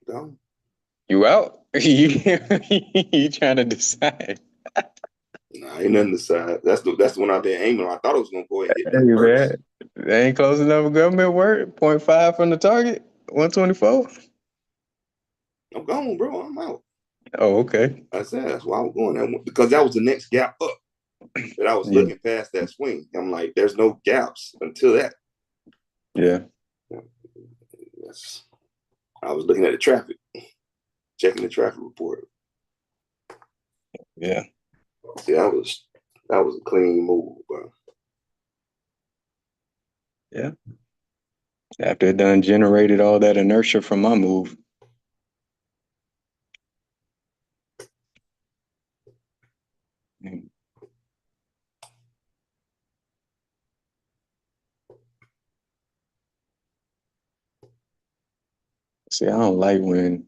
No. You out? You trying to decide? Nah, ain't nothing to decide. That's the one I've been aiming on. I thought I was gonna go ahead and hit Hey that first. man, they ain't close enough government work. 0.5 from the target. 124. I'm gone, bro. I'm out. Oh, okay. I said that's why I was going that one, because that was the next gap up. But I was Yeah. looking past that swing. I'm like, there's no gaps until that. Yeah. I was looking at the traffic, checking the traffic report. Yeah. See, that was a clean move, bro. Yeah. After it done generated all that inertia from my move. See, I don't like when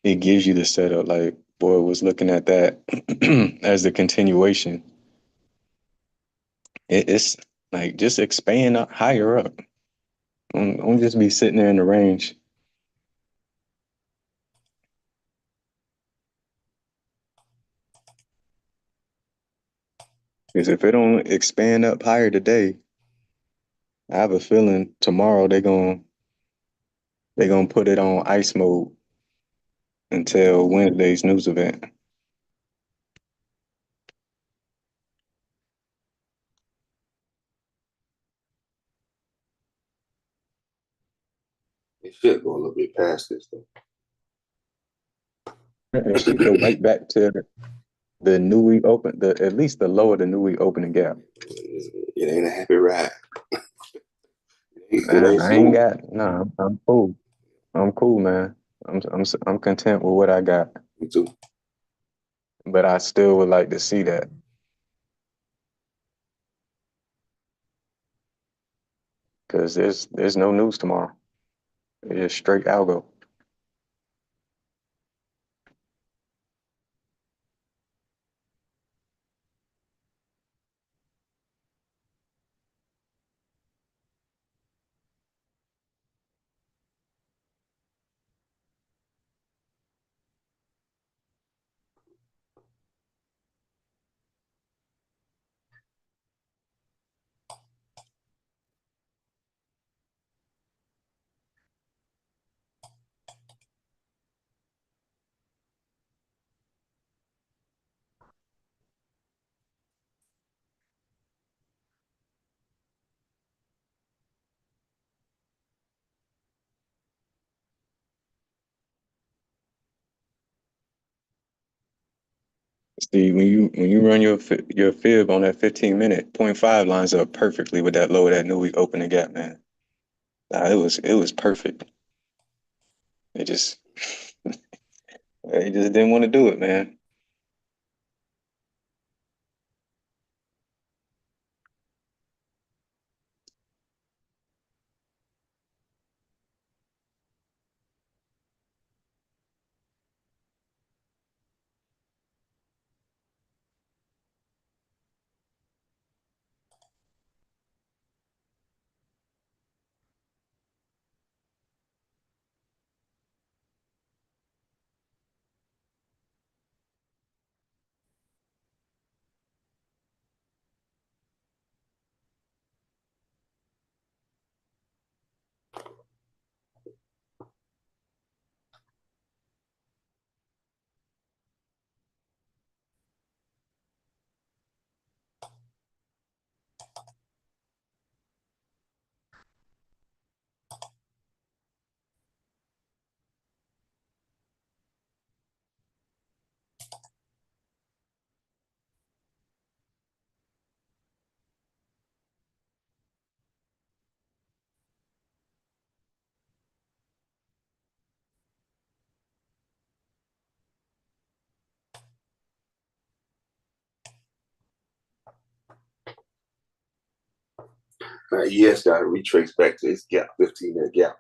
it gives you the setup. Like, boy, was looking at that as the continuation. It's like just expand up higher up. Don't just be sitting there in the range. Because if it don't expand up higher today, I have a feeling tomorrow they're gonna put it on ice mode until Wednesday's news event. It should go a little bit past this though. It should go right back to the new week open, at least the lower the new week opening gap. It ain't a happy ride. It ain't I ain't smooth. got I'm cool. I'm cool, man. I'm content with what I got. Me too. But I still would like to see that. Because there's no news tomorrow. It's just straight algo. See, when you run your fib on that 15 minute, point 0.5 lines up perfectly with that low that new week opening gap, man. Nah, it was perfect. It just they just didn't want to do it, man. ES got to retrace back to its gap, 15-minute gap.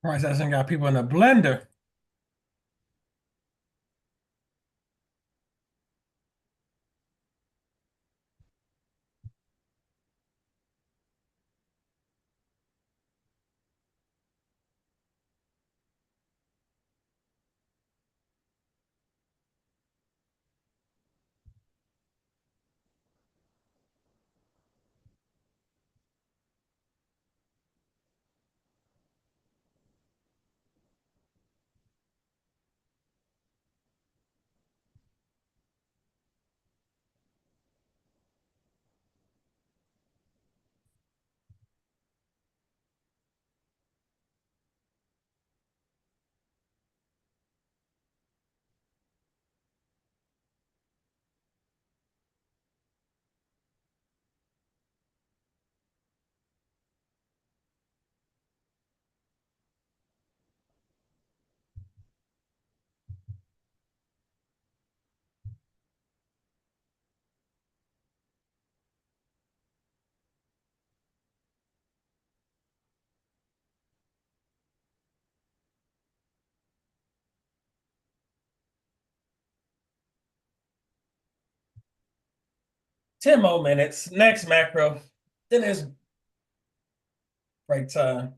Price hasn't got people in a blender. Ten more minutes. Next macro. Then it's break time.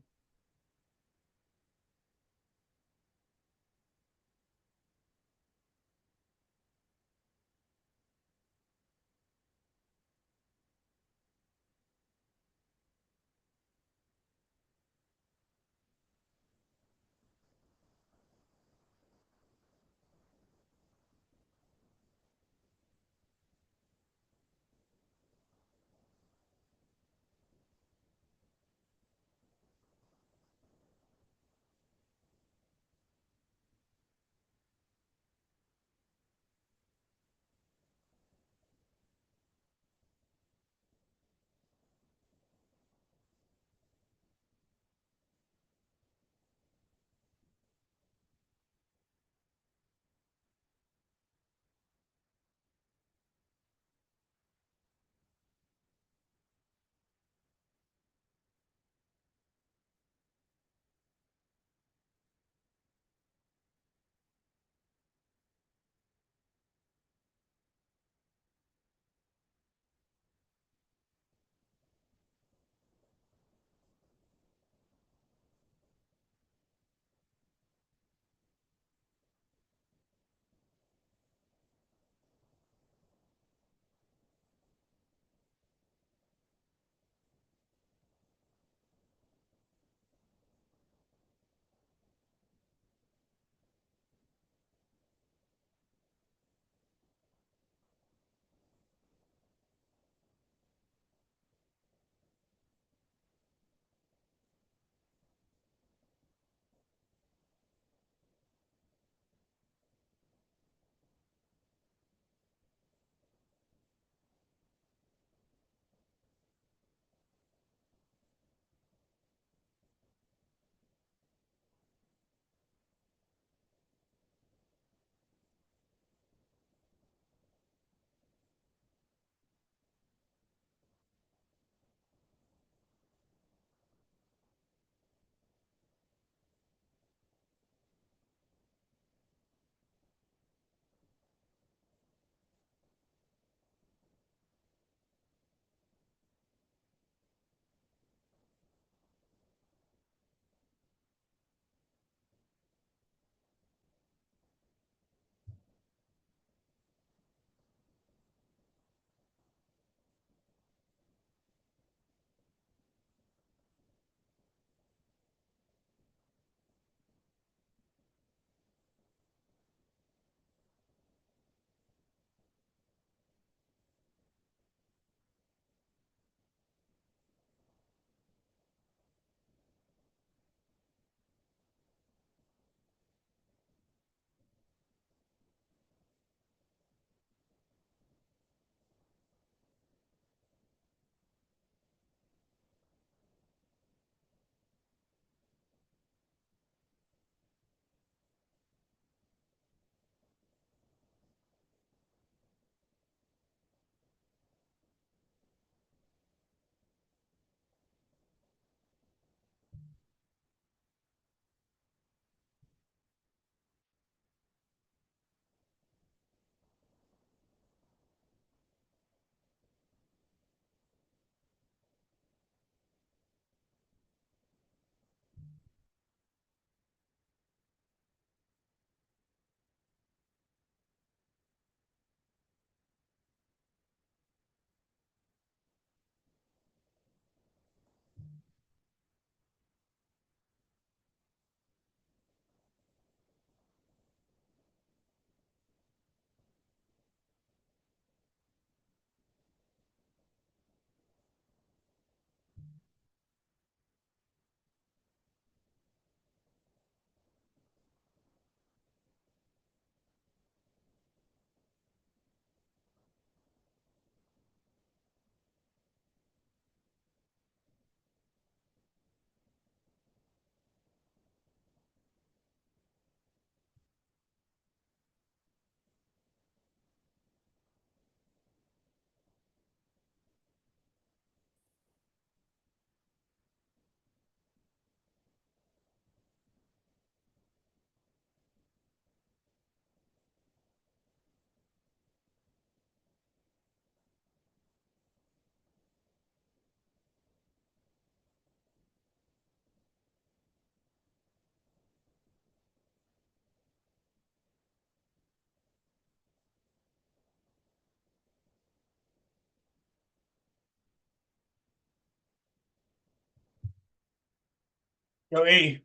Yo, E.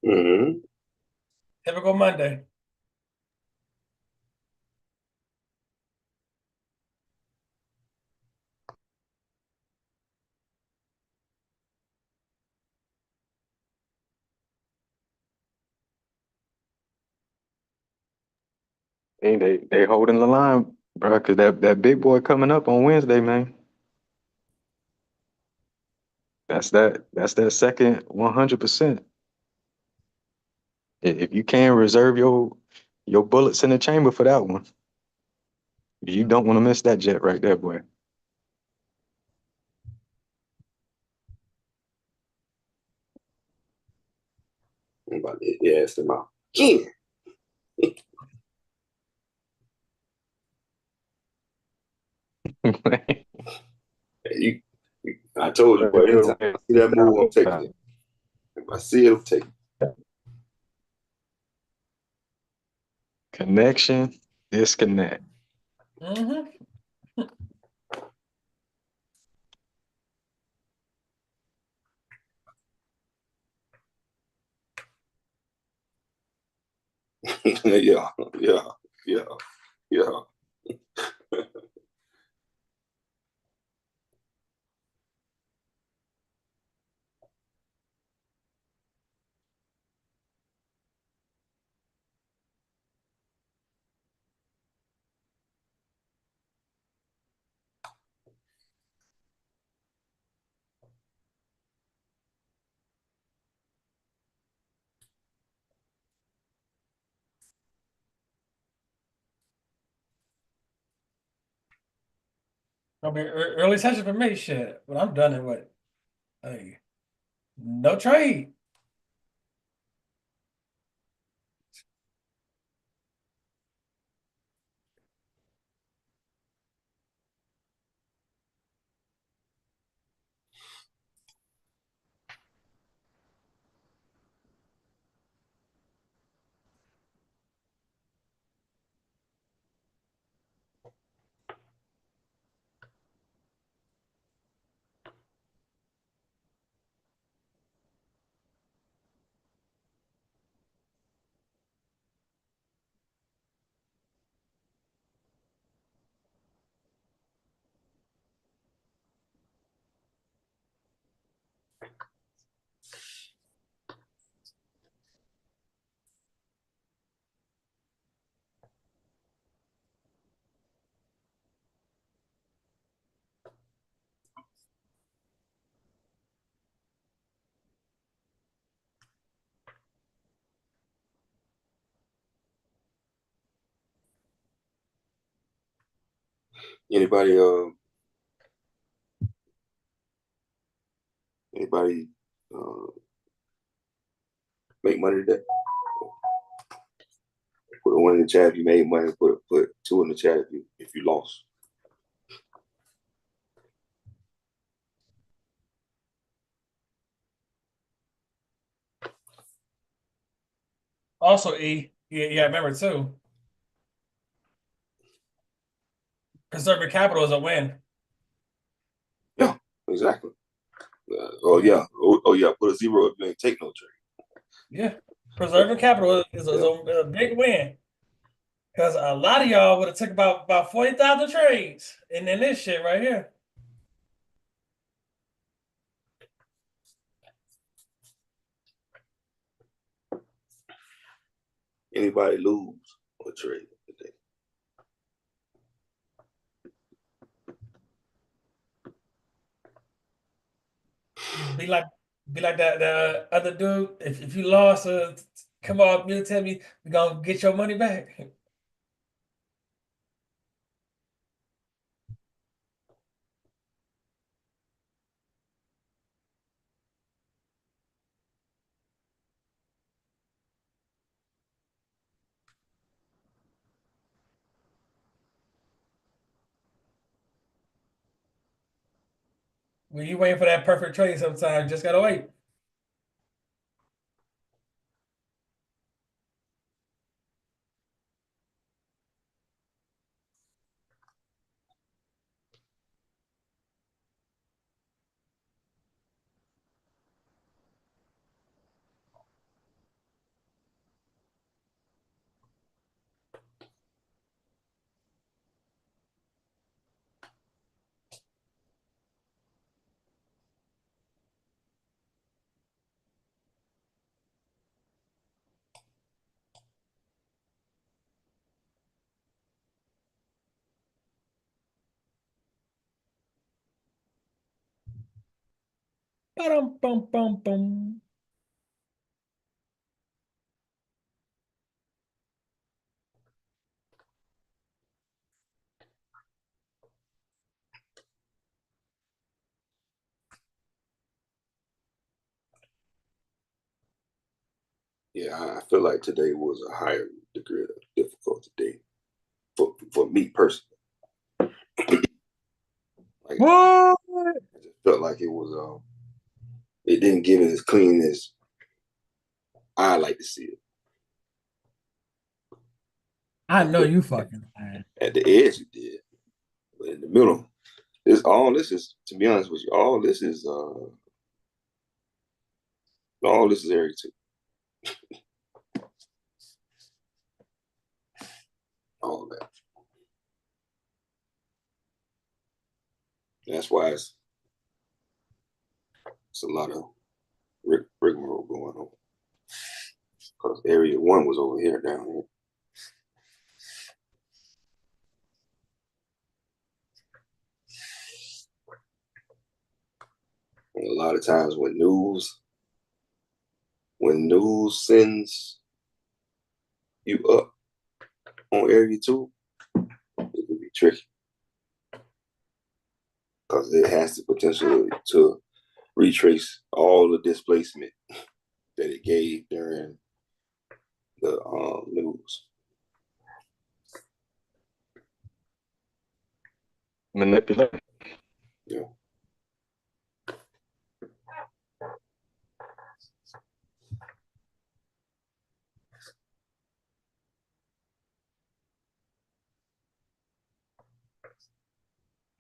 Mm-hmm. Typical Monday. Hey, they holding the line, bro, because that big boy coming up on Wednesday, man. That's that second 100%. If you can reserve your bullets in the chamber for that one, you don't want to miss that jet right there, boy. I'm about to ask them out again. I told you, boy, anytime I see that move, I'm taking it. If I see it, I'm taking it. Connection, disconnect. Mm-hmm. yeah, yeah, yeah, yeah. Gonna be early session for me, shit. But I'm done it with. Hey, no trade. Anybody anybody uh make money today? Put a one in the chat if you made money. Put two in the chat if you lost. Also, E. Yeah, remember too. Conservative capital is a win. Yeah, exactly. Oh yeah, oh yeah. Put a zero if you ain't take no trade. Yeah, preserving capital is a big win. Because a lot of y'all would have took about 40,000 trades and then this shit right here. Anybody lose or trade today? Be like that the other dude. If you lost, come on, you tell me we're gonna get your money back. When you waiting for that perfect trade, sometimes just gotta wait. Ba-dum-bum-bum-bum. Yeah, I feel like today was a higher degree of difficulty day for me personally. Like, What? I just felt like it was it didn't give it as clean as I like to see it. I know you fucking lying. At the edge it did, but in the middle, this is to be honest with you, all this is area 2. All that. That's why it's a lot of rigmarole going on. Because area 1 was over here down here. And a lot of times when news sends you up on area 2, it can be tricky. Because it has the potential to retrace all the displacement that it gave during the news. Manipulate. Yeah.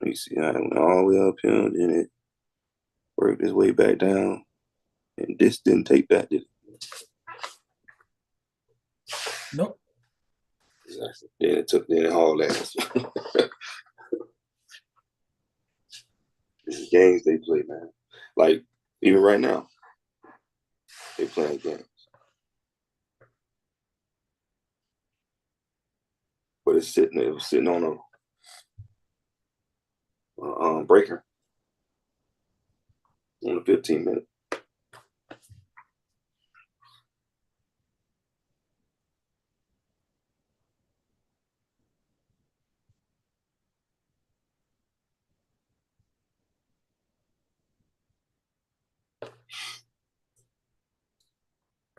You see, I went all the way up here, and then it worked its way back down, and this didn't take that, did it? Nope. Exactly. Then it hauled ass. This is games they play, man. Like, even right now, they playing games. But it was sitting on a breaker on the 15-minute.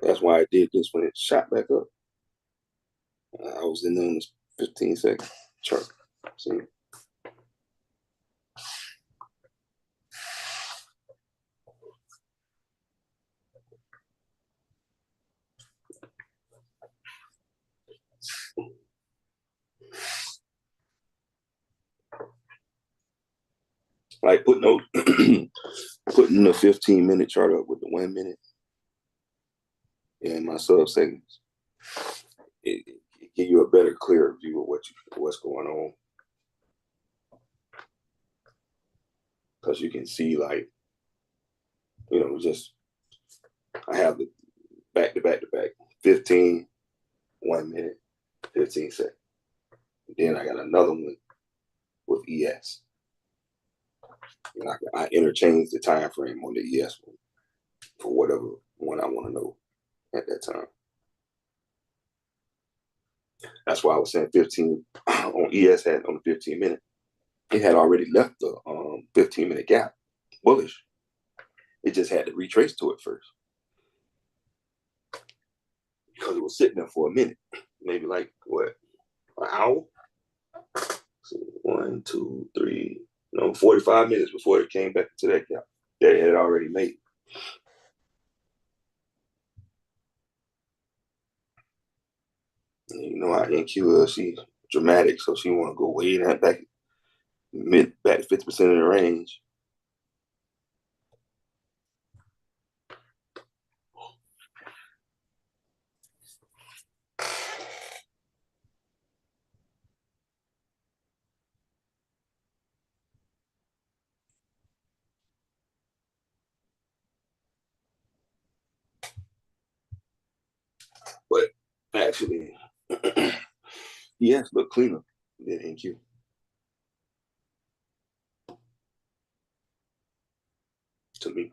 That's why I did this when it shot back up. I was in on this 15-second chart. See? Like putting the 15-minute chart up with the 1 minute and my sub segments. It give you a better, clearer view of what's going on. Because you can see, like, just I have the back to back 15, 1 minute, 15 seconds. Then I got another one with ES. And I interchange the time frame on the ES one for whatever one I want to know at that time. That's why I was saying 15 on ES had on the 15-minute. It had already left the 15-minute gap bullish. It just had to retrace to it first. Because it was sitting there for a minute. Maybe like, what, an hour? So 1, 2, 3, 45 minutes before it came back to that gap that it had already made. And you know how NQ is, she's dramatic, so she want to go way back 50% of the range. But actually, ES look cleaner than NQ. To me.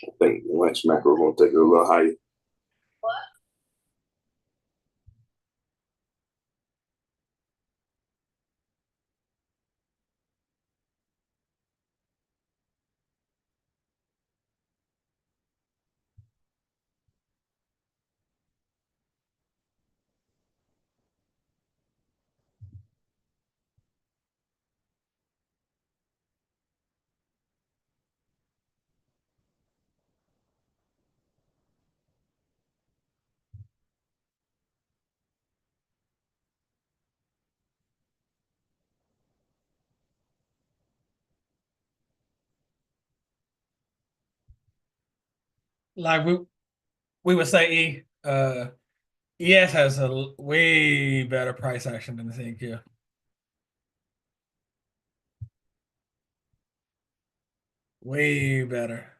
I think Lynch Macro gonna take it a little higher. Like we would say ES has a way better price action than the CQ. Way better.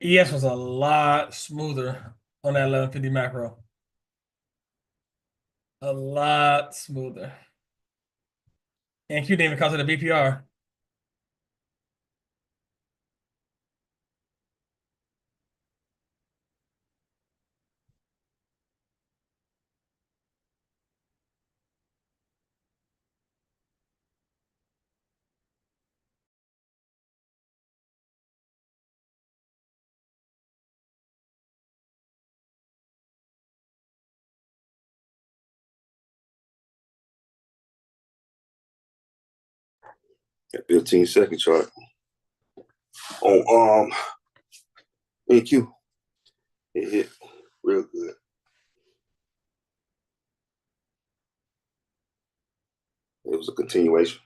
ES was a lot smoother on that 1150 macro. A lot smoother. And Q didn't even cause it a BPR. That 15-second chart on NQ. It hit real good. It was a continuation.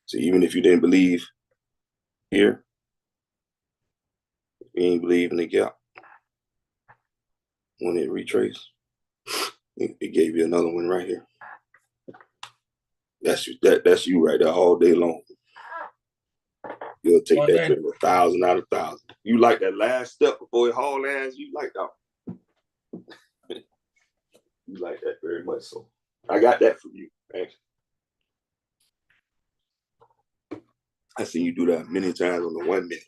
So even if you didn't believe here, you didn't believe in the gap, when it retraced, it gave you another one right here. That's you right there all day long. You'll take that trade 1,000 out of 1,000. You like that last step before it haul ass, you like that. You like that very much so. I got that from you, actually. I seen you do that many times on the 1 minute.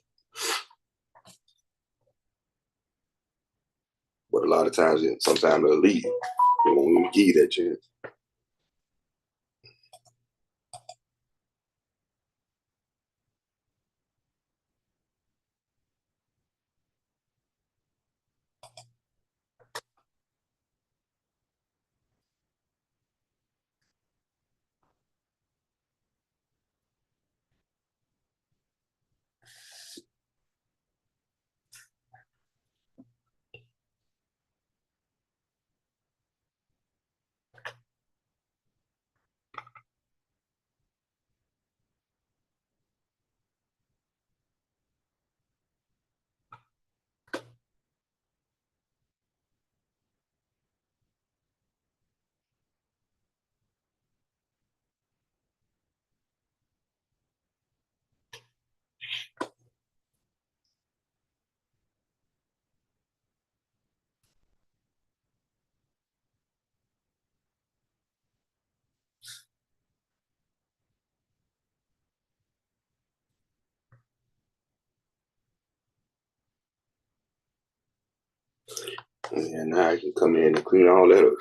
But a lot of times, sometimes they'll leave. They won't even give you that chance. And now I can come in and clean all that up,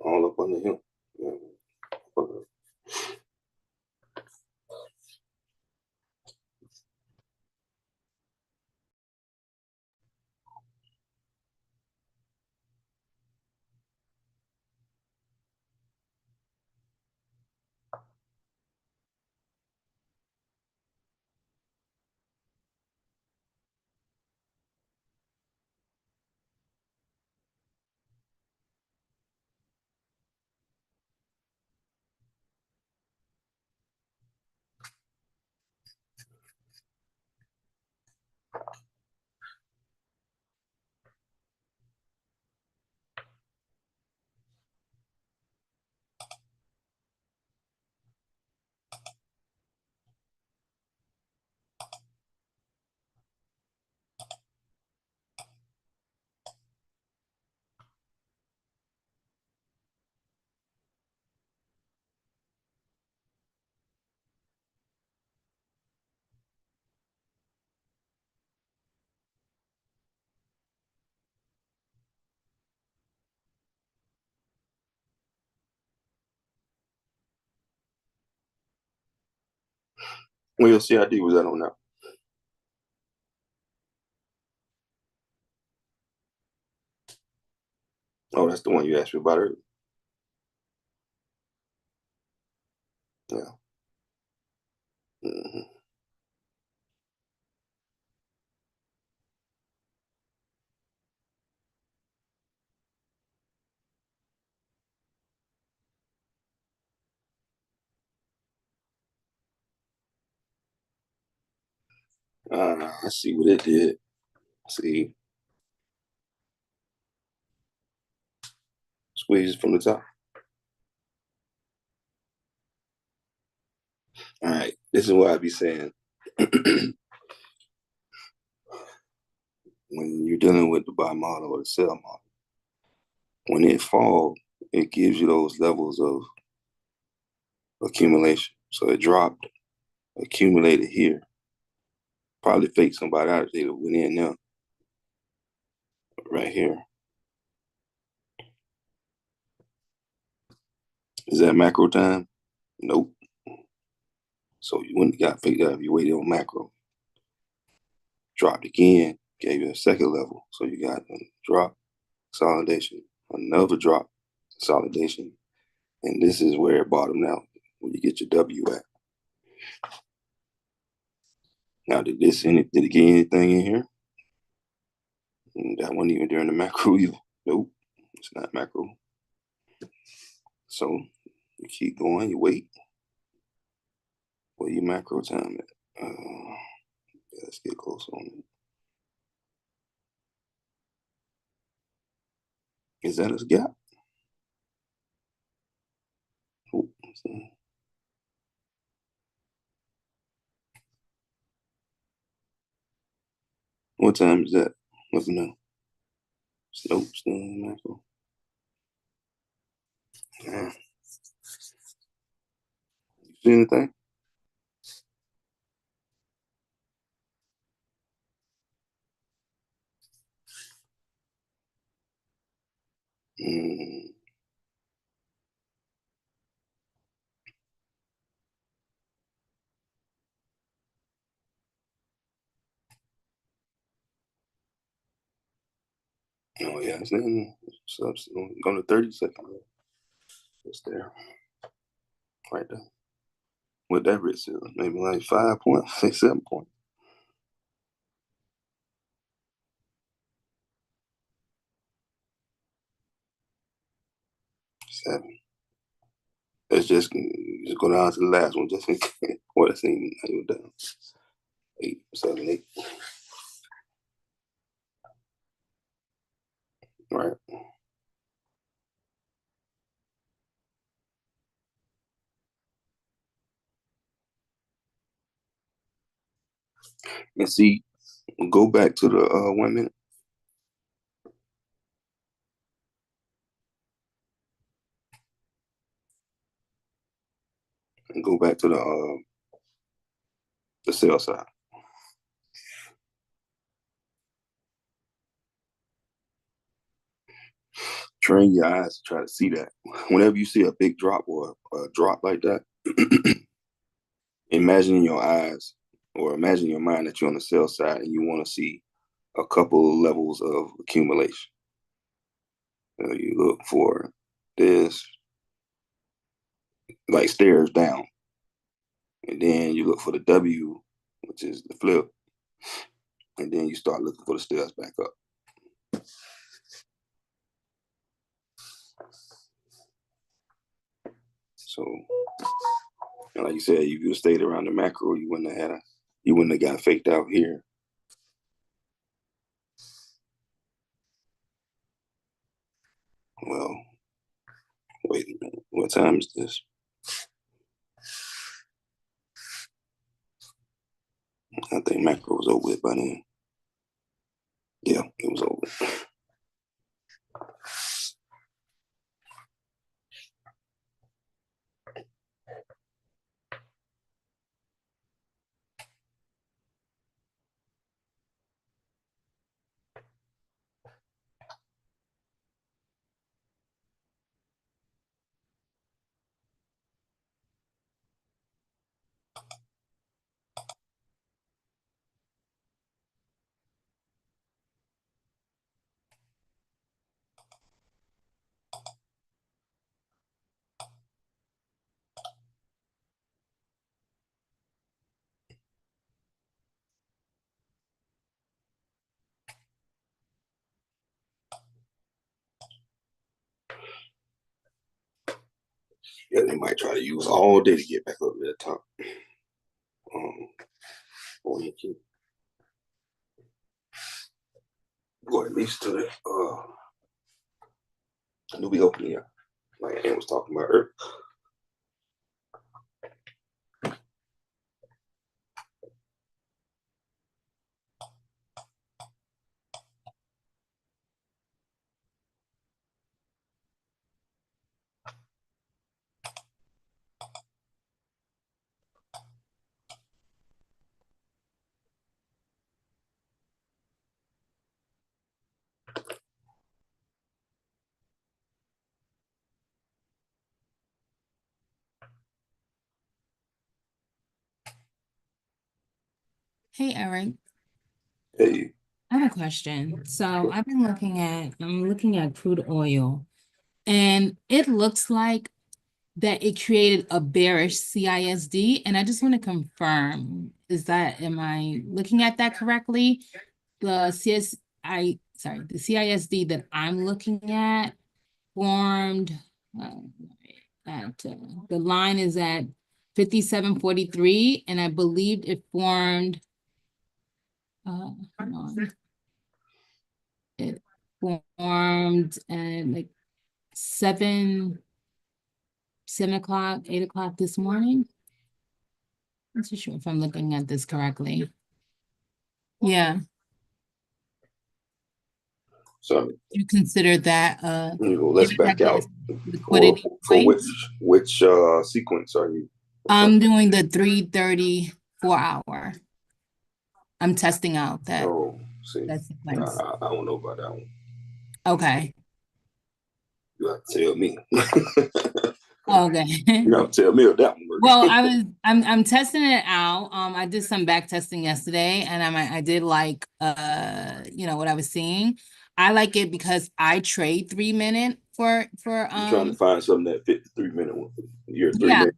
all up under him. When your CID was that on that? Oh, that's the one you asked me about earlier. Yeah. Mm-hmm. I see what it did. See, squeeze from the top. this is what I be saying. When you're dealing with the buy model or the sell model, when it falls, it gives you those levels of accumulation. So it dropped, accumulated here. Probably faked somebody out if they went in now. Right here. Is that macro time? Nope. So you wouldn't got faked out if you waited on macro. Dropped again, gave you a second level. So you got a drop, consolidation, another drop, consolidation. And this is where it bottomed out, where you get your W at. Now, did it get anything in here? That wasn't even during the macro either. Nope, it's not macro. So you keep going, you wait. Where your macro time at? Yeah, let's get close on it. Is that a gap? Oh, what time is that? Let me know. Nope, still in the macro. Yeah. You see anything? Oh yeah, it's in. So it's going to 30 seconds. It's there. Right there. What that risk is, maybe like 5 points, say 7 points. 7. Let's just go down to the last one, just in case. What it's even down. 8, 7, 8. Right. And see, go back to the 1 minute. And go back to the sell side. Train your eyes to try to see that. Whenever you see a big drop or a drop like that, imagine in your eyes or imagine in your mind that you're on the sell side and you want to see a couple of levels of accumulation. You look for this, like stairs down. And then you look for the W, which is the flip. And then you start looking for the stairs back up. So, like you said, if you stayed around the macro, you wouldn't have got faked out here. Well, wait a minute. What time is this? I think macro was over with by then. Yeah, it was over. Yeah, they might try to use all day to get back up to the top. Or you can go at least to the I knew we opened here. Like Ann was talking about earlier. Hey, Eric. Hey, I have a question. So I'm looking at crude oil, and it looks like that it created a bearish CISD, and I just want to confirm, am I looking at that correctly? The the CISD that I'm looking at formed, the line is at 57.43, and I believe it formed, hold on. It formed at like 7 o'clock, 8 o'clock this morning. I'm not too sure if I'm looking at this correctly. Yeah. so You consider that let's back out. liquidity For point? which sequence are you? I'm doing the 3:30 4-hour. I'm testing out that. Oh, see, that sequence. I don't know about that one. Okay. You have to tell me. Okay. You have to tell me if that one works. Well, I'm testing it out. I did some back testing yesterday, and I did like what I was seeing. I like it because I trade 3-minute for You're trying to find something that fit the 3-minute one. You're 3-minute.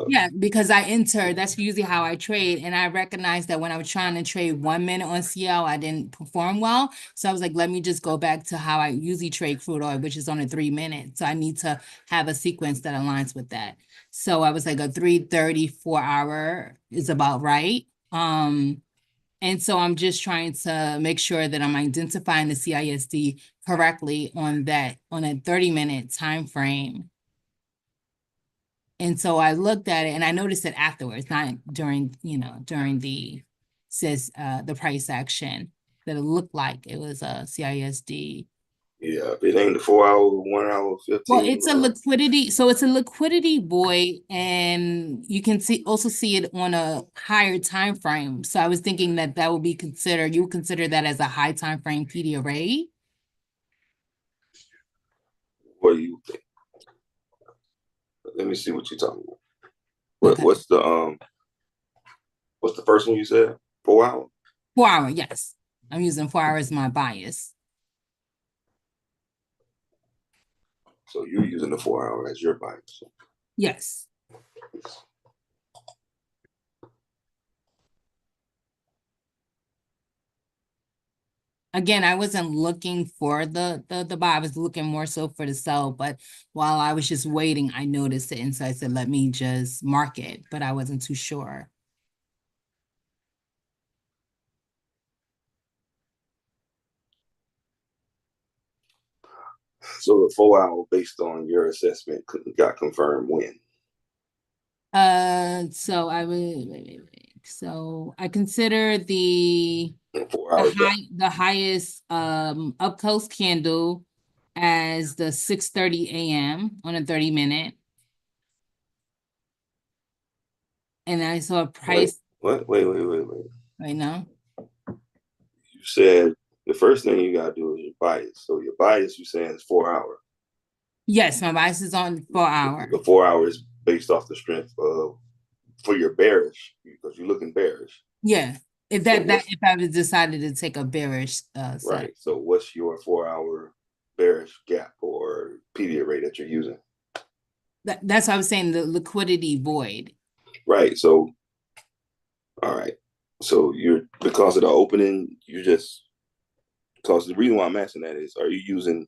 Yeah, because I enter, that's usually how I trade. And I recognized that when I was trying to trade 1 minute on CL, I didn't perform well. So I was like, let me just go back to how I usually trade crude oil, which is on a 3-minute. So I need to have a sequence that aligns with that. So I was like, a 3:30 4-hour is about right. And so I'm just trying to make sure that I'm identifying the CISD correctly on a 30-minute time frame. And so I looked at it and I noticed it afterwards, not during the price action, that it looked like it was a CISD. Yeah, if it ain't the 4-hour, 1 hour, 15. Well, it's a liquidity, so it's a liquidity void, and you can also see it on a higher time frame. So I was thinking that would be considered, you would consider that as a high time frame PD array. What do you think? Let me see what you're talking about. Okay. What's the first one you said? 4 hour? 4 hour, yes. I'm using 4 hours as my bias. So you're using the 4 hour as your bias? Yes. Again, I wasn't looking for the buy. I was looking more so for the sell. But while I was just waiting, I noticed it. And so I said, let me just mark it. But I wasn't too sure. So the 4 hour, based on your assessment, got confirmed when? So I would so I consider the highest up close candle as the 6:30 a.m. on a 30-minute. And I saw a price. Wait. Right now. You said the first thing you gotta do is your bias. So your bias, you saying, is 4 hour. Yes, my bias is on 4 hour. The 4 hour is based off the strength of for your bearish, because you're looking bearish. Yeah. If I was decided to take a bearish right. So what's your 4 hour bearish gap or PD array that you're using? That's what I was saying, the liquidity void. Right. So all right. So because of the opening, because the reason why I'm asking that is, are you using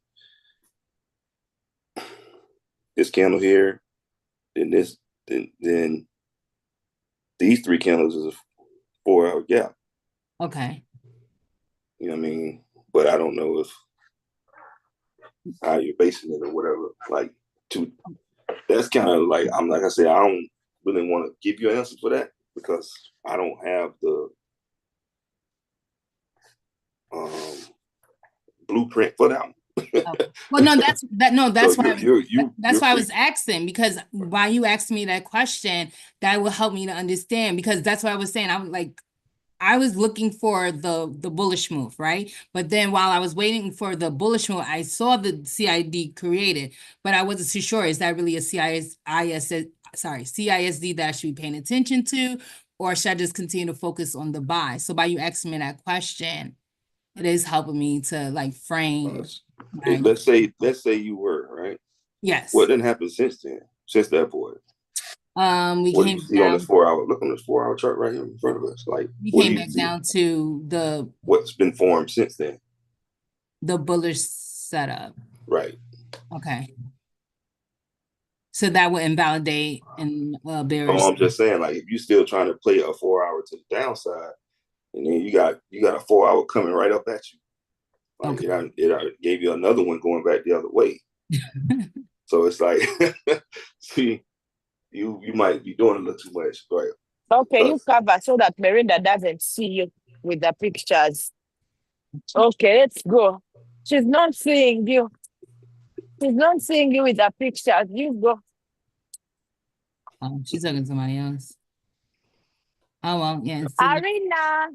this candle here, then then these 3 candles is a 4 hour gap? Okay. You know what I mean? But I don't know how you're basing it or whatever. That's kind of like, like I said, I don't really want to give you an answer for that because I don't have the blueprint for that one. Well, no, that's so why that's why I was asking, because while you asked me that question, that will help me to understand, because that's what I was saying. I was looking for the bullish move, right? But then while I was waiting for the bullish move, I saw the CID created, but I wasn't too sure, is that really a CISD that I should be paying attention to? or should I just continue to focus on the buy? So by you asking me that question, it is helping me to like frame. Let's say you were, right? Yes. What didn't happen since then? Since that void? We what do came you see down, on this 4-hour? Look on this 4-hour chart right here in front of us. Like, we what do came you back see? down to What's been formed since then? the bullish setup. Right. Okay. So that would invalidate and bearish. I'm just saying, like, if you're still trying to play a 4-hour to the downside, and then you got a 4-hour coming right up at you. Like, okay. it gave you another one going back the other way. So it's like, see, you might be doing a little too much, right? Okay, you cover so that Miranda doesn't see you with the pictures. Okay, let's go. She's not seeing you. She's not seeing you with the pictures. You go. Oh, she's talking to somebody else. Oh, well, yeah. Arena.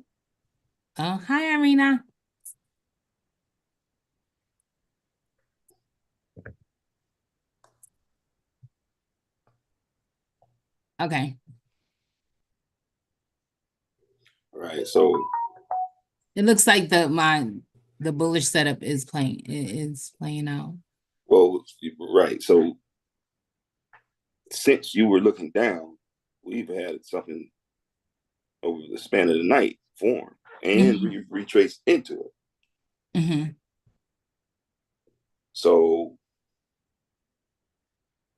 Oh, hi, Arena. Okay. All right, so it looks like the bullish setup is playing out. Well, right. So since you were looking down, we've had something over the span of the night form and retrace into it. Mm-hmm. So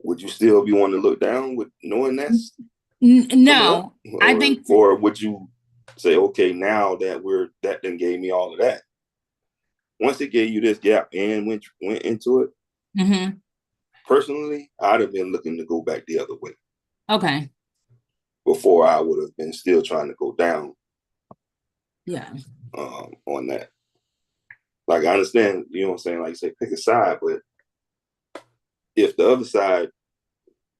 would you still be wanting to look down with knowing that's no? I think, or would you say, okay, now that that then gave me all of that. Once it gave you this gap and went into it, personally, I'd have been looking to go back the other way. Okay. Before I would have been still trying to go down. Yeah. On that. Like, I understand, you know what I'm saying? Like you say, pick a side, but if the other side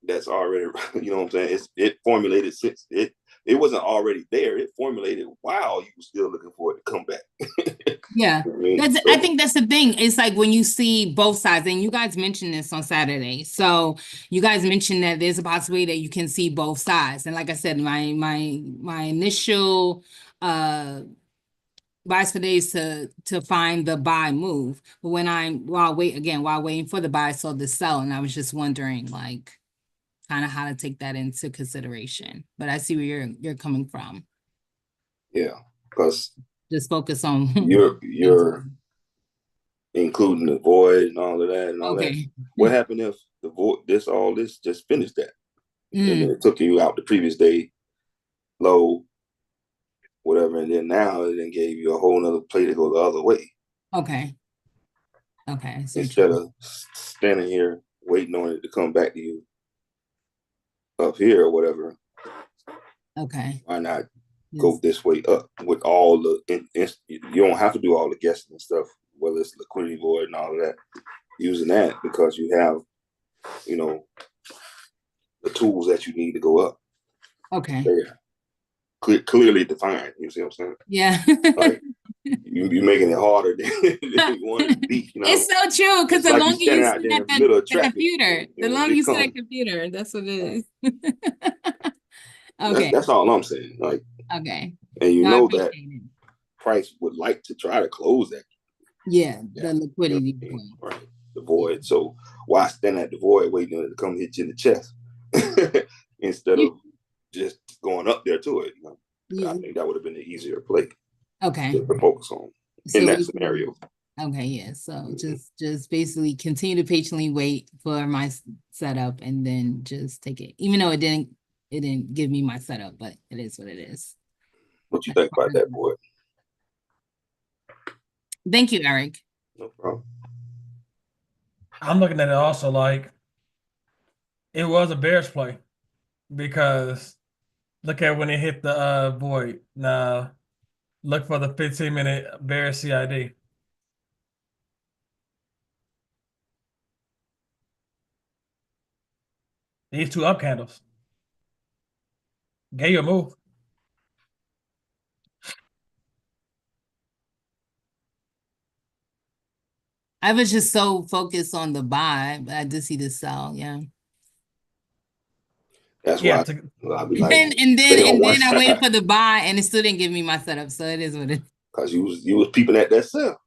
that's already, you know what I'm saying, it formulated since it wasn't already there. It formulated while you were still looking for it to come back. Yeah. I think that's the thing. It's like when you see both sides, and you guys mentioned this on Saturday. So you guys mentioned that there's a possibility that you can see both sides. And like I said, my initial buys for days to find the buy move. But when while waiting for the buy, I saw the sell, and I was just wondering like kind of how to take that into consideration. But I see where you're coming from. Yeah, because just focus on you're including the void and all of that and all that. What happened if the void all this just finished that? And then it took you out the previous day low, whatever, and then now it then gave you a whole nother play to go the other way. Okay. So instead of standing here waiting on it to come back to you up here or whatever. Okay. Why not go this way up with all the you don't have to do all the guessing and stuff, whether it's liquidity void and all of that. Using that because you have, you know, the tools that you need to go up. Okay. They're clearly defined. You see what I'm saying? Yeah. Like you're making it harder than you want it to be. You know? It's so true because the like longer you sit at the computer, the longer you sit at computer, that's what it is. Okay. That's all I'm saying. Like, okay. And you know that price would like to try to close that. Yeah, the liquidity point. Right. The void. So why stand at the void waiting to come hit you in the chest instead of just going up there to it? You know? I think that would have been the easier play. Okay. To focus on in that scenario. Okay, yeah. So just basically continue to patiently wait for my setup and then just take it. Even though it didn't give me my setup, but it is what it is. What you think about that, boy? Thank you, Eric. No problem. I'm looking at it also like it was a bearish play because look at when it hit the void. Now look for the 15-minute bearish CID. These two up candles gave you a move. I was just so focused on the buy, but I did see the sell. Yeah. That's Yeah, why I'll be like, and stay on one then I waited side. for the buy, and it still didn't give me my setup. So it is what it is. Because you was peeping at that sell.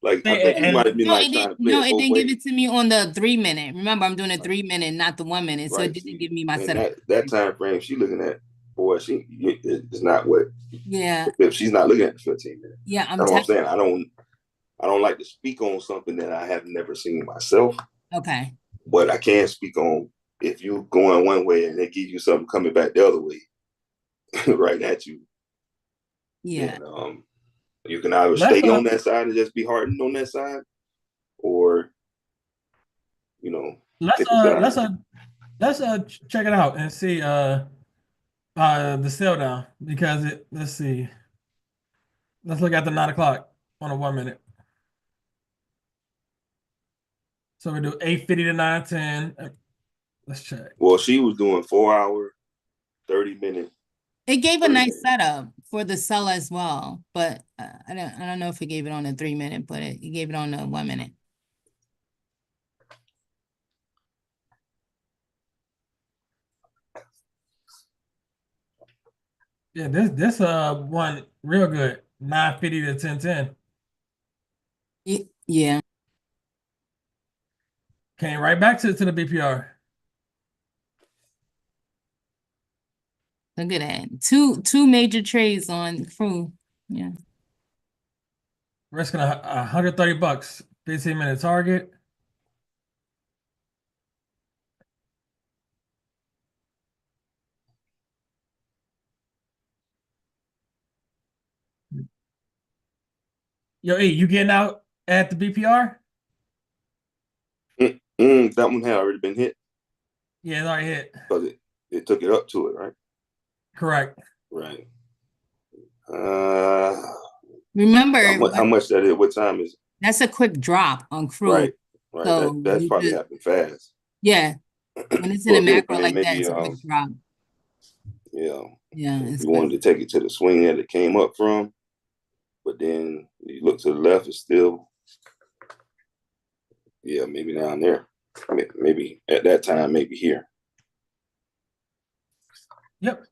Like I think you might have been No, like it trying didn't. to play No, it it both didn't give ways. it to me on the 3 minute. Remember, I'm doing a 3 minute, not the 1 minute. So Right. it didn't give me my And setup. that time frame she looking at, boy, it's not what. Yeah. If she's not looking at the 15 minutes. Yeah, That's what I'm saying. I don't like to speak on something that I have never seen myself. Okay. But I can speak on if you're going one way and they give you something coming back the other way, right at you. Yeah. And you can either stay on that side and just be hardened on that side, or let's check it out and see the sell down, because let's see. Let's look at the 9 o'clock on a 1 minute. So we do 8:50 to 9:10. Let's check. Well, she was doing 4 hour, 30 minute. It gave a nice setup for the sell as well, but I don't know if it gave it on the 3 minute, but it gave it on the 1 minute. Yeah, this one real good. 9:50 to 10:10. Yeah. Came right back to the BPR. Look at that. Two major trades on crew. Yeah. Risking $130. 15-minute target. Yo, E, you getting out at the BPR? That one had already been hit. Yeah, it's already hit. Because it took it up to it, right? Correct. Right. Remember how much that is? What time is it? That's a quick drop on crew. Right. So that's probably happened fast. Yeah. When it's in a macro like that, maybe, it's a quick drop. Yeah. Yeah. If you wanted to take it to the swing that it came up from, but then you look to the left, it's still, maybe down there. Maybe at that time, maybe here. Yep.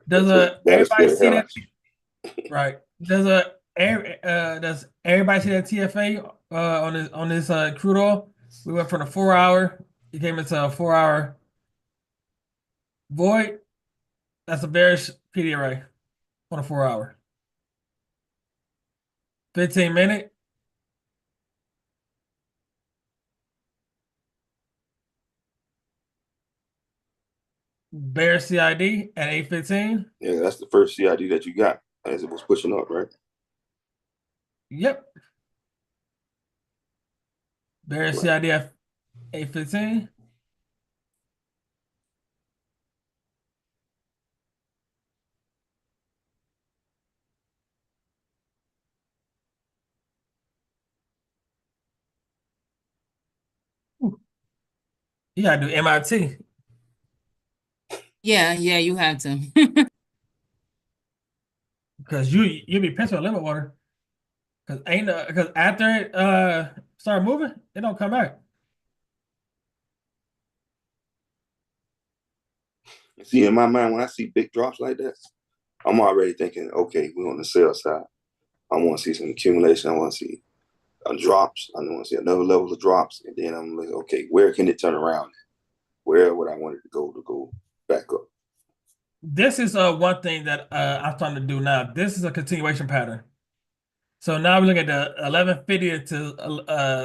Does everybody see that? Right. Does everybody see that TFA on this crude oil? We went from the 4 hour. It came into a 4 hour void. That's a bearish PD array on a 4 hour. 15-minute. Bear CID at 8:15. Yeah, that's the first CID that you got as it was pushing up, right? Yep. Bear CID at 8:15. You gotta do MIT. Yeah, you have to. Because you'll be pissed with limit water. Because after it start moving, it don't come back. See, in my mind, when I see big drops like that, I'm already thinking, okay, we're on the sell side. I want to see some accumulation. I want to see drops. I want to see another level of drops. And then I'm like, okay, where can it turn around? Where would I want it to go back up? This is one thing that I'm starting to do now. This is a continuation pattern. So now we look at the 11:50 to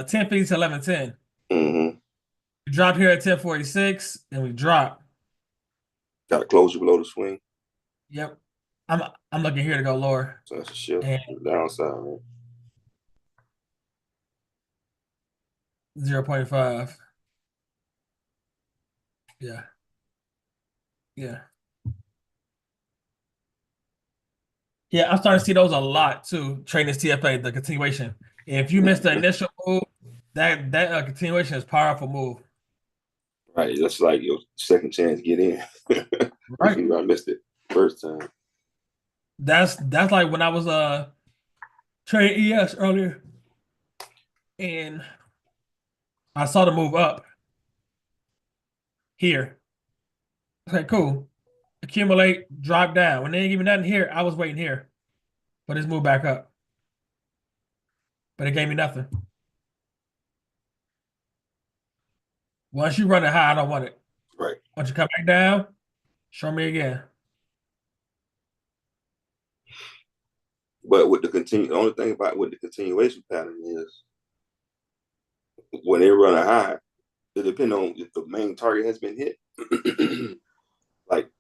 10:50 to 11:10. Mm-hmm. We drop here at 10:46, and we drop. Got a closure below the swing. Yep. I'm looking here to go lower. So that's a shift to the downside, right? 0.5. Yeah. Yeah, I'm starting to see those a lot too. Trading this TFA, the continuation. If you missed the initial move, that continuation is a powerful move. Right, that's like your second chance to get in. Right. I missed it first time. That's like when I was trading ES earlier, and I saw the move up here. Okay, cool. Accumulate, drop down. When they ain't give me nothing here, I was waiting here. But it's moved back up. But it gave me nothing. Once you run it high, I don't want it. Right. Once you come back down, show me again. But with the only thing about with the continuation pattern is when they run a high, it depends on if the main target has been hit. Like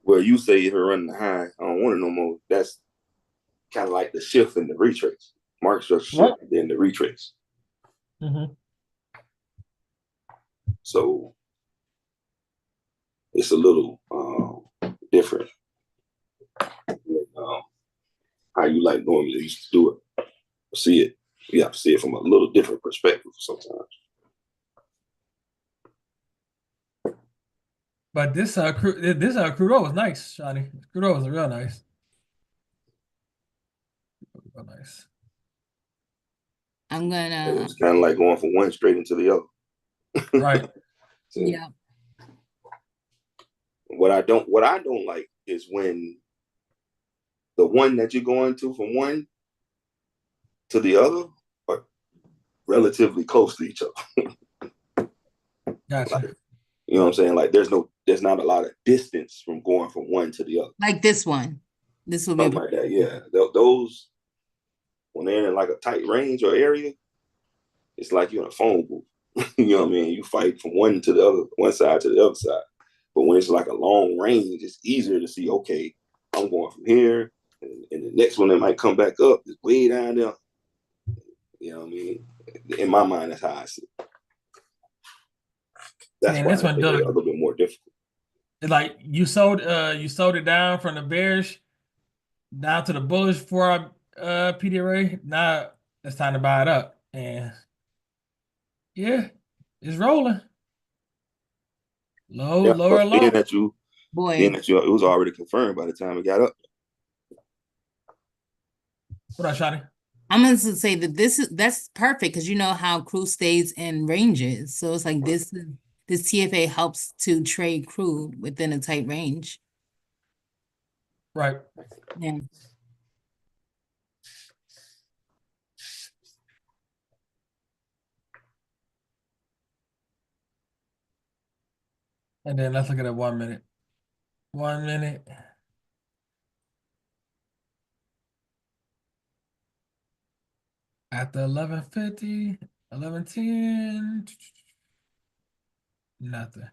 where you say if it running high, I don't want it no more. That's kind of like the shift in the retrace. Market structure shift, then the retrace. Mm-hmm. So it's a little different. How you like normally used to do it. See it. You have to see it from a little different perspective sometimes. But this crude oil was nice, Johnny. Crude oil was real nice. Real nice. I'm gonna. It was kind of like going from one straight into the other. Right. So, yeah. What I don't like is when the one that you're going to from one to the other are relatively close to each other. Gotcha. Like, you know what I'm saying? Like there's not a lot of distance from going from one to the other. Like this one. This will be something like that. Yeah, those when they're in like a tight range or area, it's like you're in a phone booth. You know what I mean? You fight from one to the other, one side to the other side. But when it's like a long range, it's easier to see. Okay, I'm going from here, and the next one that might come back up is way down there. You know what I mean? In my mind, that's how I see it. That's why this one it's a little bit more difficult. Like you sold it down from the bearish down to the bullish for our PDRA. Now it's time to buy it up, and yeah, it's rolling. Lower, low. Being that you, it was already confirmed by the time it got up. What up, Shotty? I'm going to say that that's perfect because you know how crude stays in ranges. So it's like this TFA helps to trade crude within a tight range. Right. Yeah. And then let's look at it 1 minute. 1 minute. After 11:50, 11:10, nothing.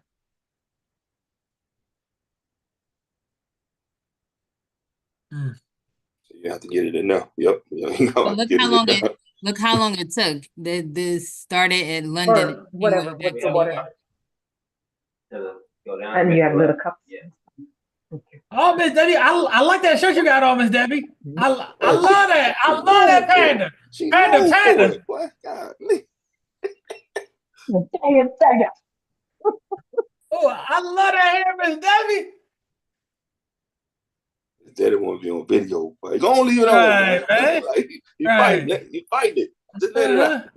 So you have to get it in now. Yep. Well, look how long it took. This started in London. Or whatever, back with to the New water. York. And you have little cups. Yeah. Oh, Miss Debbie, I like that shirt you got on, Miss Debbie. I love that. I love that panda. Panda. What? God. Oh, I love that hair, Miss Debbie. Daddy want to be on video, but go on, leave it Right, on. man. Like, you Right. fighting it. You fighting it. Just let it out.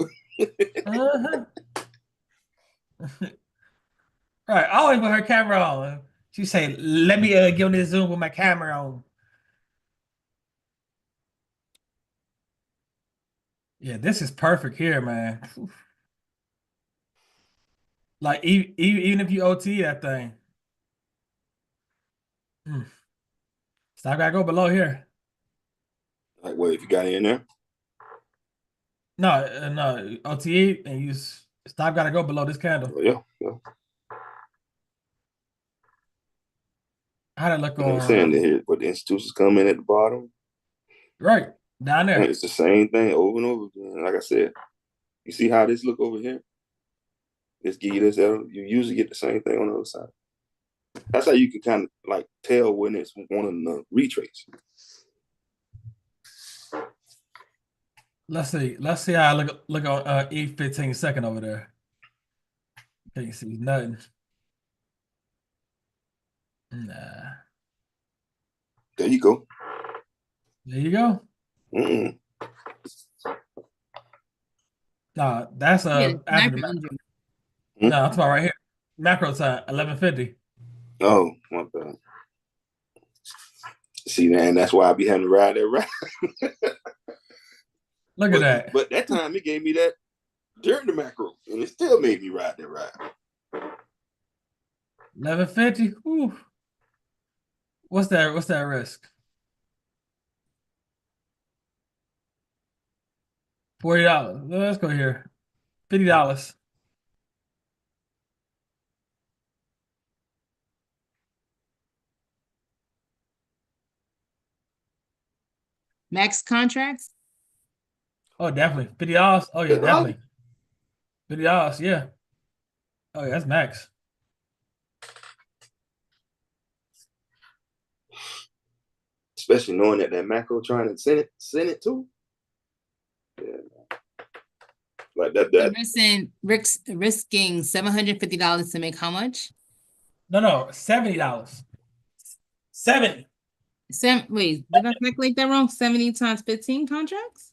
Right. Always with her camera on. She say, "Let me give him this Zoom with my camera on." Yeah, this is perfect here, man. Like even if you OT that thing, stop gotta go below here. Like, what if you got it in there? No, OTE and you stop gotta go below this candle. Yeah. How'd it look on? I'm saying that here, but the institutions come in at the bottom. Right down there. It's the same thing over and over again. Like I said, you see how this look over here? This give you this. You usually get the same thing on the other side. That's how you can kind of like tell when it's one of the retrace. Let's see how I look on E15 second over there. Can't see nothing. Nah. There you go. There you go. No, that's Yeah, after the macro macro. injury. Hmm? No, I'm talking about right here. Macro time, 11:50. Oh, my bad. See, man, that's why I be having to ride that ride. Look at that. But that time it gave me that during the macro, and it still made me ride that ride. 11:50. Whew. What's that? What's that risk? $40. Let's go here. $50. Max contracts. Oh, definitely. $50. Oh yeah, definitely. $50. Yeah. Oh yeah, that's max. Especially knowing that macro trying to send it too. Yeah. Like that. Risking $750 to make how much? No, $70. 70. Wait, did I calculate that wrong? 70 times 15 contracts?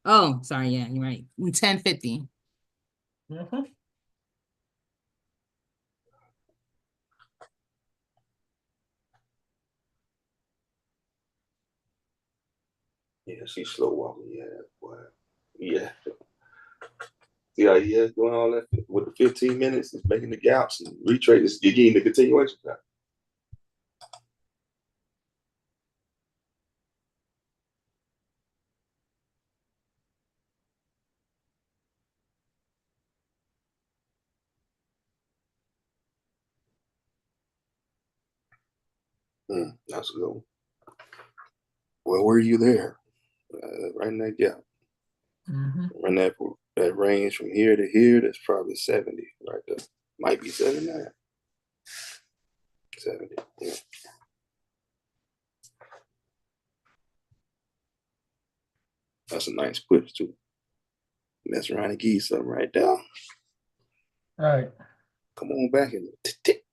Oh, sorry. Yeah, you're right. 1050. Mm-hmm. Yeah, she's slow walking. Yeah, boy. Yeah. See how he is doing all that with the 15 minutes, is making the gaps and retrades. You're getting the continuation time. That's a good one. Well, were you there? Right in that gap. Mm-hmm. Run that range from here to here, that's probably 70 right there. Might be 79. 70. Yeah. That's a nice push too. Mess around and give you something right there. All right. Come on back and tick.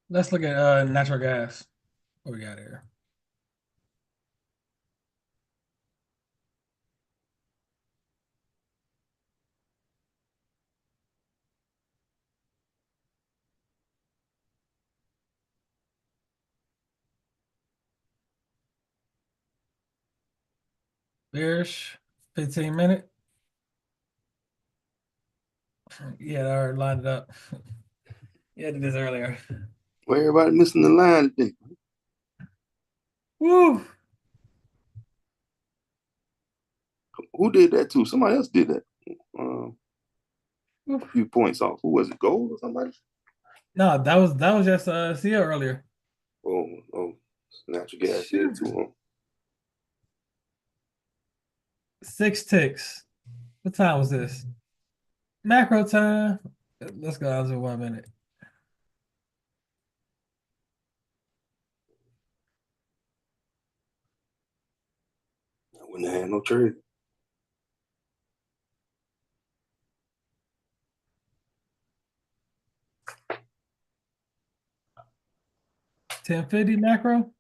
Let's look at natural gas. What we got here? Bearish, 15-minute. Yeah, I already lined it up. Yeah, I did this earlier. Well, everybody missing the line today. Woo! Who did that too? Somebody else did that. A few points off. Who was it? Gold or somebody? No, that was just CEO earlier. Oh, natural gas did too. Huh? 6 ticks. What time was this? Macro time. Let's go down to 1 minute. I wouldn't have had no trade. $10.50 macro.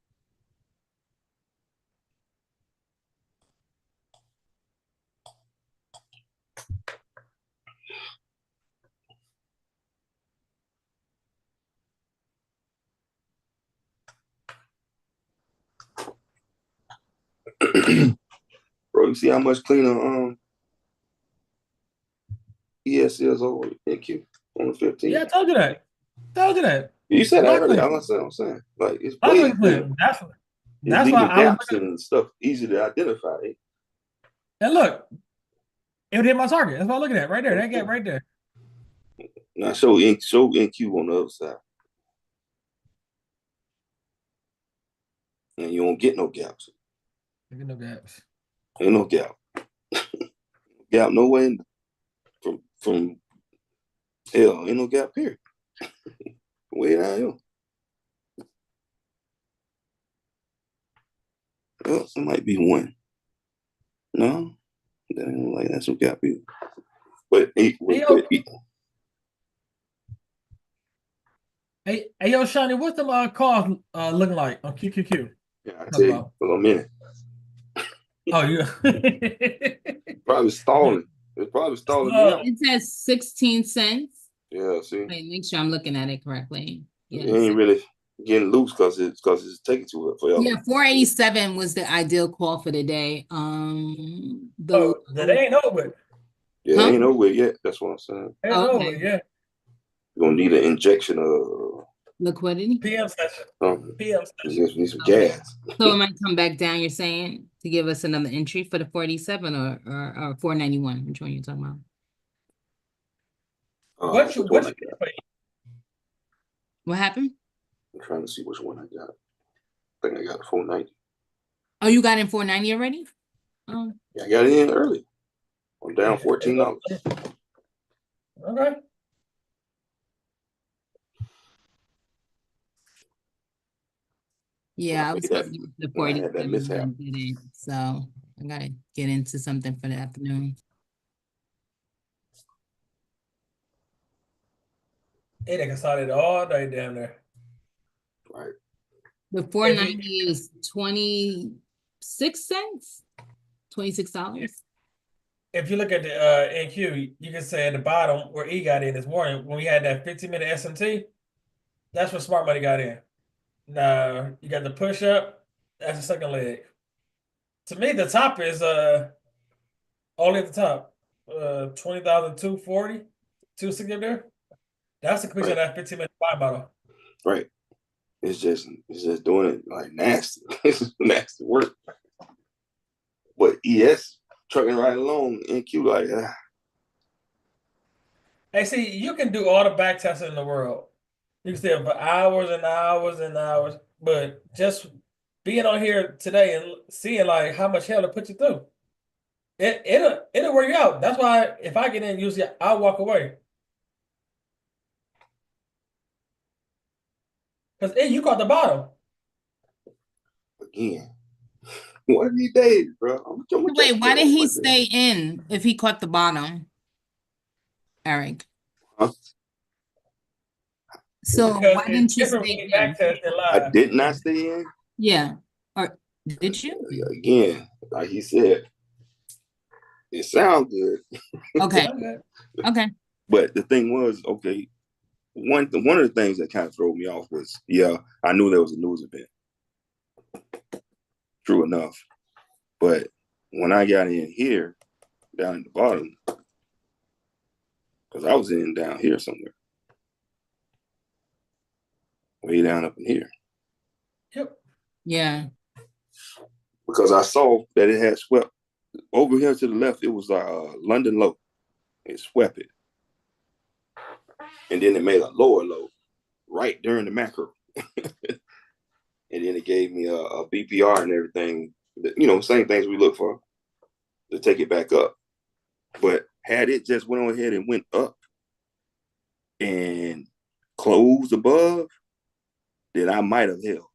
Bro, you see how much cleaner ES is over NQ on the 15? Yeah, I told you that. You said that Block earlier. clear. I'm saying. Like, it's Block way clear. cleaner. It's That's why leaving I was gaps looking. and stuff easy to identify. And look, it would hit my target. That's what I'm looking at right there. That gap right there. Now show NQ on the other side. And you don't get no gaps. Look at no gaps. Ain't no gap. Gap nowhere from hell. Ain't no gap here. Way down here. Well, it might be one. No. Then like that's what got me. But Hey, yo, Shawnee, what's them cars looking like on QQQ? Yeah, I tell you for a minute. Oh, yeah. Probably stalling. It's probably stalling me out. It says 16 cents. Yeah, see. Wait, make sure I'm looking at it correctly. It Yes. ain't really getting loose because it's taking too forever. Yeah, 487 was the ideal call for the day. That ain't over. Yeah, it ain't over yet. That's what I'm saying. Ain't over yet. You're gonna need an injection of liquidity. PM session. PM session. Need some gas. So it might come back down. You're saying to give us another entry for the 47 or 491. Which one are you talking about? What happened? I'm trying to see which one I got. I think I got 490. Oh, you got in 490 already? Oh. Yeah, I got it in early. I'm down $14. Okay. Yeah, I was that, the I had that 47 mishap. so I gotta get into something for the afternoon. It consolidated all day down there. Right. The 490 is 26 cents, $26. If you look at the NQ, you can say at the bottom where E got in this morning when we had that 15-minute SMT. That's where smart money got in. Now you got the push up. That's the second leg. To me, the top is only at the top. 20,240, 260 up there. That's the completion of that 15-minute buy model. Right. It's just doing it like nasty. It's nasty work. But ES trucking right along, NQ like Hey, see, you can do all the back testing in the world. You can stay for hours and hours and hours, but just being on here today and seeing like how much hell to put you through, it'll wear you out. That's why if I get in, usually I'll walk away. Because you caught the bottom. Again. One of these days, bro. Wait, why did he stay in if he caught the bottom? Eric. Huh? So because why didn't you stay in? I did not stay in. Yeah. Or did you? Again, like he said, it sounds good. Okay. Okay. But the thing was, okay, one of the things that kind of threw me off was, I knew there was a news event. True enough. But when I got in here, down at the bottom, because I was in down here somewhere. Way down up in here. Yep. Yeah. Because I saw that it had swept over here to the left. It was London low. It swept it. And then it made a lower low right during the macro. And then it gave me a BPR and everything. Same things we look for to take it back up. But had it just went on ahead and went up and closed above, then I might have held.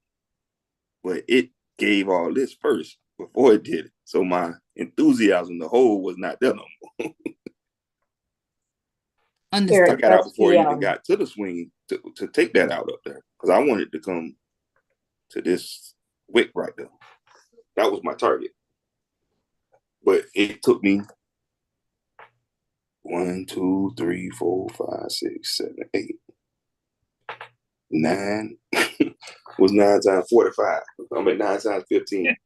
But it gave all this first before it did it. So my enthusiasm, the whole was not there no more. I got out before it even got to the swing to take that out up there. Because I wanted to come to this wick right there. That was my target. But it took me 1, 2, 3, 4, 5, 6, 7, 8, 9. Was 9 times 45. I'm at 9 times 15.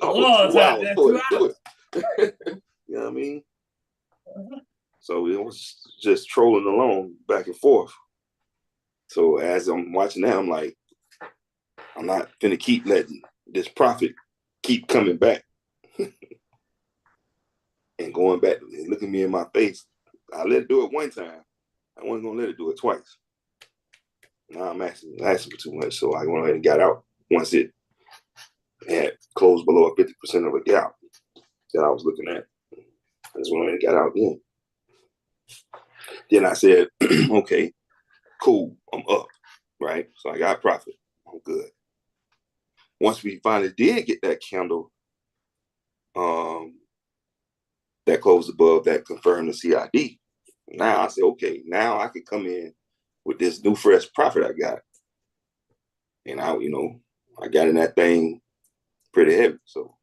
Oh, 2 hours before it do it. You know what I mean? So it was just trolling along back and forth. So as I'm watching that, I'm like, I'm not gonna keep letting this profit keep coming back and going back and looking me in my face. I let it do it one time. I wasn't gonna let it do it twice. Now I'm asking for too much, so I went ahead and got out once it had closed below a 50% of a gap that I was looking at. I just went ahead and got out then. Then I said, okay, cool, I'm up, right? So I got profit, I'm good. Once we finally did get that candle that closed above that confirmed the CID. Now I said, okay, now I can come in with this new fresh profit I got. And I got in that thing pretty heavy. So,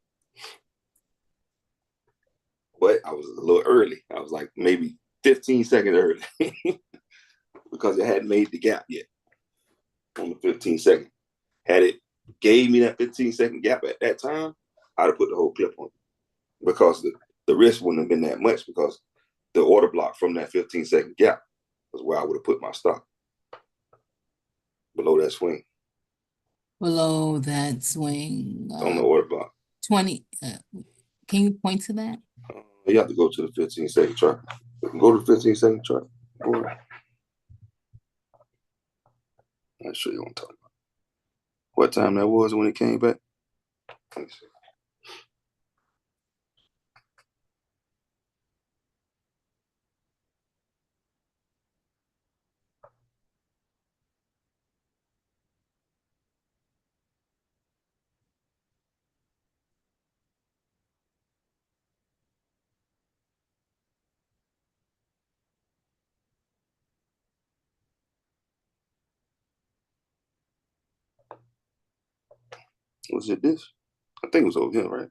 but I was a little early. I was like maybe 15 seconds early because it hadn't made the gap yet on the 15 second. Had it gave me that 15-second gap at that time, I'd have put the whole clip on because the risk wouldn't have been that much because the order block from that 15-second gap was where I would have put my stop below that swing. Below that swing. On the order block. 20. Can you point to that? You have to go to the 15-second chart. Go to the 15-second chart. I'll show you what I'm talking about. What time that was when it came back? Let me see. Was it this? I think it was over here, right?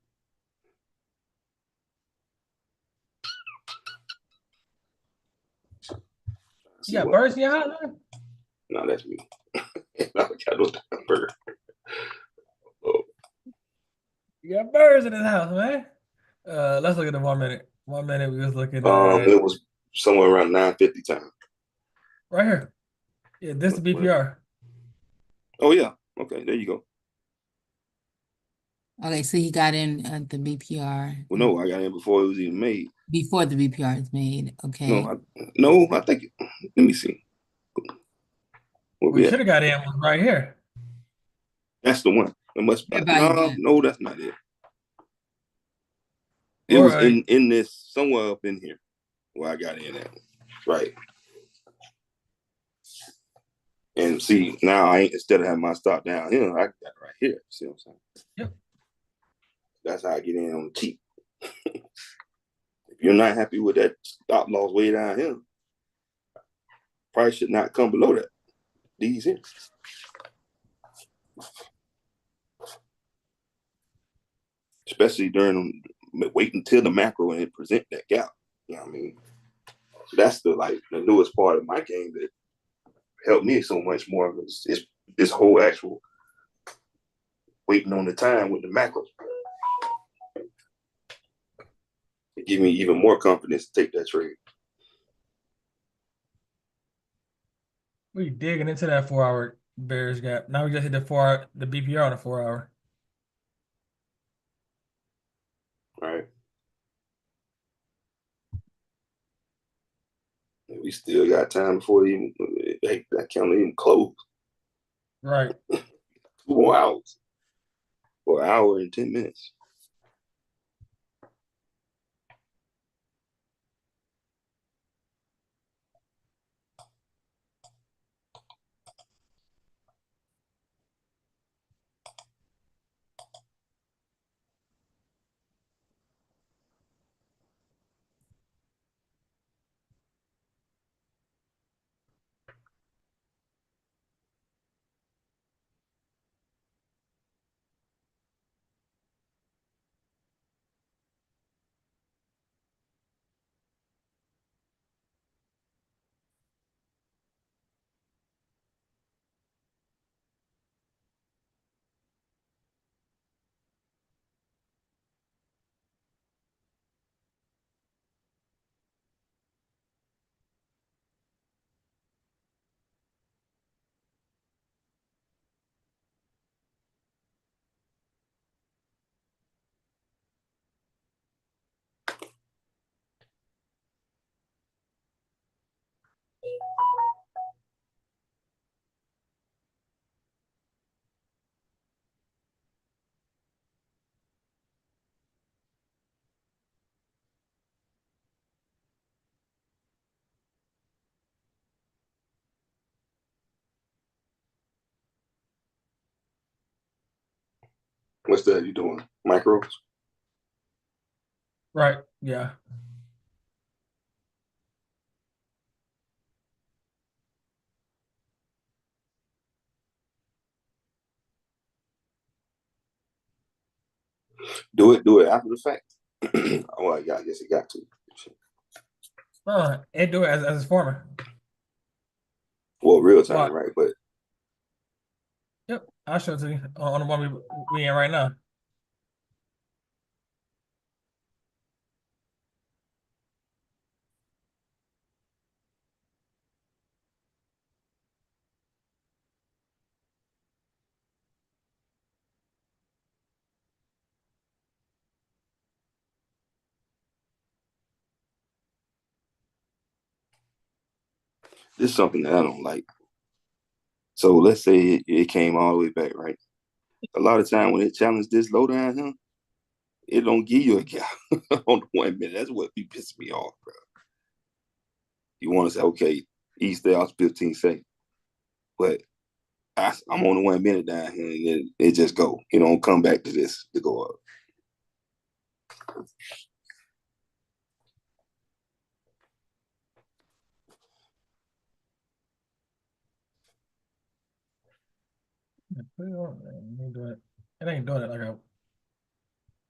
You got birds in your house, man? No, that's me. I got no damn bird. Oh. You got birds in this house, man. Let's look at the 1 minute. 1 minute, we was looking at. It was somewhere around 9:50 time. Right here. Yeah, this is the BPR. Oh yeah. Okay, there you go. Okay, so he got in at the BPR. Well, no, I got in before it was even made. Before the BPR is made. Okay. No, I think. Let me see. We should have got in right here. That's the one. It must be. No, that's not it. It was in this somewhere up in here where I got in at. Right. And see, now I ain't, instead of having my stop down here, I got it right here. See what I'm saying? Yep. That's how I get in on the cheap. If you're not happy with that stop loss way down here, price should not come below that. These here. Especially during waiting till the macro and it present that gap. You know what I mean? So that's the newest part of my game that helped me so much more. It's this whole actual waiting on the time with the macro. It gave me even more confidence to take that trade. We digging into that 4 hour bears gap. Now we just hit the BPR on the 4 hour. Right. And we still got time before that count even close. Right. 2 more hours. For an hour and 10 minutes. What's that you doing? Micros? Right. Yeah. Do it after the fact. Oh, I guess it got to. It do it as its former. Well, real time, What? right? But Yep, I'll show it to you on the one we in right now. this is something that I don't like. So let's say it came all the way back, right? A lot of time when it challenged this low down here, it don't give you a gap on the 1 minute. That's what be pissing me off, bro. You want to say, okay, each day off 15 seconds, but I'm on the 1 minute down here, and it just go. It don't come back to this to go up. Put it on. It ain't doing it. It ain't doing it like I.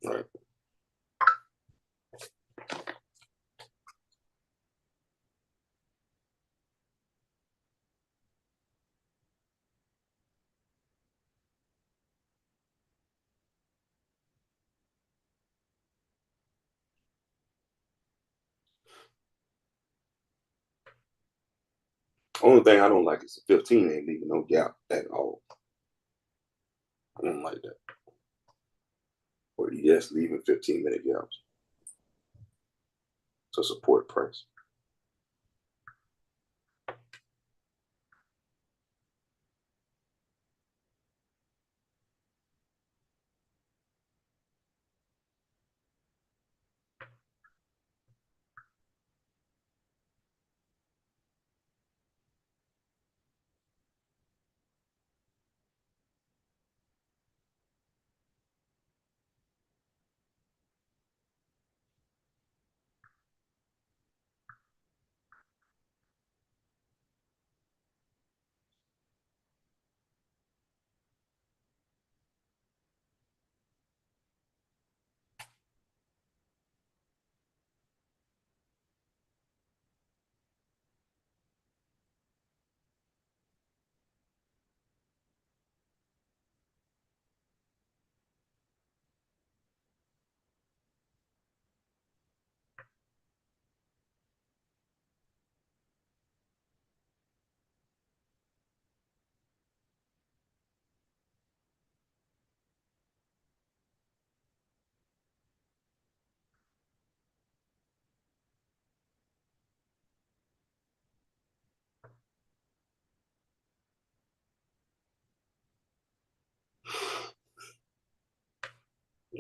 Right. Only thing I don't like is the 15 ain't leaving no gap at all. I don't like that. Or yes, leaving 15-minute gaps to support price.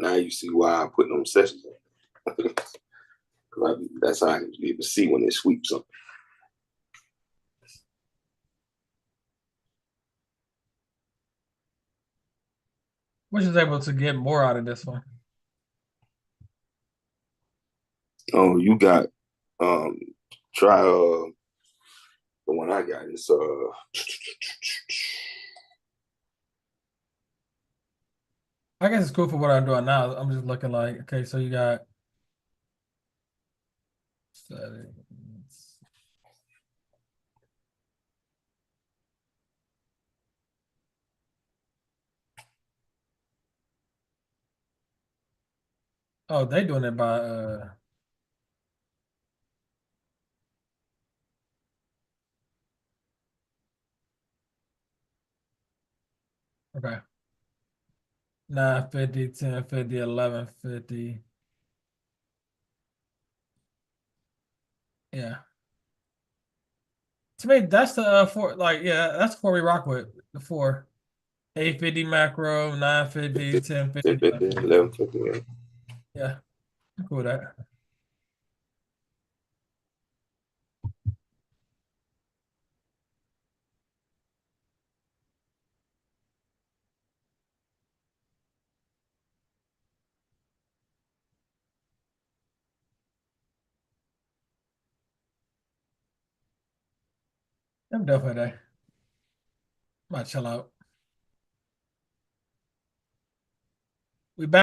Now you see why I'm putting them sessions in. That's how I can be able to see when it sweeps them. Which is able to get more out of this one. Oh, you got try the one I got is I guess it's cool for what I'm doing now. I'm just looking like, okay, so you got settings. Oh, they doing it by okay. 950, 1050, 1150. Yeah. To me, that's the four, like, yeah, that's the four we rock with. The four. 850 macro, 950, 1050, 1050, 1150. Yeah. Yeah. I'm cool with that. I'm done for that. I'm about to chill out.